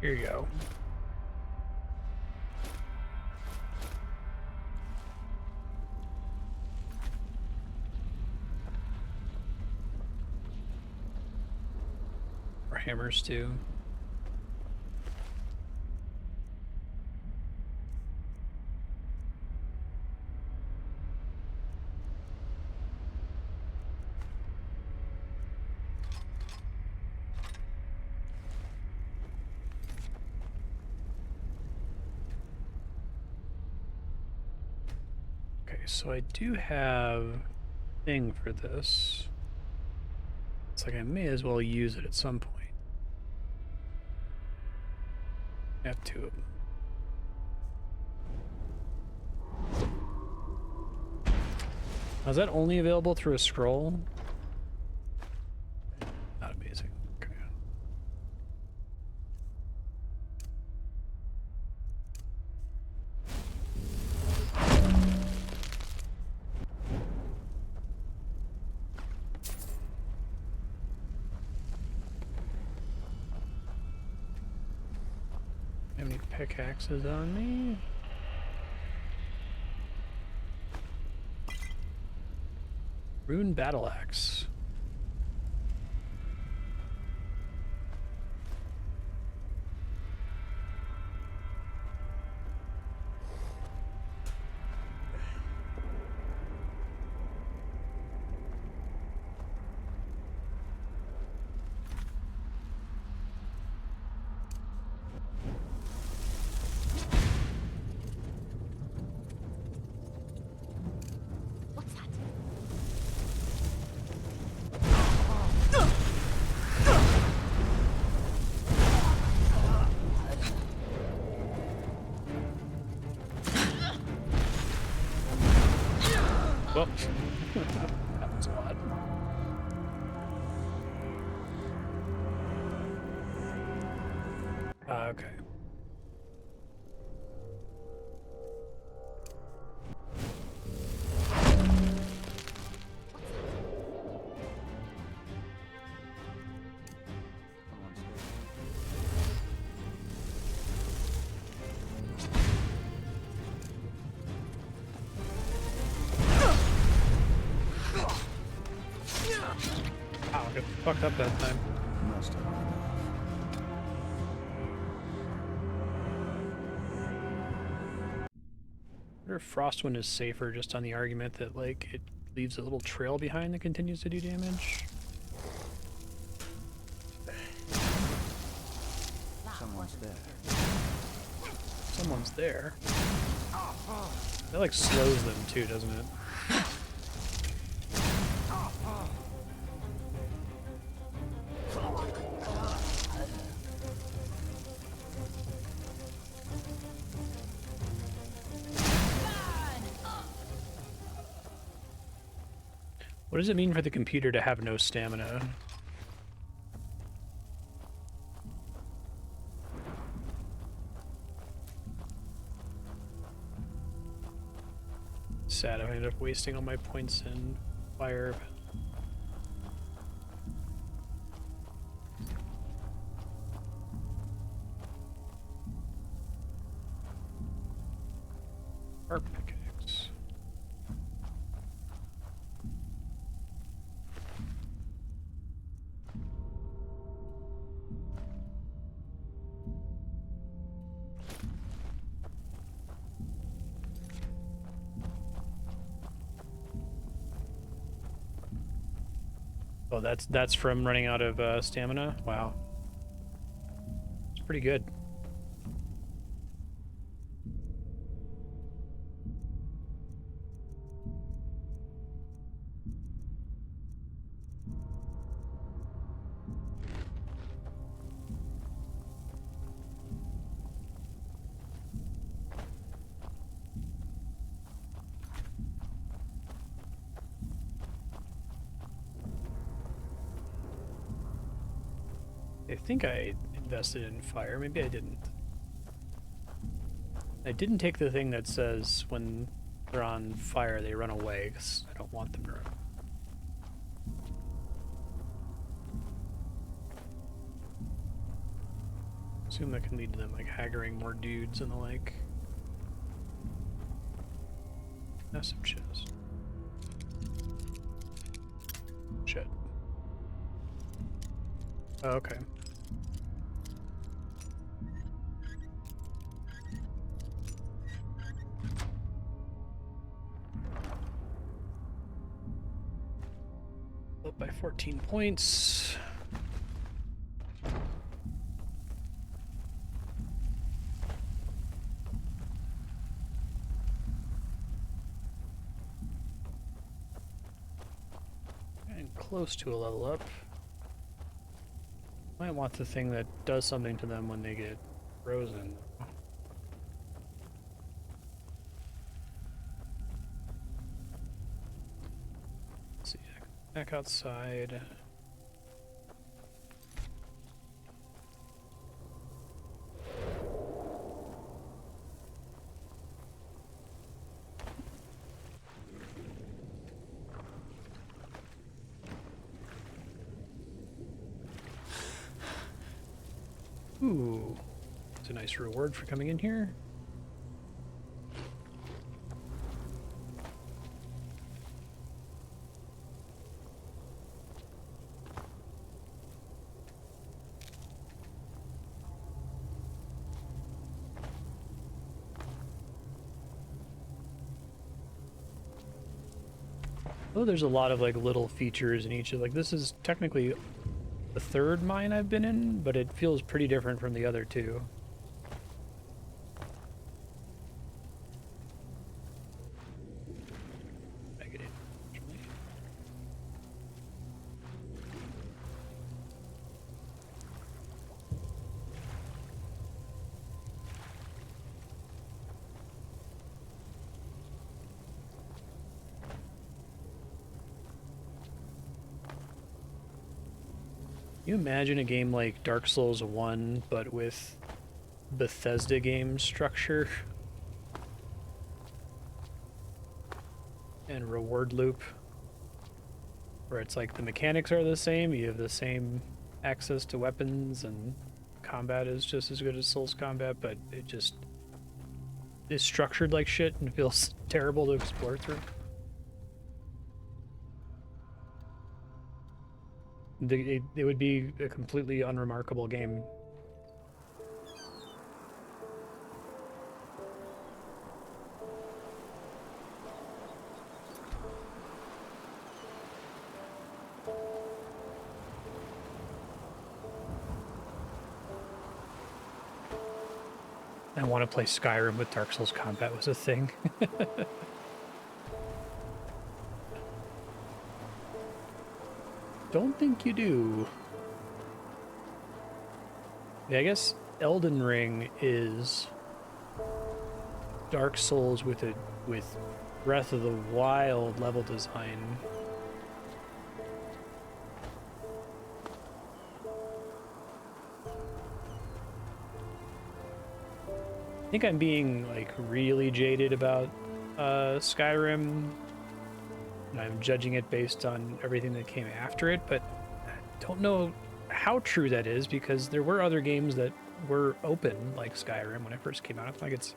Here you go. Or hammers too. Okay, so I do have a thing for this. It's like I may as well use it at some point. I have two of them. Is that only available through a scroll? Not amazing. Okay. Have any pickaxes on me? Rune battle axe. Whoops. That was odd. Okay. Wow, I got fucked up that time. Must have been enough. I wonder if Frostwind is safer just on the argument that, like, it leaves a little trail behind that continues to do damage. Someone's there. Someone's there. That, like, slows them too, doesn't it? What does it mean for the computer to have no stamina? Sad, I ended up wasting all my points in fire. Sharp pickaxe. Oh, that's from running out of stamina? Wow. It's pretty good. I think I invested in fire. Maybe I didn't. I didn't take the thing that says when they're on fire they run away, because I don't want them to run. Assume that can lead to them like haggering more dudes and the like. Massive chest. Shit. Oh, okay. Up by 14 points. And close to a level up. Might want the thing that does something to them when they get frozen. Let's see, back outside. Ooh, it's a nice reward for coming in here. Oh, there's a lot of like little features in each of, like, this is technically the third mine I've been in, but it feels pretty different from the other two. Negative. Can you imagine a game like Dark Souls 1, but with Bethesda game structure and reward loop, where it's like the mechanics are the same, you have the same access to weapons, and combat is just as good as Souls combat, but it just is structured like shit and feels terrible to explore through. It would be a completely unremarkable game. I want to play Skyrim with Dark Souls combat was a thing. Don't think you do. Yeah, I guess Elden Ring is Dark Souls with Breath of the Wild level design. I think I'm being like really jaded about Skyrim. And I'm judging it based on everything that came after it, but I don't know how true that is because there were other games that were open like Skyrim when it first came out. It's like it's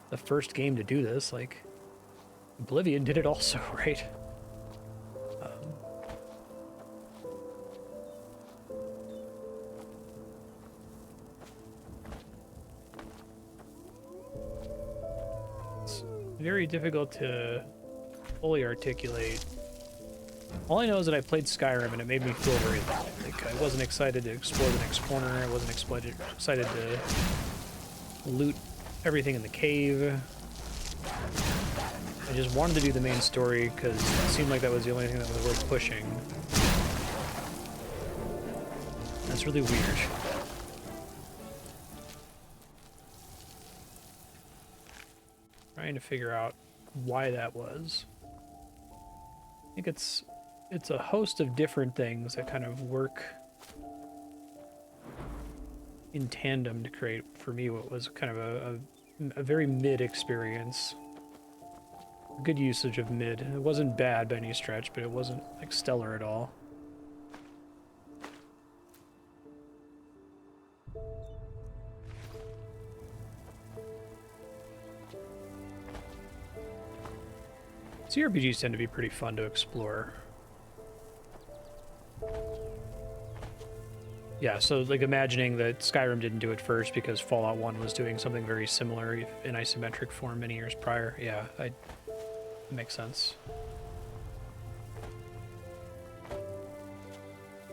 the first game to do this. Like Oblivion did it also, right? It's very difficult to fully articulate. All I know is that I played Skyrim and it made me feel very like I wasn't excited to explore the next corner. I wasn't excited to loot everything in the cave. I just wanted to do the main story because it seemed like that was the only thing that was worth pushing. That's really weird. Trying to figure out why that was. I think it's a host of different things that kind of work in tandem to create, for me, what was kind of a very mid experience. Good usage of mid. It wasn't bad by any stretch, but it wasn't like stellar at all. CRPGs tend to be pretty fun to explore. Yeah, so like imagining that Skyrim didn't do it first because Fallout 1 was doing something very similar in isometric form many years prior. Yeah, it makes sense.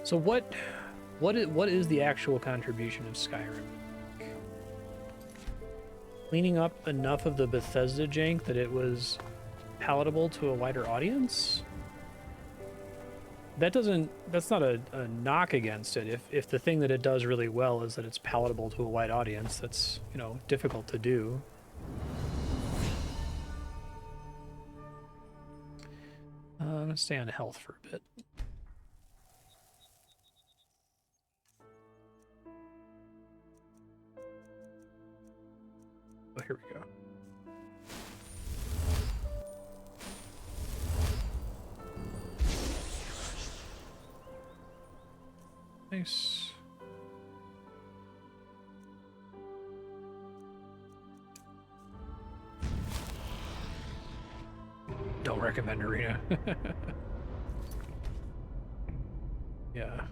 So what is the actual contribution of Skyrim? Cleaning up enough of the Bethesda jank that it was palatable to a wider audience? That's not a knock against it. If the thing that it does really well is that it's palatable to a wide audience, that's, you know, difficult to do. I'm gonna stay on health for a bit. Oh, here we go. Nice. Don't recommend Arena. Yeah.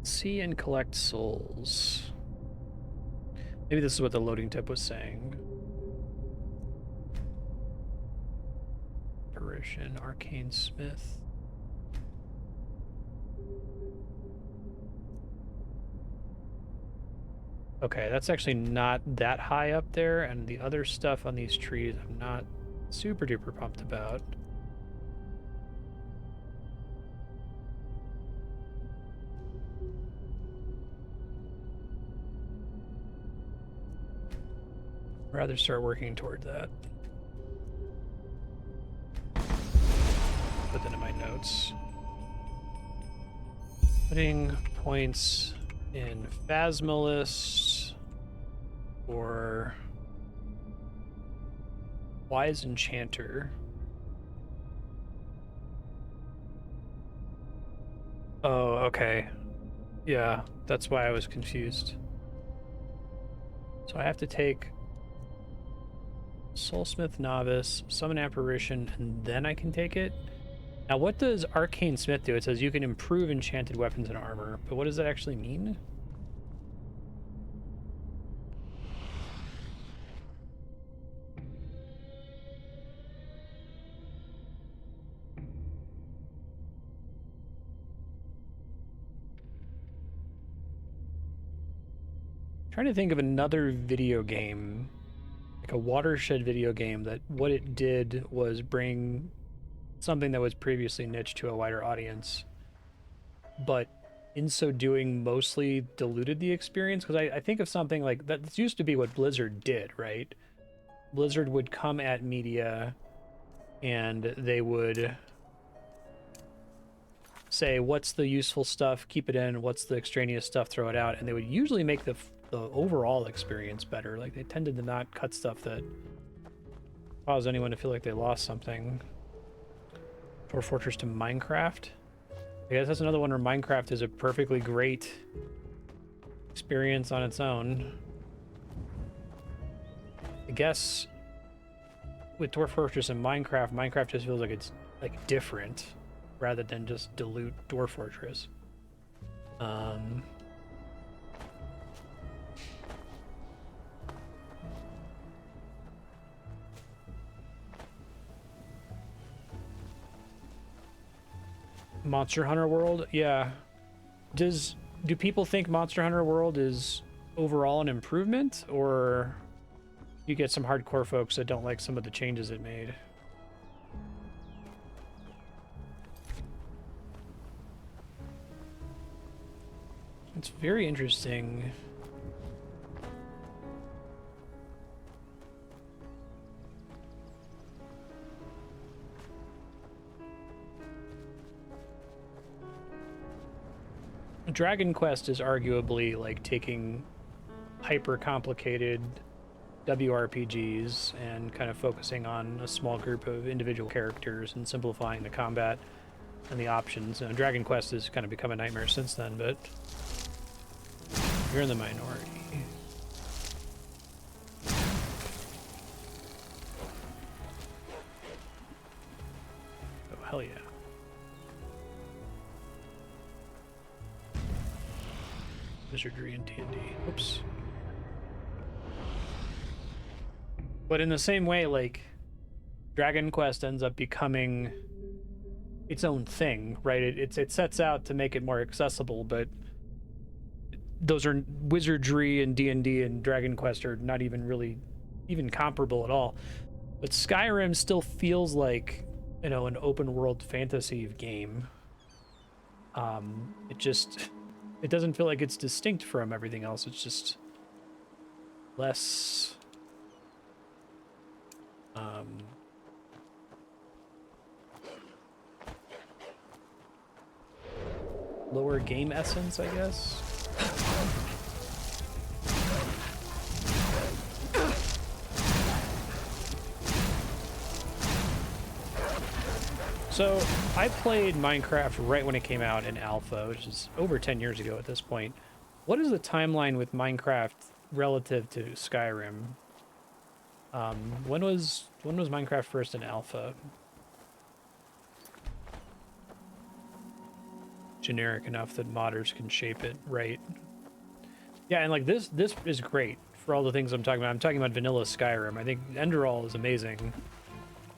See and collect souls. Maybe this is what the loading tip was saying. Apparition, Arcane Smith. Okay, that's actually not that high up there, and the other stuff on these trees I'm not super duper pumped about. Rather start working toward that. Put that in my notes. Putting points in Phasmalist or Wise Enchanter. Oh, okay. Yeah, that's why I was confused. So I have to take Soulsmith Novice, Summon Apparition, and then I can take it? Now what does Arcane Smith do? It says you can improve enchanted weapons and armor, but what does that actually mean? Trying to think of another video game, like a watershed video game, that what it did was bring something that was previously niche to a wider audience, but in so doing mostly diluted the experience. Because I think of something like that. This used to be what Blizzard did, right? Blizzard would come at media and they would say, what's the useful stuff, keep it in, what's the extraneous stuff, throw it out, and they would usually make the overall experience better. Like, they tended to not cut stuff that caused anyone to feel like they lost something. Dwarf Fortress to Minecraft. I guess that's another one where Minecraft is a perfectly great experience on its own. I guess with Dwarf Fortress and Minecraft, Minecraft just feels like it's like different rather than just dilute Dwarf Fortress. Monster Hunter World, yeah. Do people think Monster Hunter World is overall an improvement, or you get some hardcore folks that don't like some of the changes it made? It's very interesting. Dragon Quest is arguably like taking hyper complicated WRPGs and kind of focusing on a small group of individual characters and simplifying the combat and the options. Dragon Quest has kind of become a nightmare since then, but you're in the minority. Oh, hell yeah. Wizardry and D&D. Oops. But in the same way, like, Dragon Quest ends up becoming its own thing, right? It sets out to make it more accessible, but those are Wizardry and D&D and Dragon Quest are not even really even comparable at all. But Skyrim still feels like, you know, an open world fantasy game. It doesn't feel like it's distinct from everything else. It's just less lower game essence, I guess. So I played Minecraft right when it came out in alpha, which is over 10 years ago at this point. What is the timeline with Minecraft relative to Skyrim? When was Minecraft first in alpha? Generic enough that modders can shape it, right? Yeah, and like this is great for all the things I'm talking about. I'm talking about vanilla Skyrim. I think Enderal is amazing.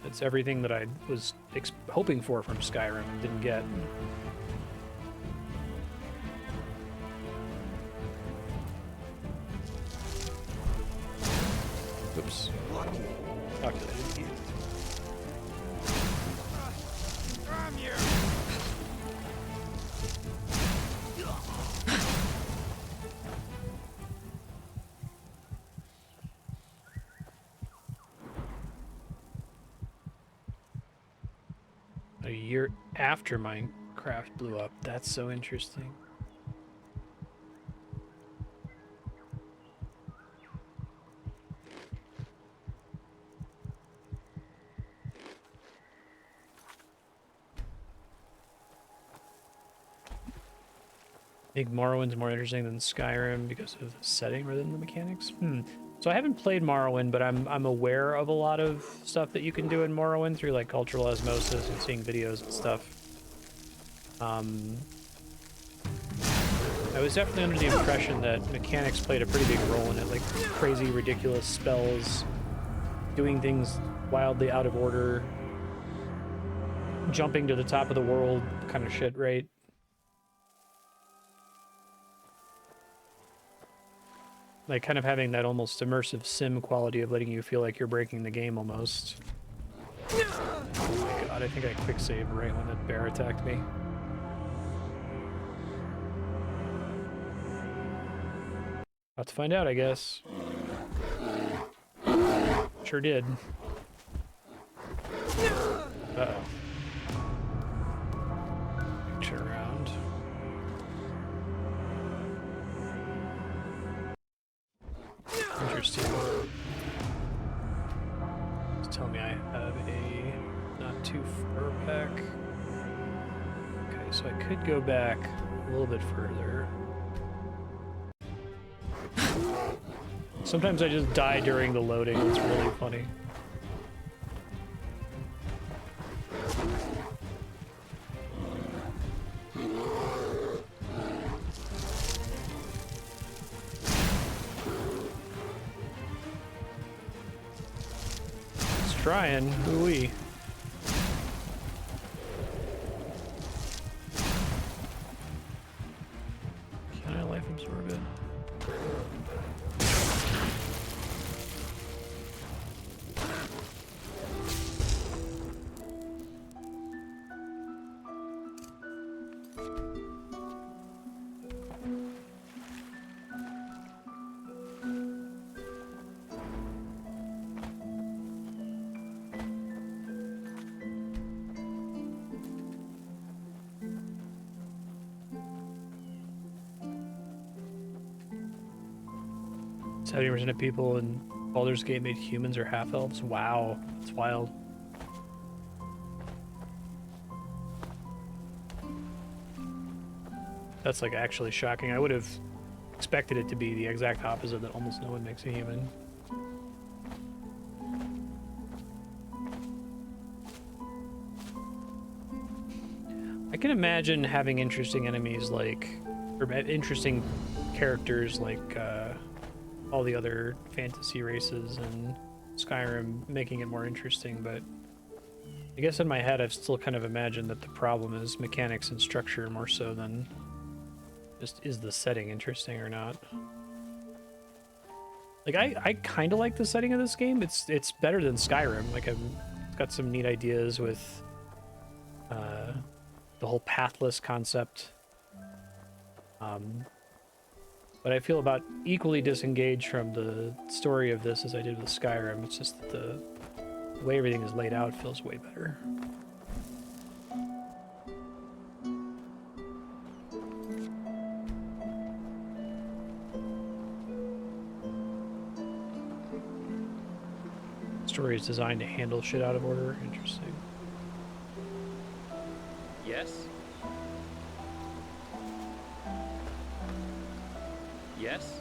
It's everything that I was hoping for from Skyrim and didn't get. Oops. Calculated. A year after Minecraft blew up. That's so interesting. I think Morrowind's more interesting than Skyrim because of the setting rather than the mechanics. So I haven't played Morrowind, but I'm aware of a lot of stuff that you can do in Morrowind through like cultural osmosis and seeing videos and stuff. I was definitely under the impression that mechanics played a pretty big role in it, like crazy, ridiculous spells, doing things wildly out of order, jumping to the top of the world kind of shit, right? Like kind of having that almost immersive sim quality of letting you feel like you're breaking the game almost. Oh my god, I think I quick saved right when that bear attacked me. About to find out, I guess. Sure did. Uh-oh. Turn around. Interesting. Just tell me I have a not too far back. Okay, so I could go back a little bit further. Sometimes I just die during the loading. It's really funny. It's trying. Ooh-wee. Can I life absorb it? Seventy percent of people in Baldur's Gate made humans or half-elves. Wow, that's wild. That's like actually shocking. I would have expected it to be the exact opposite, that almost no one makes a human. I can imagine having interesting enemies like, or interesting characters like all the other fantasy races and Skyrim, making it more interesting, but I guess in my head I've still kind of imagined that the problem is mechanics and structure more so than just is the setting interesting or not. Like I kind of like the setting of this game. It's better than Skyrim. Like it's got some neat ideas with the whole pathless concept. But I feel about equally disengaged from the story of this as I did with Skyrim. It's just that the way everything is laid out feels way better. Story is designed to handle shit out of order. Interesting. Yes? Yes?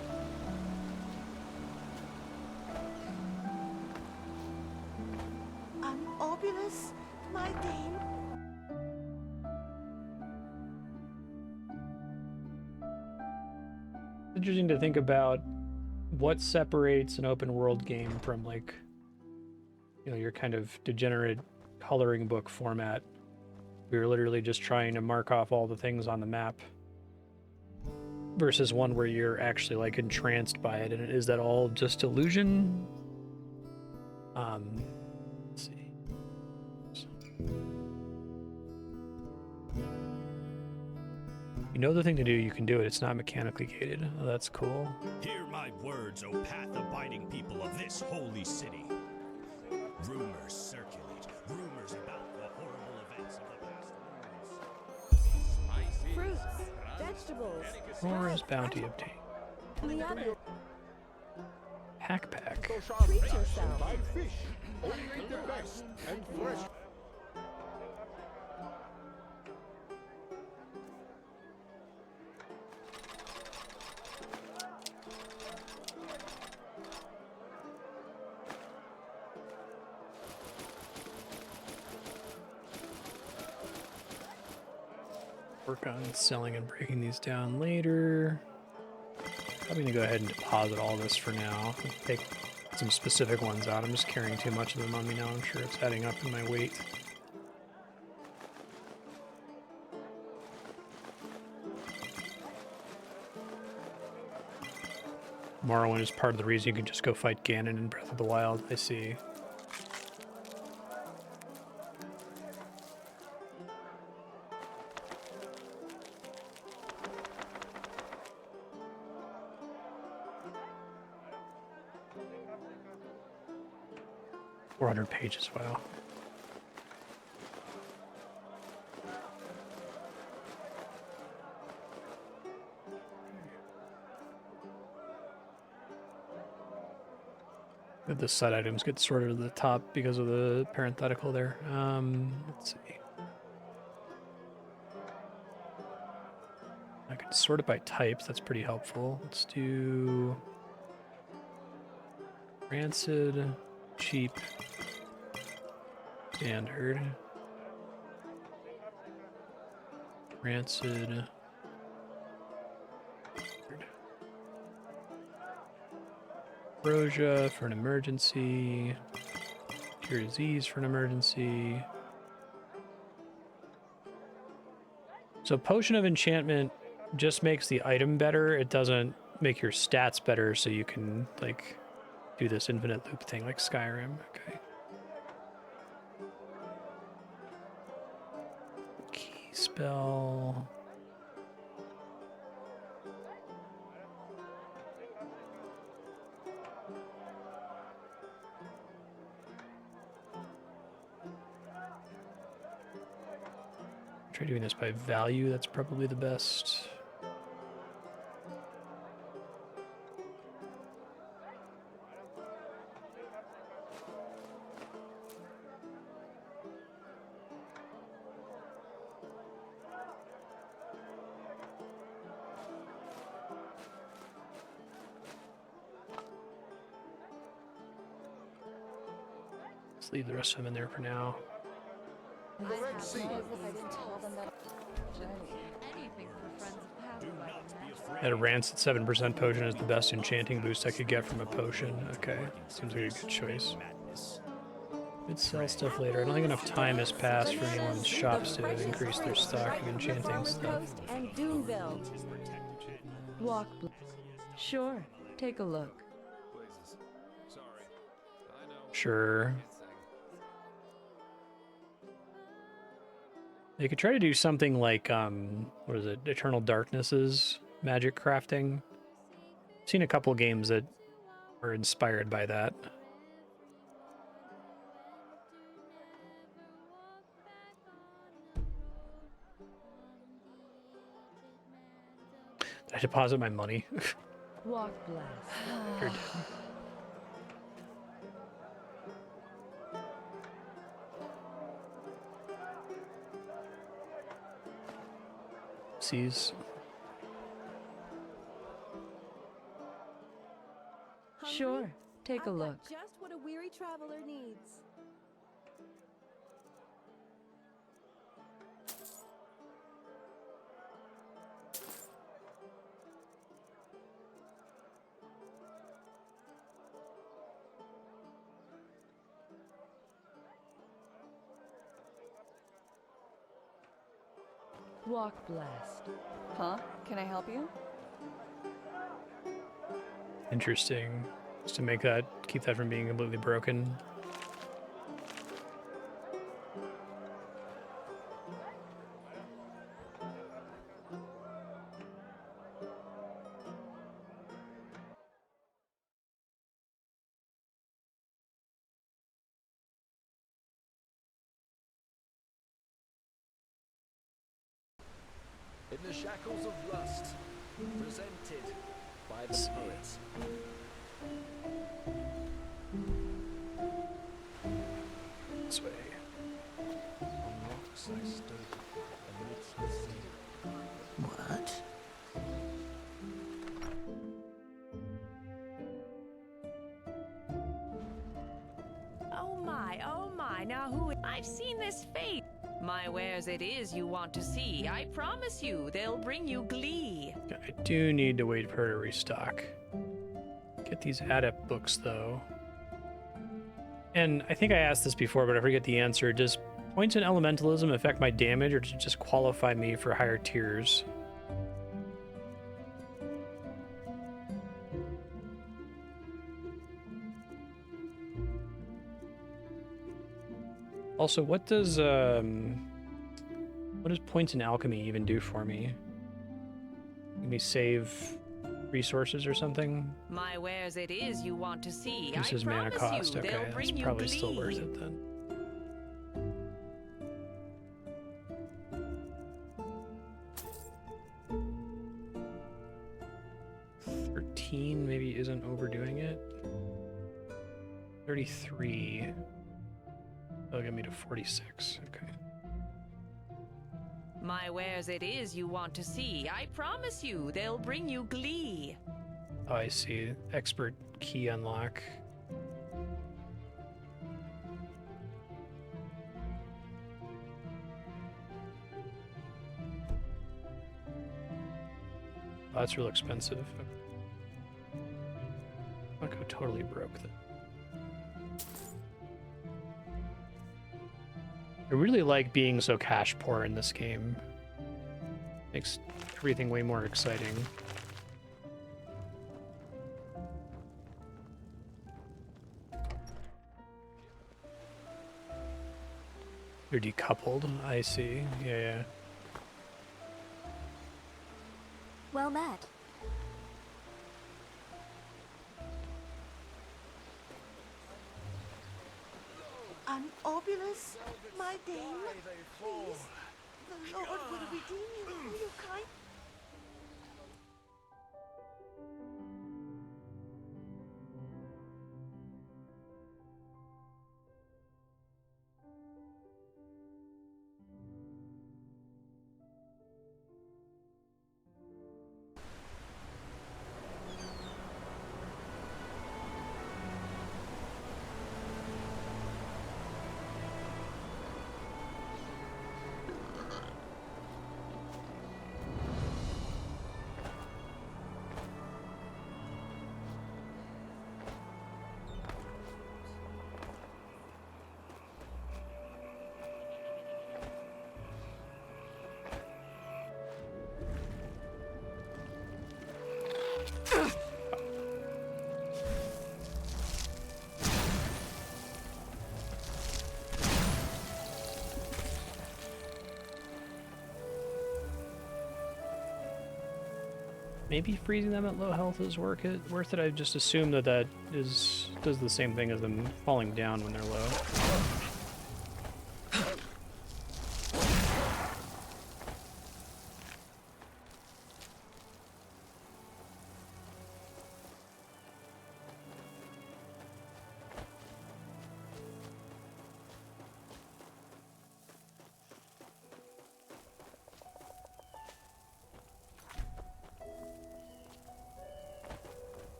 Obulus, my dame. It's interesting to think about what separates an open world game from, like, you know, your kind of degenerate coloring book format. We were literally just trying to mark off all the things on the map versus one where you're actually like entranced by it. And is that all just illusion? Let's see. You know the thing to do, you can do it. It's not mechanically gated. Oh, that's cool. Hear my words, O path-abiding people of this holy city. Rumors circulate. Rumors about the horrible events of the past moons. Fruits, vegetables. Aurora's bounty obtained. The other. Pack. Treat yourself. Buy fish. Only the best and fresh. Work on selling and breaking these down later. Probably gonna go ahead and deposit all this for now. Take some specific ones out. I'm just carrying too much of them on me now. I'm sure it's adding up in my weight. Morrowind is part of the reason you can just go fight Ganon in Breath of the Wild. I see. Pages, wow. The side items get sorted to the top because of the parenthetical there. Let's see. I could sort it by types. That's pretty helpful. Let's do rancid, cheap, standard, rancid, ambrosia for an emergency, cure disease for an emergency. So potion of enchantment just makes the item better. It doesn't make your stats better, so you can like do this infinite loop thing like Skyrim. Okay. Key spell. Try doing this by value. That's probably the best. Let's leave the rest of them in there for now. At a rancid 7% potion is the best enchanting boost I could get from a potion. Okay, seems like a good choice. Could sell stuff later. I don't think enough time has passed for anyone's shops to increase their stock of enchanting stuff. And Doonville. Walk. Sure, take a look. Sure. They could try to do something like, what is it, Eternal Darkness's magic crafting. I've seen a couple games that were inspired by that. Did I deposit my money? Walk blast. Sure did. Seas. Sure, take a look. Just what a weary traveler needs. Walk blast. Huh? Can I help you? Interesting. Just to make that, keep that from being completely broken. In the shackles of lust, presented by the poets. This way. What? Oh my, now who? I've seen this face. My wares it is you want to see. I promise you, they'll bring you glee. I do need to wait for her to restock. Get these adept books, though. And I think I asked this before, but I forget the answer. Does points in elementalism affect my damage, or does it just qualify me for higher tiers? Also, what does points in alchemy even do for me? Can we save resources or something? My wares it is you want to see. This is mana cost. Okay, that's probably still worth it then. Maybe isn't overdoing it. 33. That'll get me to 46. Okay. My wares it is you want to see. I promise you, they'll bring you glee. Oh, I see. Expert key unlock. Oh, that's real expensive. I'll go totally broke then. I really like being so cash poor in this game. Makes everything way more exciting. You're decoupled. I see. Yeah. Well met. An obulus, my dame, please. The Lord will redeem you for your kind. Maybe freezing them at low health is worth it. I just assume that does the same thing as them falling down when they're low.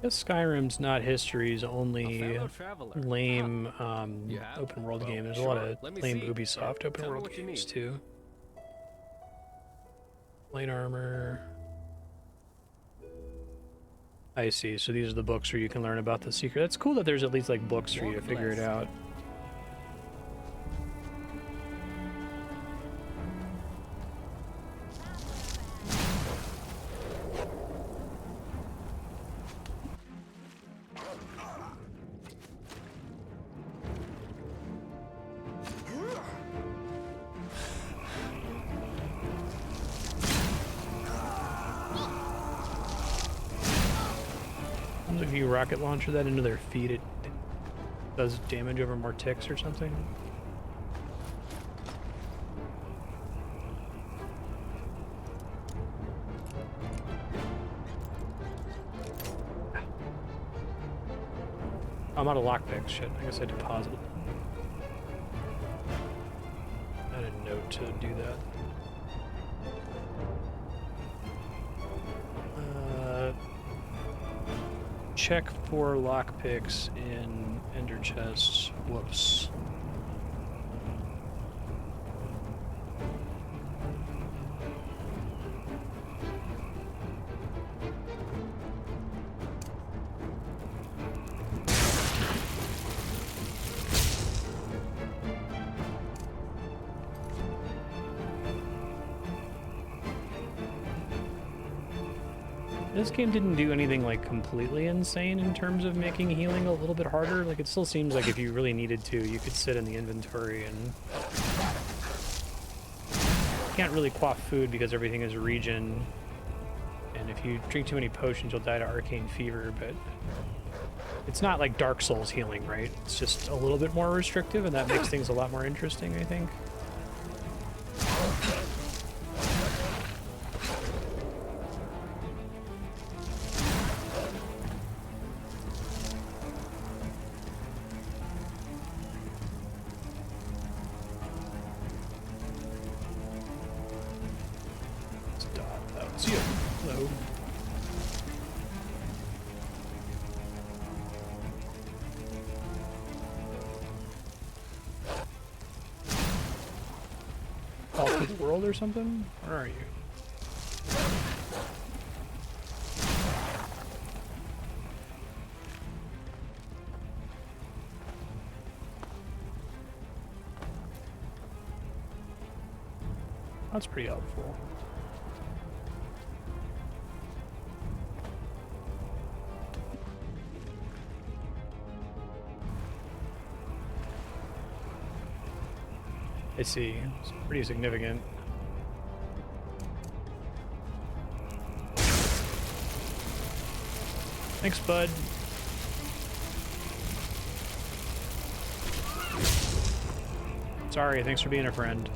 Skyrim's not history's only lame open world game. There's a lot of lame Ubisoft open world games too. Plate armor. I see. So these are the books where you can learn about the secret. That's cool that there's at least like books for you to figure it out. If you rocket launcher that into their feet, it does damage over more ticks or something. I'm out of lockpicks. Shit, I guess I deposited. I had a note to do that. Check for lockpicks in ender chests. Whoops. This game didn't do anything like completely insane in terms of making healing a little bit harder. Like it still seems like if you really needed to, you could sit in the inventory and can't really quaff food because everything is regen. And if you drink too many potions, you'll die to arcane fever, but it's not like Dark Souls healing, right? It's just a little bit more restrictive, and that makes things a lot more interesting, I think. See you. Hello. All through the world or something? Where are you? That's pretty helpful. I see. It's pretty significant. Thanks, bud. Sorry, thanks for being a friend.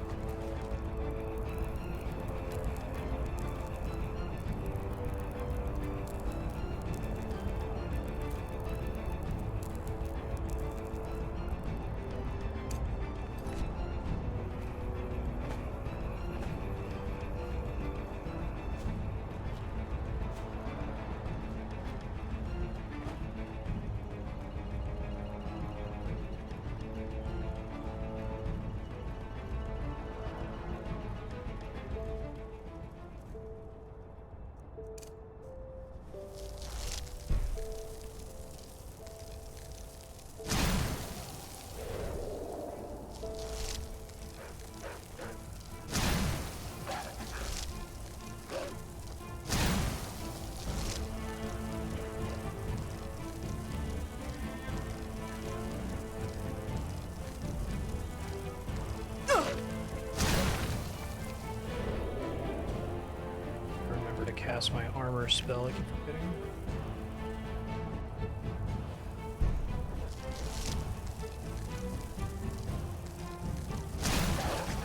Cast my armor spell, I keep forgetting.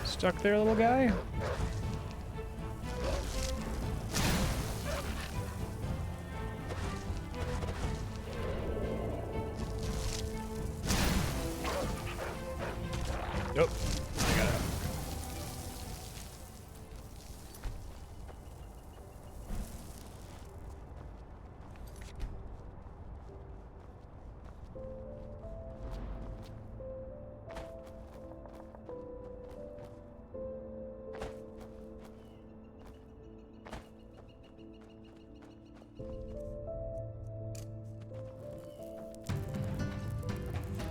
Stuck there, little guy? Nope. I got it.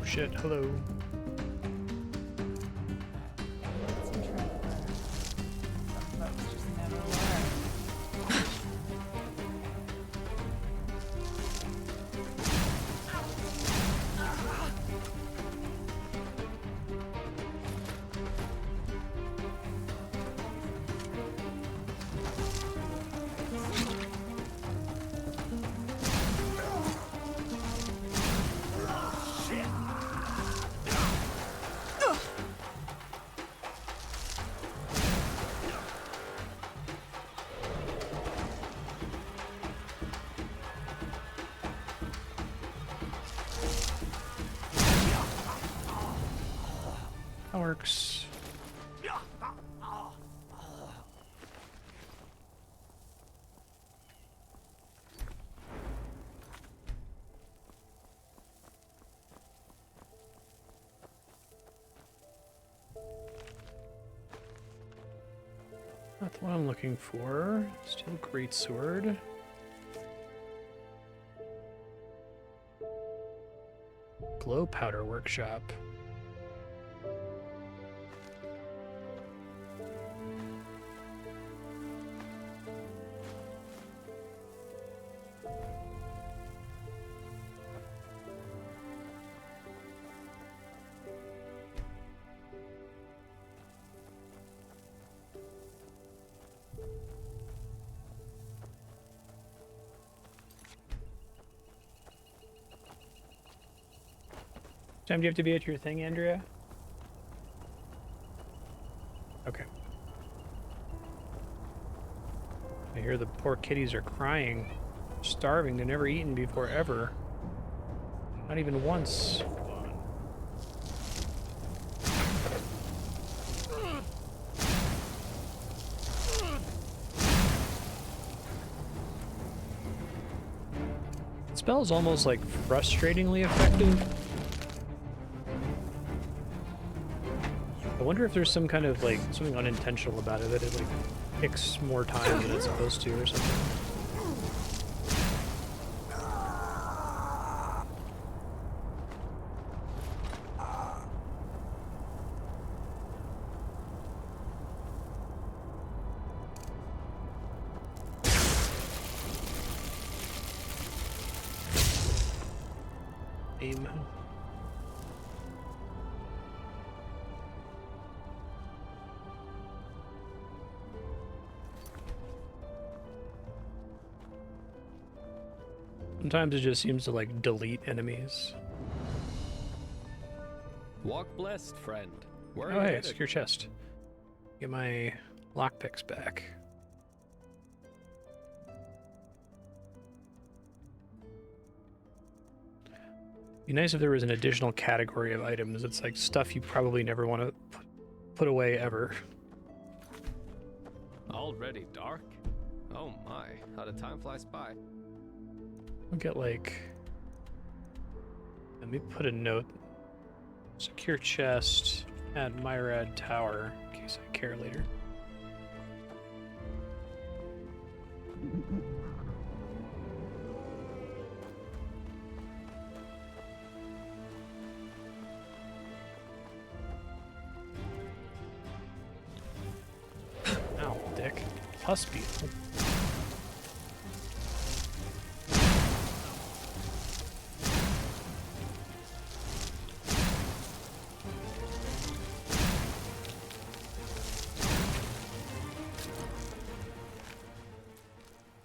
Shit, hello. That works. Not the one I'm looking for. Still greatsword. Glow powder workshop. Time do you have to be at your thing, Andrea? Okay. I hear the poor kitties are crying. Starving. They've never eaten before, ever. Not even once. The spell is almost like frustratingly effective. I wonder if there's some kind of like something unintentional about it, that it like picks more time than it's supposed to or something. Aim. Sometimes it just seems to like delete enemies. Walk blessed, friend. Where Oh are you hey, headed? secure chest. Get my lockpicks back. Be nice if there was an additional category of items. It's like stuff you probably never want to put away ever. Already dark? Oh my, how the time flies by. I'll get like... Let me put a note. Secure chest at Myrad Tower, in case I care later. Ow, dick. Pus beetle.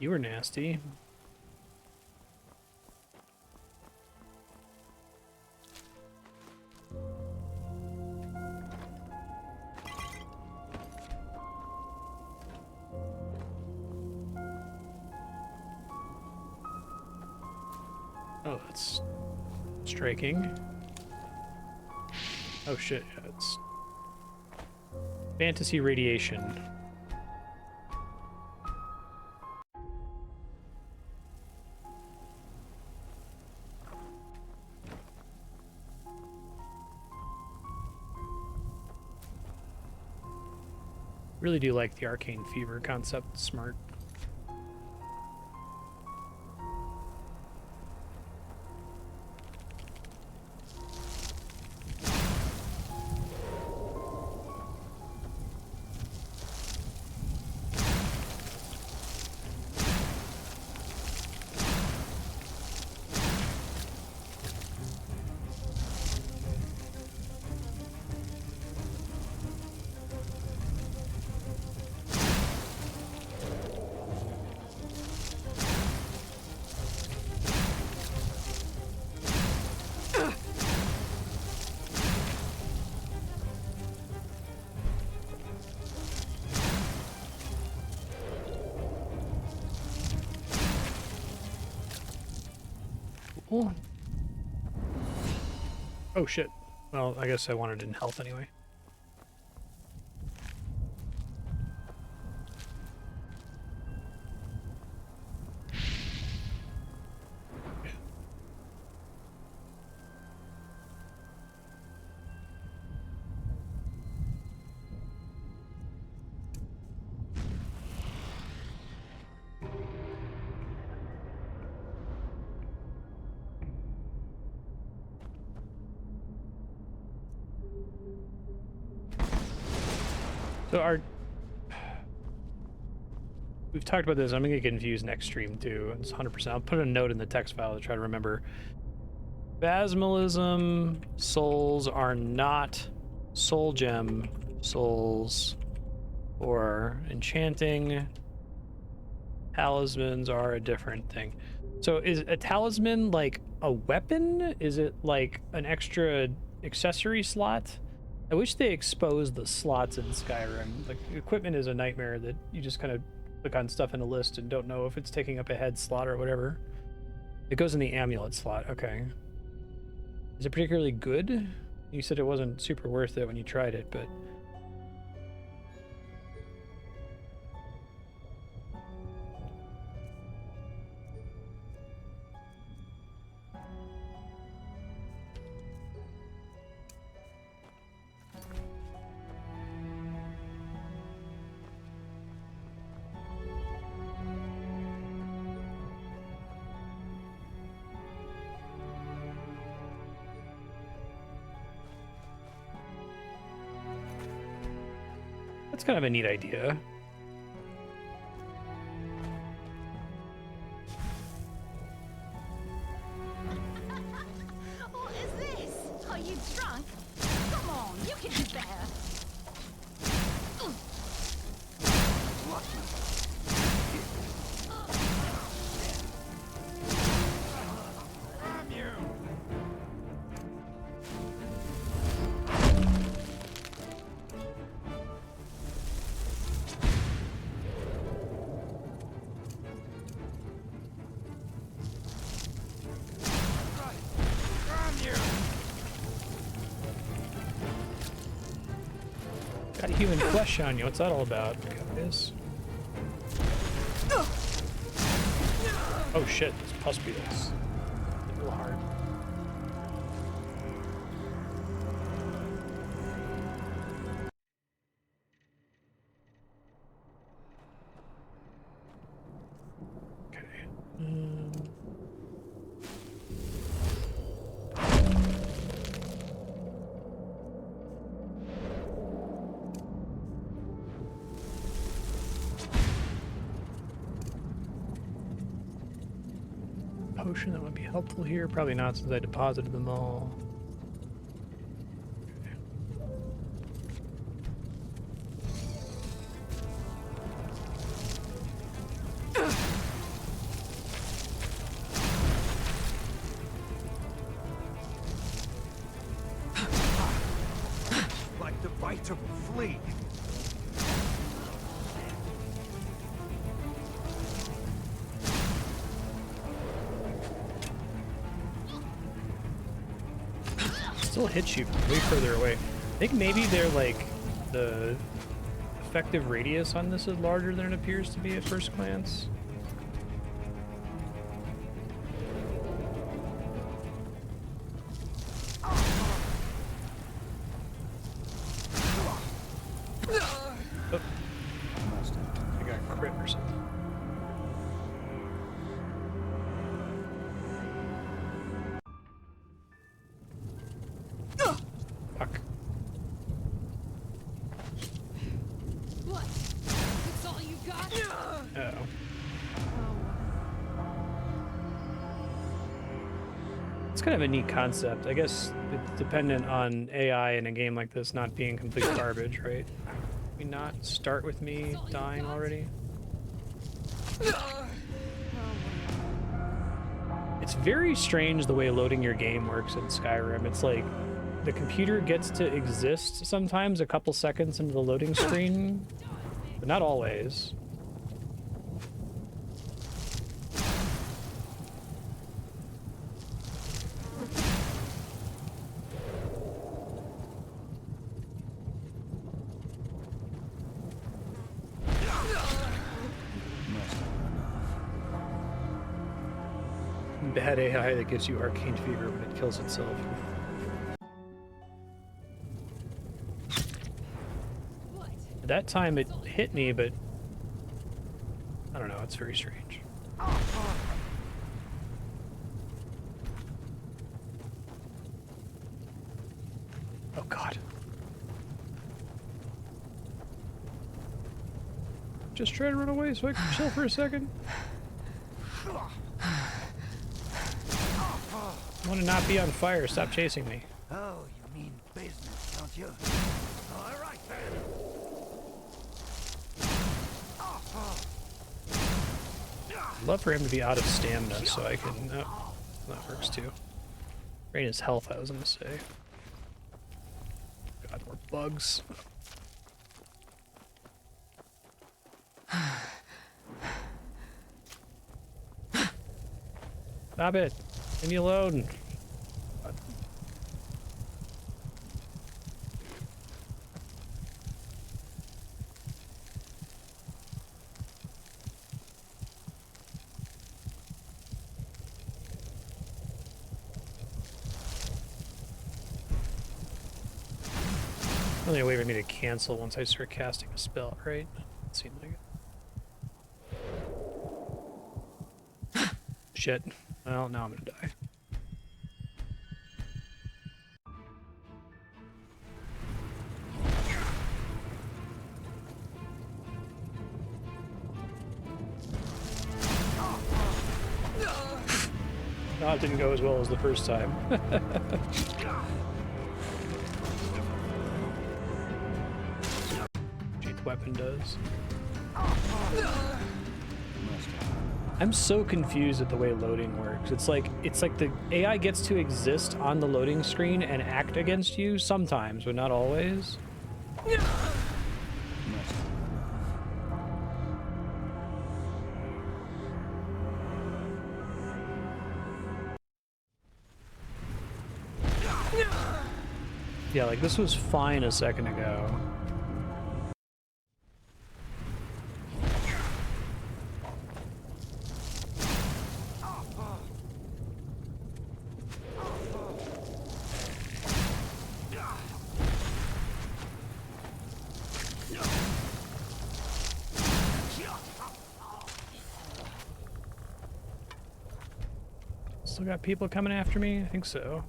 You were nasty. Oh, that's striking. Oh shit, yeah, it's fantasy radiation. Really do like the arcane fever concept. Smart. Oh shit. Well, I guess I wanted it in health anyway. So we've talked about this. I'm gonna get confused next stream too. It's 100%. I'll put a note in the text file to try to remember. Phasmalism souls are not soul gem souls, or enchanting talismans are a different thing. So is a talisman like a weapon? Is it like an extra accessory slot? I wish they exposed the slots in Skyrim. Like, equipment is a nightmare that you just kind of click on stuff in a list and don't know if it's taking up a head slot or whatever. It goes in the amulet slot, okay. Is it particularly good? You said it wasn't super worth it when you tried it, but... That's kind of a neat idea. What is this? Are you drunk? Come on, you can do better. Got human flesh on you. What's that all about, guys? Oh shit, it's pus beetles. A little hard. Potion that would be helpful here? Probably not, since I deposited them all. Like the bite of a flea. Still hits you way further away. I think maybe they're like the effective radius on this is larger than it appears to be at first glance. Oh. I got a crit or something. Fuck. What? That's all you got? Uh-oh. It's kind of a neat concept. I guess it's dependent on AI in a game like this not being complete garbage, right? We not start with me dying already? It's very strange the way loading your game works in Skyrim. It's like the computer gets to exist sometimes a couple seconds into the loading screen, but not always. Bad AI that gives you arcane fever when it kills itself. That time it hit me, but I don't know, it's very strange. Oh god. Just try to run away so I can chill for a second. I want to not be on fire. Stop chasing me. Oh, you mean business, don't you? All right then. I'd love for him to be out of stamina so I can... Oh, that works too. Drain his health, I was gonna say. God, more bugs. Stop it! Leave me alone! God. Only a way for me to cancel once I start casting a spell, right? It seemed like it. Shit. Well, now I'm gonna die. No, it didn't go as well as the first time. The weapon does. I'm so confused at the way loading works. It's like the AI gets to exist on the loading screen and act against you sometimes, but not always. Yeah, like this was fine a second ago. Still got people coming after me? I think so.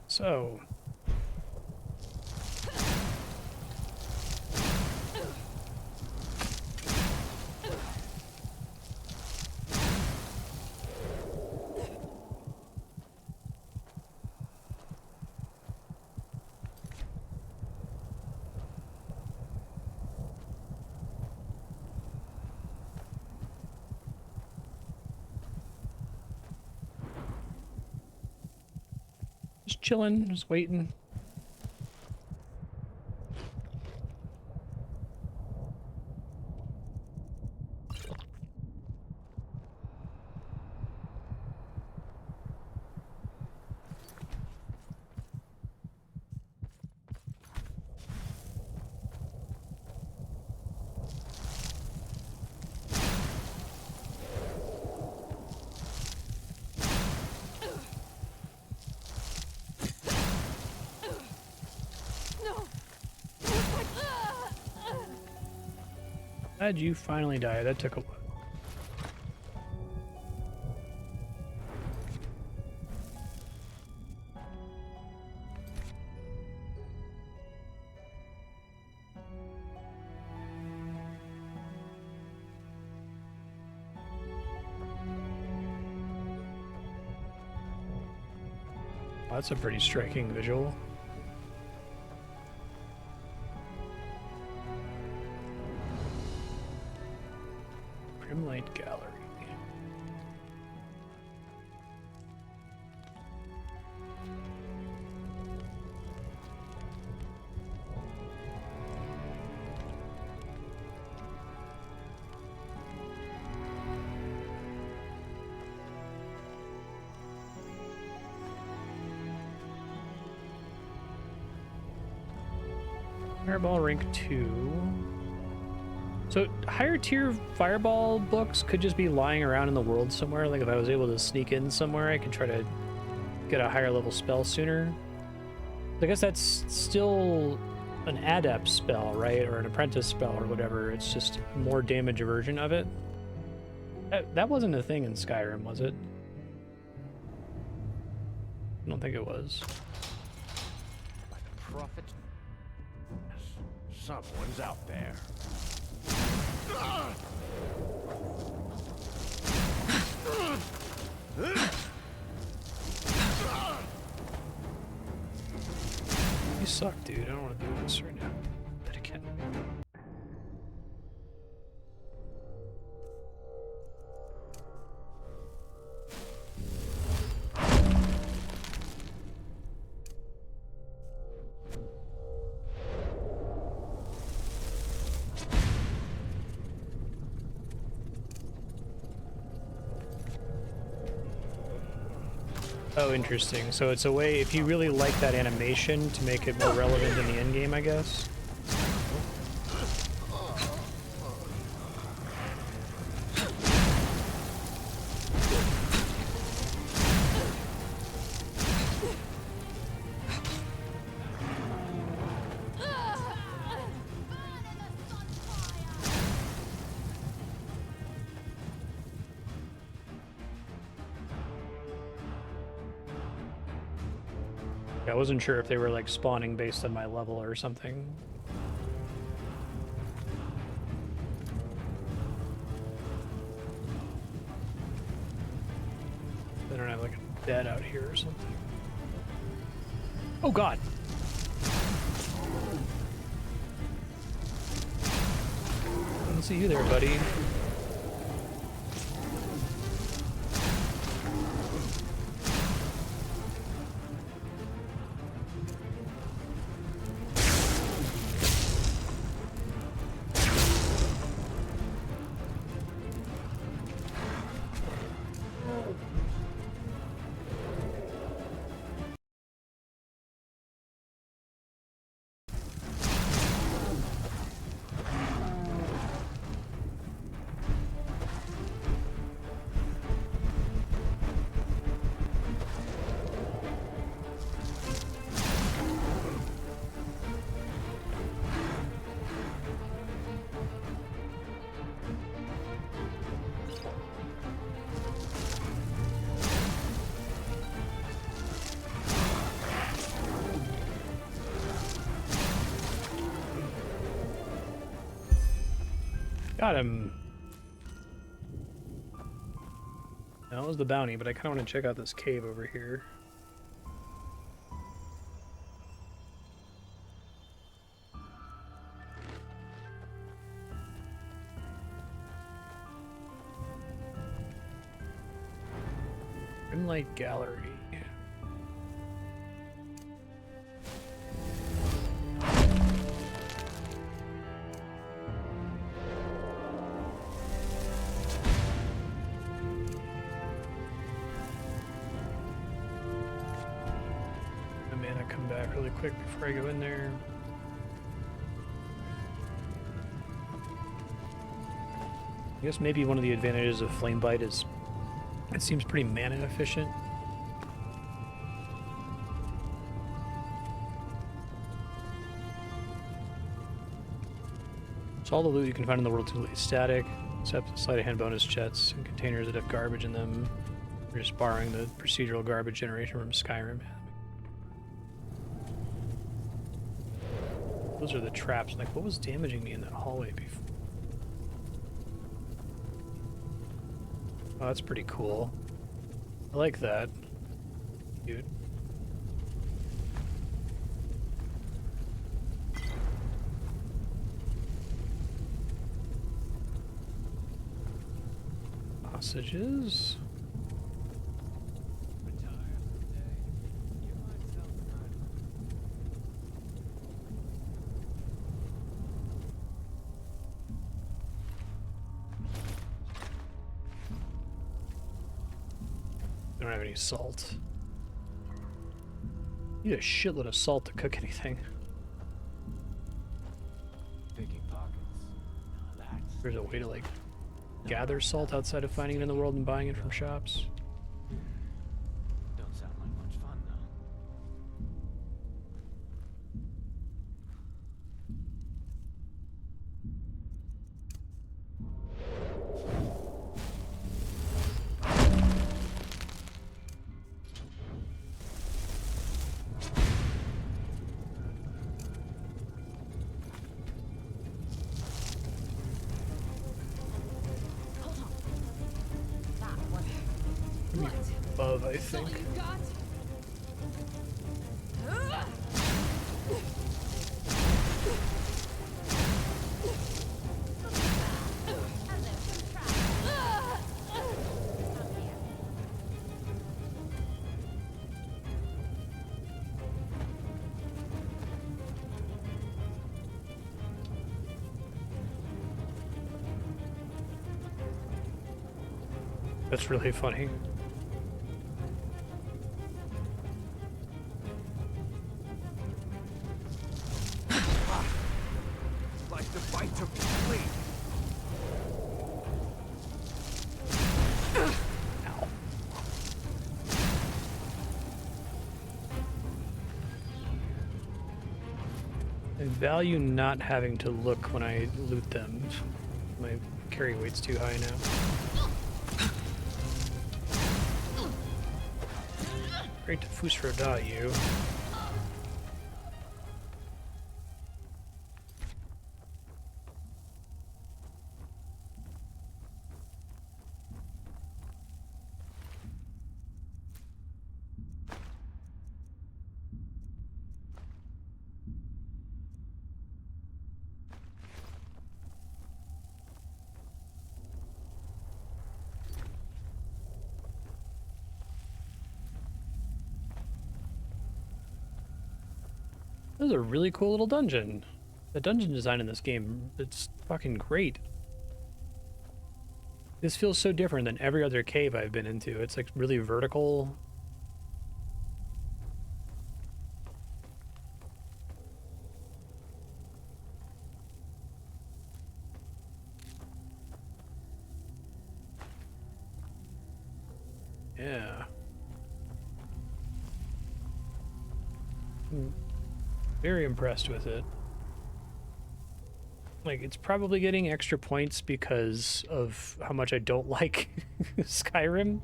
So... just chilling, just waiting. Glad you finally died. That took a while. Well, that's a pretty striking visual. Light gallery. Fireball rank 2. So higher tier fireball books could just be lying around in the world somewhere. Like if I was able to sneak in somewhere, I could try to get a higher level spell sooner. I guess that's still an adept spell, right? Or an apprentice spell or whatever. It's just a more damage version of it. That wasn't a thing in Skyrim, was it? I don't think it was. Like a prophet. Someone's out there. suck, dude. I don't want to do this right now. That again. Oh, interesting. So it's a way, if you really like that animation, to make it more relevant in the endgame, I guess. I wasn't sure if they were like spawning based on my level or something. They don't have like a dead out here or something. Oh god! I don't see you there, buddy. Got him. That was the bounty, but I kind of want to check out this cave over here. Grimlight Gallery. Really quick before I go in there. I guess maybe one of the advantages of Flame Bite is it seems pretty mana efficient. So all the loot you can find in the world is completely static, except sleight of hand bonus chests and containers that have garbage in them. We're just borrowing the procedural garbage generation from Skyrim. Those are the traps. Like, what was damaging me in that hallway before? Oh, that's pretty cool. I like that. Dude. Hostages. I don't have any salt. You need a shitload of salt to cook anything. Picking pockets. There's a way to like gather salt outside of finding it in the world and buying it from shops. Don't sound like much fun though. Above, I think. That's really funny. Like the bite of fleet. I value not having to look when I loot them. My carry weight's too high now. Great to Fusroda, you. This is a really cool little dungeon. The dungeon design in this game, it's fucking great. This feels so different than every other cave I've been into. It's like really vertical. Yeah. Very impressed with it. Like, it's probably getting extra points because of how much I don't like Skyrim.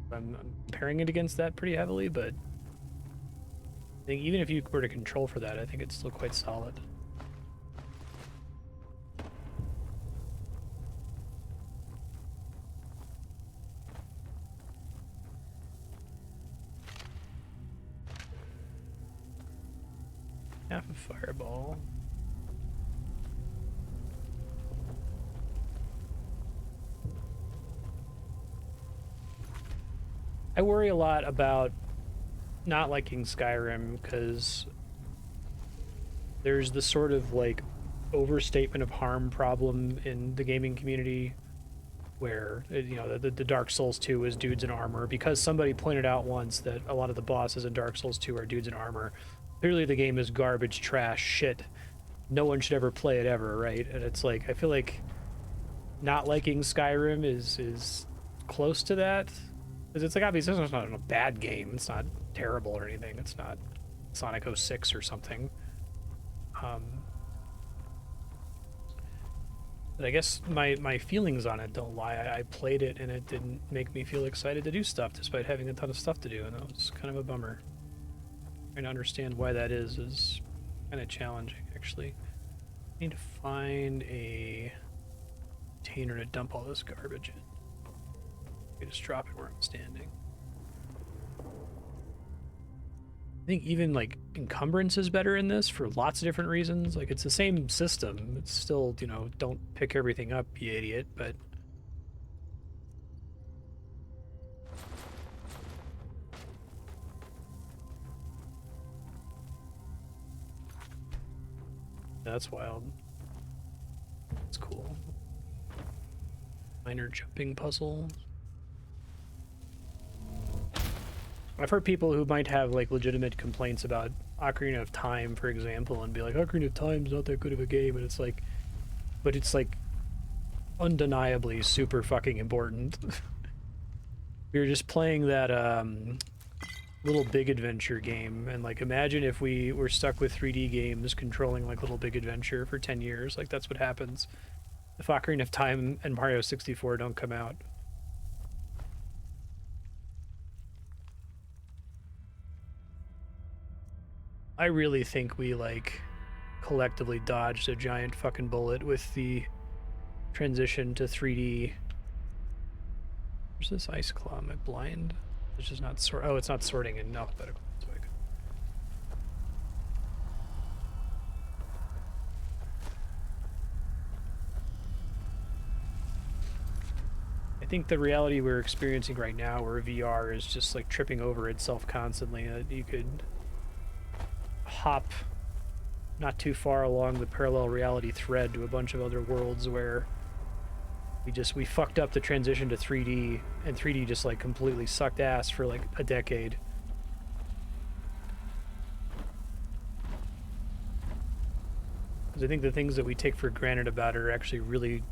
I'm comparing it against that pretty heavily, but I think even if you were to control for that, I think it's still quite solid. Half a fireball. I worry a lot about not liking Skyrim because there's this sort of like overstatement of harm problem in the gaming community where, you know, the Dark Souls 2 is dudes in armor because somebody pointed out once that a lot of the bosses in Dark Souls 2 are dudes in armor. Clearly the game is garbage, trash, shit. No one should ever play it ever, right? And it's like, I feel like not liking Skyrim is close to that. Because it's like, obviously, it's not a bad game. It's not terrible or anything. It's not Sonic 06 or something. But I guess my feelings on it don't lie. I played it and it didn't make me feel excited to do stuff despite having a ton of stuff to do, and that was kind of a bummer. Trying to understand why that is kind of challenging, actually. I need to find a container to dump all this garbage in. I just drop it where I'm standing. I think even like encumbrance is better in this for lots of different reasons. Like, it's the same system. It's still, you know, don't pick everything up, you idiot, but that's wild. That's cool. Minor jumping puzzle. I've heard people who might have like legitimate complaints about Ocarina of Time, for example, and be like, Ocarina of Time's not that good of a game, and it's like, but it's like undeniably super fucking important. We were just playing that Little Big Adventure game, and like, imagine if we were stuck with 3D games controlling like Little Big Adventure for 10 years. Like, that's what happens if Ocarina of Time and Mario 64 don't come out. I really think we like collectively dodged a giant fucking bullet with the transition to 3D. Where's this ice claw? Am I blind? It's just not sort. Oh, it's not sorting in alphabetical. I think the reality we're experiencing right now, where VR is just like tripping over itself constantly, you could hop not too far along the parallel reality thread to a bunch of other worlds where We fucked up the transition to 3D, and 3D just like completely sucked ass for like a decade. Because I think the things that we take for granted about it are actually really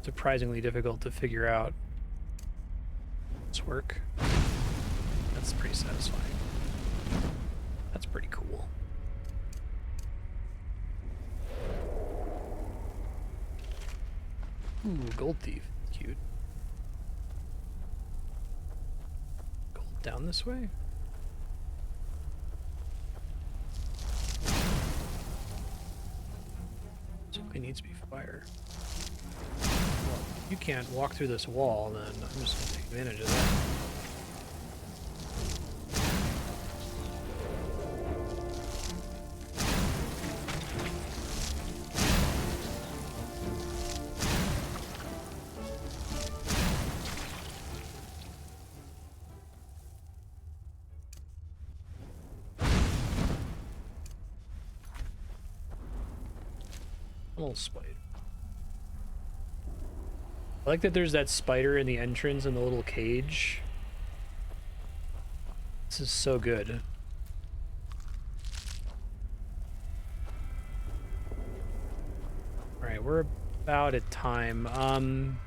surprisingly difficult to figure out. This work. That's pretty satisfying. That's pretty cool. Ooh, gold thief. Cute. Gold down this way? Simply needs to be fire. Well, if you can't walk through this wall, then I'm just gonna take advantage of that. Little spider. I like that there's that spider in the entrance in the little cage. This is so good. Alright, we're about at time.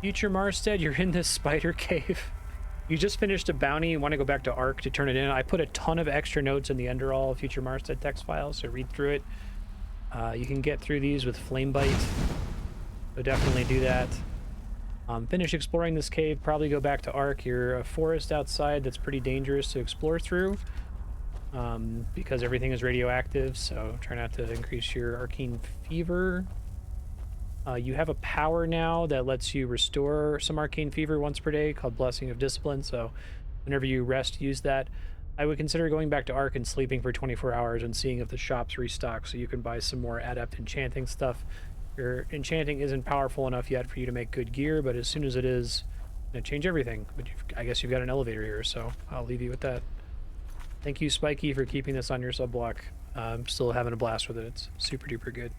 Future Marstead, you're in this spider cave. You just finished a bounty, you want to go back to Ark to turn it in. I put a ton of extra notes in the Enderal Future Marstead text file, so read through it. You can get through these with Flame Bite, so definitely do that. Finish exploring this cave, probably go back to Ark. You're a forest outside that's pretty dangerous to explore through, because everything is radioactive, so try not to increase your arcane fever. You have a power now that lets you restore some arcane fever once per day called Blessing of Discipline, so whenever you rest, use that. I would consider going back to Ark and sleeping for 24 hours and seeing if the shops restock so you can buy some more adept enchanting stuff. Your enchanting isn't powerful enough yet for you to make good gear, but as soon as it is, it'll change everything. But I guess you've got an elevator here, so I'll leave you with that. Thank you, Spiky, for keeping this on your sub block. I'm still having a blast with it. It's super duper good.